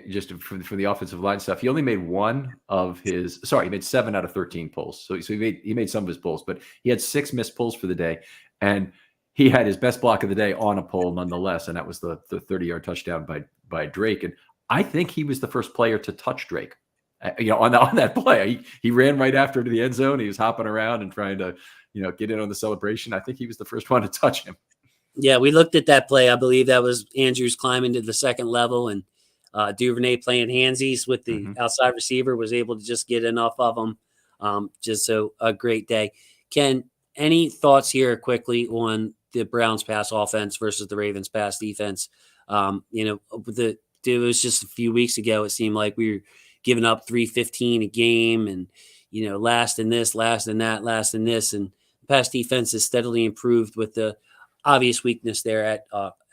Speaker 3: just for the offensive line stuff, he only made he made 7 out of 13 pulls. So he made some of his pulls, but he had 6 missed pulls for the day. And he had his best block of the day on a pull nonetheless. And that was the 30-yard touchdown by Drake. And I think he was the first player to touch Drake. On that play, he ran right after to the end zone. He was hopping around and trying to, get in on the celebration. I think he was the first one to touch him.
Speaker 1: Yeah, we looked at that play. I believe that was Andrews climbing to the second level, and Duvernay playing handsies with the outside receiver was able to just get enough of them. Just so a great day. Ken, any thoughts here quickly on the Browns pass offense versus the Ravens pass defense? It was just a few weeks ago. It seemed like we were giving up 315 a game, and last in this, last in that, last in this, and the pass defense has steadily improved with the obvious weakness there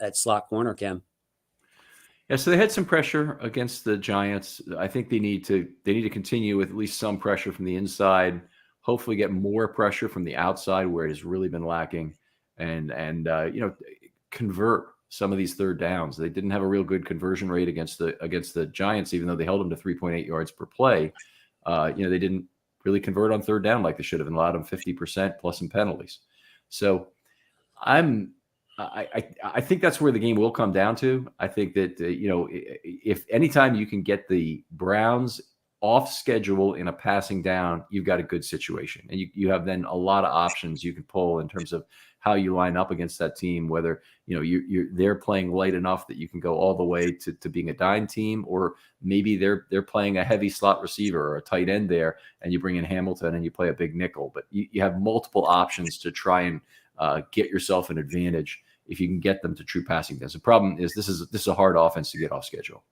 Speaker 1: at slot corner, Ken.
Speaker 3: Yeah, so they had some pressure against the Giants. I think they need to continue with at least some pressure from the inside. Hopefully, get more pressure from the outside where it has really been lacking, and convert some of these third downs. They didn't have a real good conversion rate against the Giants, even though they held them to 3.8 yards per play. They didn't really convert on third down like they should have, and allowed them 50% plus some penalties. So I think that's where the game will come down to. I think that, if anytime you can get the Browns off schedule in a passing down, you've got a good situation. And you have then a lot of options you can pull in terms of how you line up against that team, whether, they're playing light enough that you can go all the way to being a dime team, or maybe they're playing a heavy slot receiver or a tight end there, and you bring in Hamilton and you play a big nickel. But you have multiple options to try and get yourself an advantage if you can get them to true passing downs. The problem is this is a hard offense to get off schedule.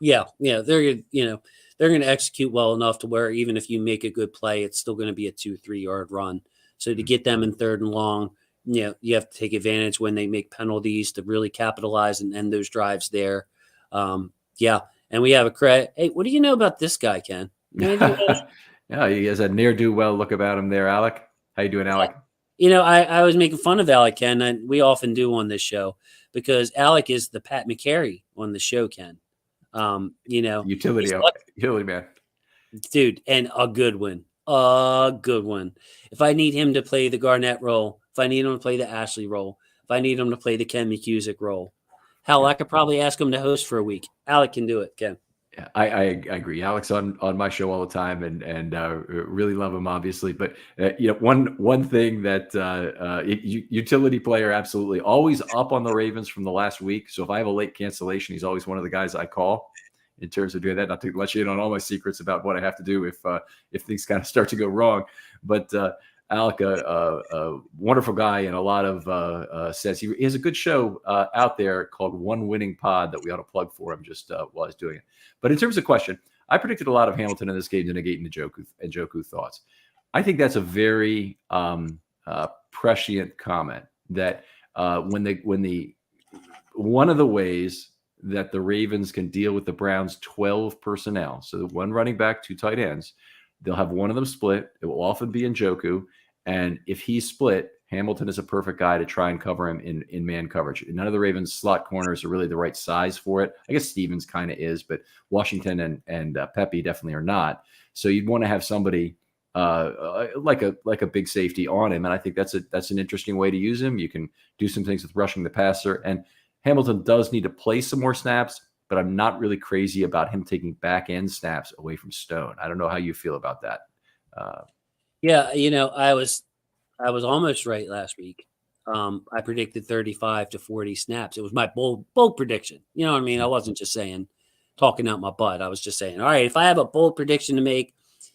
Speaker 1: Yeah, they're going to execute well enough to where even if you make a good play, it's still going to be a 2-3 yard run. So to get them in third and long, you have to take advantage when they make penalties to really capitalize and end those drives there. And we have a credit. Hey, what do you know about this guy, Ken?
Speaker 3: Yeah, he has a ne'er-do-well look about him there, Alec. How you doing, Alec?
Speaker 1: I was making fun of Alec, Ken, and we often do on this show, because Alec is the Pat McCary on the show, Ken.
Speaker 3: Utility man.
Speaker 1: Dude, and a good one. If I need him to play the Garnett role, if I need him to play the Ashley role, if I need him to play the Ken McCusick role, hell, I could probably ask him to host for a week. Alec can do it, Ken.
Speaker 3: Yeah, I agree. Alec's on my show all the time, and really love him, obviously. But one thing that utility player, absolutely always up on the Ravens from the last week. So if I have a late cancellation, he's always one of the guys I call in terms of doing that. Not to let you in on all my secrets about what I have to do if things kind of start to go wrong. But Alec, a wonderful guy, and a lot of says he has a good show out there called One Winning Pod that we ought to plug for him just while he's doing it. But in terms of question, I predicted a lot of Hamilton in this game to negate Njoku thoughts. I think that's a very prescient comment that one of the ways that the Ravens can deal with the Browns' 12 personnel, so the one running back, 2 tight ends, they'll have one of them split. It will often be Njoku. And if he's split, Hamilton is a perfect guy to try and cover him in man coverage. None of the Ravens' slot corners are really the right size for it. I guess Stevens kind of is, but Washington and Pepe definitely are not. So you'd want to have somebody like a big safety on him, and I think that's an interesting way to use him. You can do some things with rushing the passer, and Hamilton does need to play some more snaps, but I'm not really crazy about him taking back end snaps away from Stone. I don't know how you feel about that.
Speaker 1: I was almost right last week. I predicted 35 to 40 snaps. It was my bold prediction. You know what I mean? I wasn't just talking out my butt. I was just saying, all right, if I have a bold prediction to make,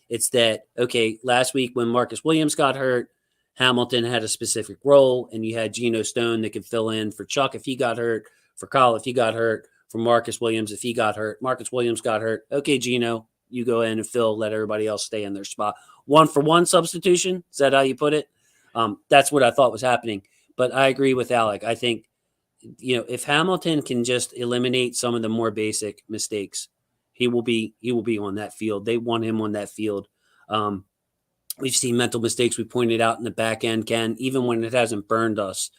Speaker 1: it's that, okay, last week when Marcus Williams got hurt, Hamilton had a specific role, and you had Geno Stone that could fill in for Chuck if he got hurt, for Kyle if he got hurt, for Marcus Williams if he got hurt. Marcus Williams got hurt. Okay, Geno, you go in and fill, let everybody else stay in their spot. 1-for-1 substitution. Is that how you put it? That's what I thought was happening. But I agree with Alec. I think, if Hamilton can just eliminate some of the more basic mistakes, he will be on that field. They want him on that field. We've seen mental mistakes we pointed out in the back end, Ken, even when it hasn't burned us,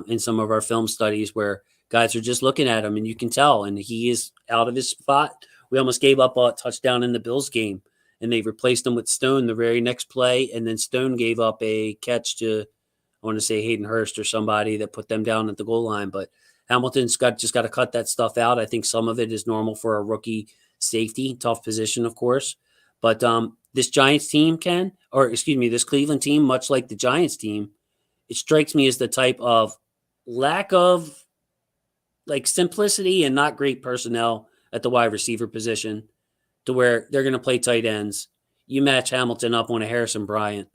Speaker 1: in some of our film studies where guys are just looking at him and you can tell, and he is out of his spot. We almost gave up a touchdown in the Bills game, and they replaced him with Stone the very next play, and then Stone gave up a catch to, I want to say, Hayden Hurst or somebody that put them down at the goal line. But Hamilton's got to cut that stuff out. I think some of it is normal for a rookie safety, tough position, of course. But this Giants team, this Cleveland team, much like the Giants team, it strikes me as the type of lack of simplicity and not great personnel at the wide receiver position, to where they're going to play tight ends. You match Hamilton up on a Harrison Bryant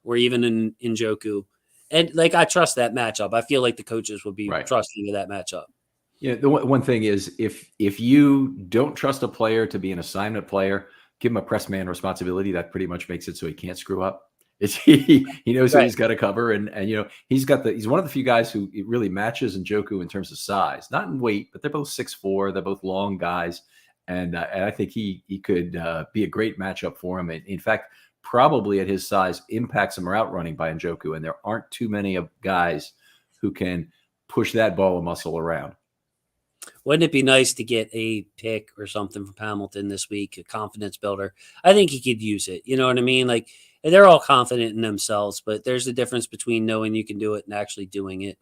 Speaker 1: or even in Njoku. And I trust that matchup. I feel like the coaches would be trusting of that matchup.
Speaker 3: Yeah. The one thing is, if you don't trust a player to be an assignment player, give him a press man responsibility. That pretty much makes it so he can't screw up. He knows what he's got to cover. And he's one of the few guys who really matches Njoku in terms of size, not in weight, but they're both 6'4". They're both long guys. And I think he could be a great matchup for him. In fact, probably at his size, impacts some route running by Njoku. And there aren't too many of guys who can push that ball of muscle around.
Speaker 1: Wouldn't it be nice to get a pick or something from Hamilton this week, a confidence builder? I think he could use it. You know what I mean? They're all confident in themselves, but there's a difference between knowing you can do it and actually doing it.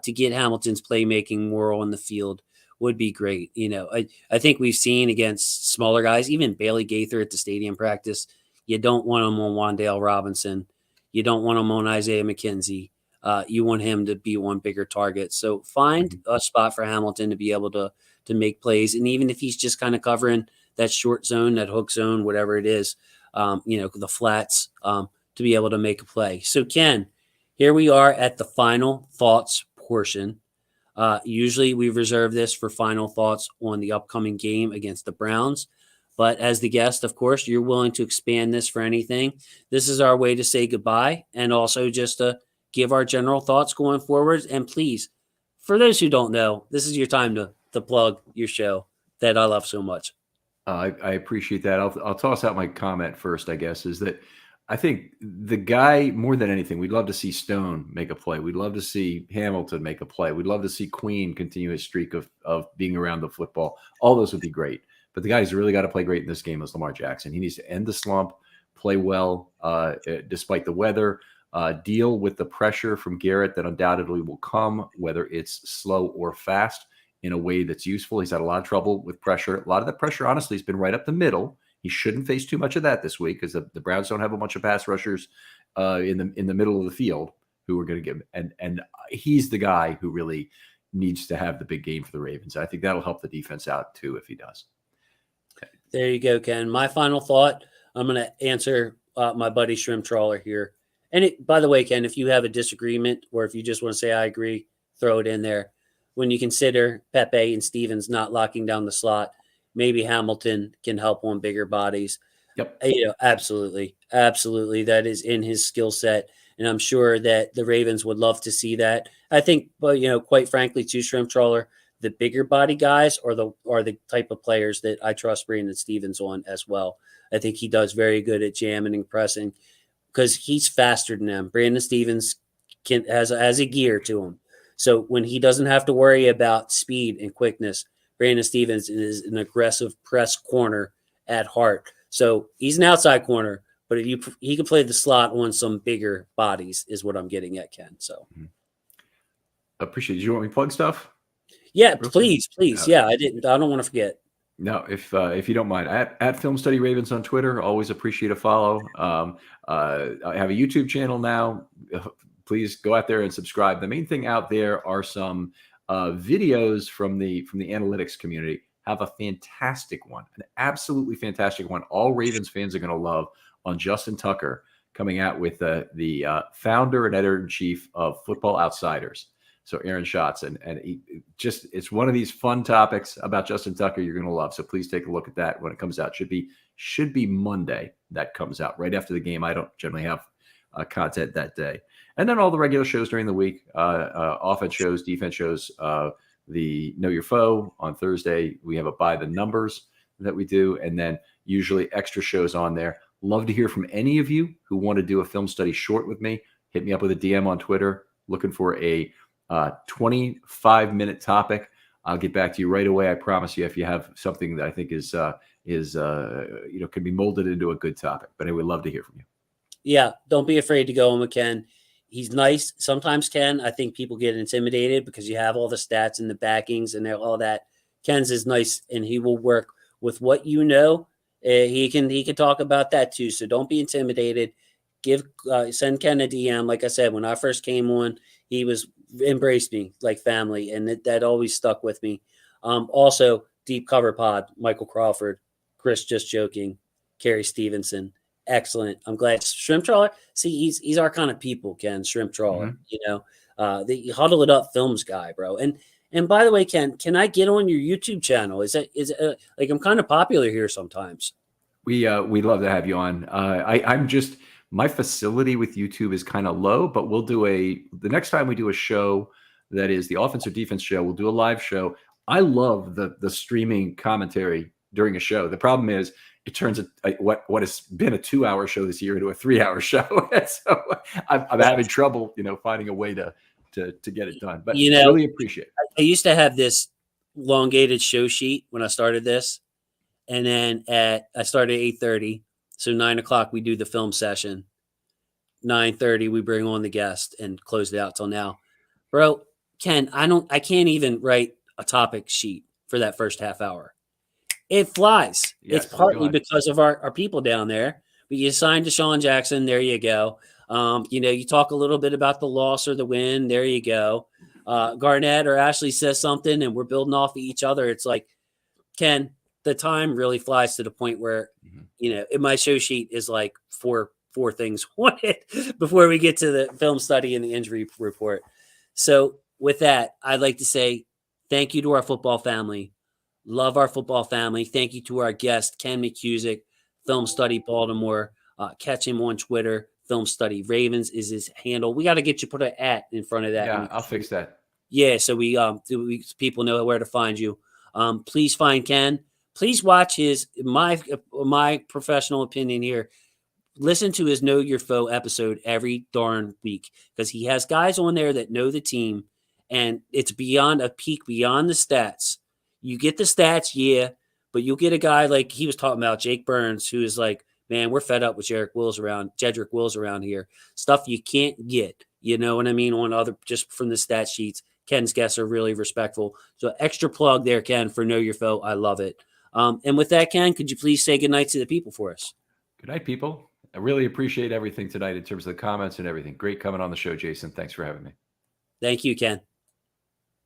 Speaker 1: To get Hamilton's playmaking more on the field would be great. I think we've seen against smaller guys, even Bailey Gaither at the stadium practice, you don't want him on Wan'Dale Robinson. You don't want him on Isaiah McKenzie. You want him to be on bigger targets. So find a spot for Hamilton to be able to make plays. And even if he's just kind of covering that short zone, that hook zone, whatever it is, the flats, to be able to make a play. So Ken, here we are at the final thoughts portion. Usually we reserve this for final thoughts on the upcoming game against the Browns. But as the guest, of course, you're willing to expand this for anything. This is our way to say goodbye, and also just to give our general thoughts going forward. And please, for those who don't know, this is your time to plug your show that I love so much.
Speaker 3: I appreciate that. I'll toss out my comment first, I guess, is that I think the guy, more than anything, we'd love to see Stone make a play. We'd love to see Hamilton make a play. We'd love to see Queen continue his streak of being around the football. All those would be great. But the guy who's really got to play great in this game is Lamar Jackson. He needs to end the slump, play well despite the weather, deal with the pressure from Garrett that undoubtedly will come, whether it's slow or fast, in a way that's useful. He's had a lot of trouble with pressure. A lot of that pressure, honestly, has been right up the middle. He shouldn't face too much of that this week because the Browns don't have a bunch of pass rushers in the middle of the field who are going to give him. And he's the guy who really needs to have the big game for the Ravens. I think that'll help the defense out too if he does.
Speaker 1: Okay. There you go, Ken. My final thought, I'm going to answer my buddy Shrimp Trawler here. And by the way, Ken, if you have a disagreement or if you just want to say I agree, throw it in there. When you consider Pepe and Stevens not locking down the slot, maybe Hamilton can help on bigger bodies.
Speaker 3: Yep.
Speaker 1: Absolutely. Absolutely. That is in his skill set. And I'm sure that the Ravens would love to see that. I think, but quite frankly, too, Shrimp Trawler, the bigger body guys are the type of players that I trust Brandon Stevens on as well. I think he does very good at jamming and pressing because he's faster than them. Brandon Stevens has a gear to him. So when he doesn't have to worry about speed and quickness, Brandon Stevens is an aggressive press corner at heart. So he's an outside corner, but he can play the slot on some bigger bodies is what I'm getting at, Ken. So
Speaker 3: appreciate it. Do you want me to plug stuff?
Speaker 1: Yeah, please. Yeah, I don't want to forget.
Speaker 3: No, if you don't mind, at Film Study Ravens on Twitter, always appreciate a follow. I have a YouTube channel now. Please go out there and subscribe. The main thing out there are some videos from the analytics community. Have a fantastic one, an absolutely fantastic one. All Ravens fans are going to love on Justin Tucker coming out with the founder and editor-in-chief of Football Outsiders. So Aaron Schatz, and it's one of these fun topics about Justin Tucker you're going to love. So please take a look at that when it comes out. Should be Monday that comes out right after the game. I don't generally have content that day. And then all the regular shows during the week, offense shows, defense shows, the Know Your Foe on Thursday. We have a By the Numbers that we do, and then usually extra shows on there. Love to hear from any of you who want to do a film study short with me. Hit me up with a DM on Twitter, looking for a 25-minute topic. I'll get back to you right away. I promise you, if you have something that I think is can be molded into a good topic. But I would love to hear from you.
Speaker 1: Yeah, don't be afraid to go on with Ken. He's nice. Sometimes, Ken, I think people get intimidated because you have all the stats and the backings and all that. Ken's is nice, and he will work with what you know. He can talk about that too. So don't be intimidated. Send Ken a DM. Like I said, when I first came on, he embraced me like family, and that always stuck with me. Also, Deep Cover Pod, Michael Crawford, Chris Just Joking, Carrie Stevenson. Excellent. I'm glad. Shrimp Trawler. See, he's our kind of people, Ken. Shrimp Trawler. The Huddle It Up Films guy, bro. And by the way, Ken, can I get on your YouTube channel? Is it like I'm kind of popular here sometimes?
Speaker 3: We'd love to have you on. I'm just, my facility with YouTube is kind of low, but we'll do the next time we do a show that is the offense or defense show, we'll do a live show. I love the streaming commentary during a show. The problem is it turns what has been a 2-hour show this year into a 3-hour show. So I'm having trouble, finding a way to get it done. But really appreciate it.
Speaker 1: I used to have this elongated show sheet when I started this, and then I started at 8:30. So 9:00 we do the film session. 9:30 we bring on the guest and close it out till now. Bro, Ken, I can't even write a topic sheet for that first half hour. It flies.
Speaker 3: Yes,
Speaker 1: it's partly because of our people down there. But you signed Deshaun Jackson, there you go. You talk a little bit about the loss or the win, there you go. Garnett or Ashley says something and we're building off of each other. It's like, Ken, the time really flies to the point where, in my show sheet is like four things on it before we get to the film study and the injury report. So with that, I'd like to say thank you to our football family. Love our football family. Thank you to our guest, Ken McCusick, Film Study Baltimore. Catch him on Twitter. Film Study Ravens is his handle. We got to get you put an @ in front of that.
Speaker 3: Yeah, I'll fix that.
Speaker 1: Yeah, so people know where to find you. Please find Ken. Please watch my professional opinion here. Listen to his Know Your Foe episode every darn week because he has guys on there that know the team, and it's beyond a peek beyond the stats. You get the stats, yeah, but you'll get a guy like he was talking about, Jake Burns, who is like, man, we're fed up with Jedrick Wills around here. Stuff you can't get, you know what I mean, on other just from the stat sheets. Ken's guests are really respectful. So extra plug there, Ken, for Know Your Foe. I love it. And with that, Ken, could you please say goodnight to the people for us?
Speaker 3: Good night, people. I really appreciate everything tonight in terms of the comments and everything. Great coming on the show, Jason. Thanks for having me.
Speaker 1: Thank you, Ken.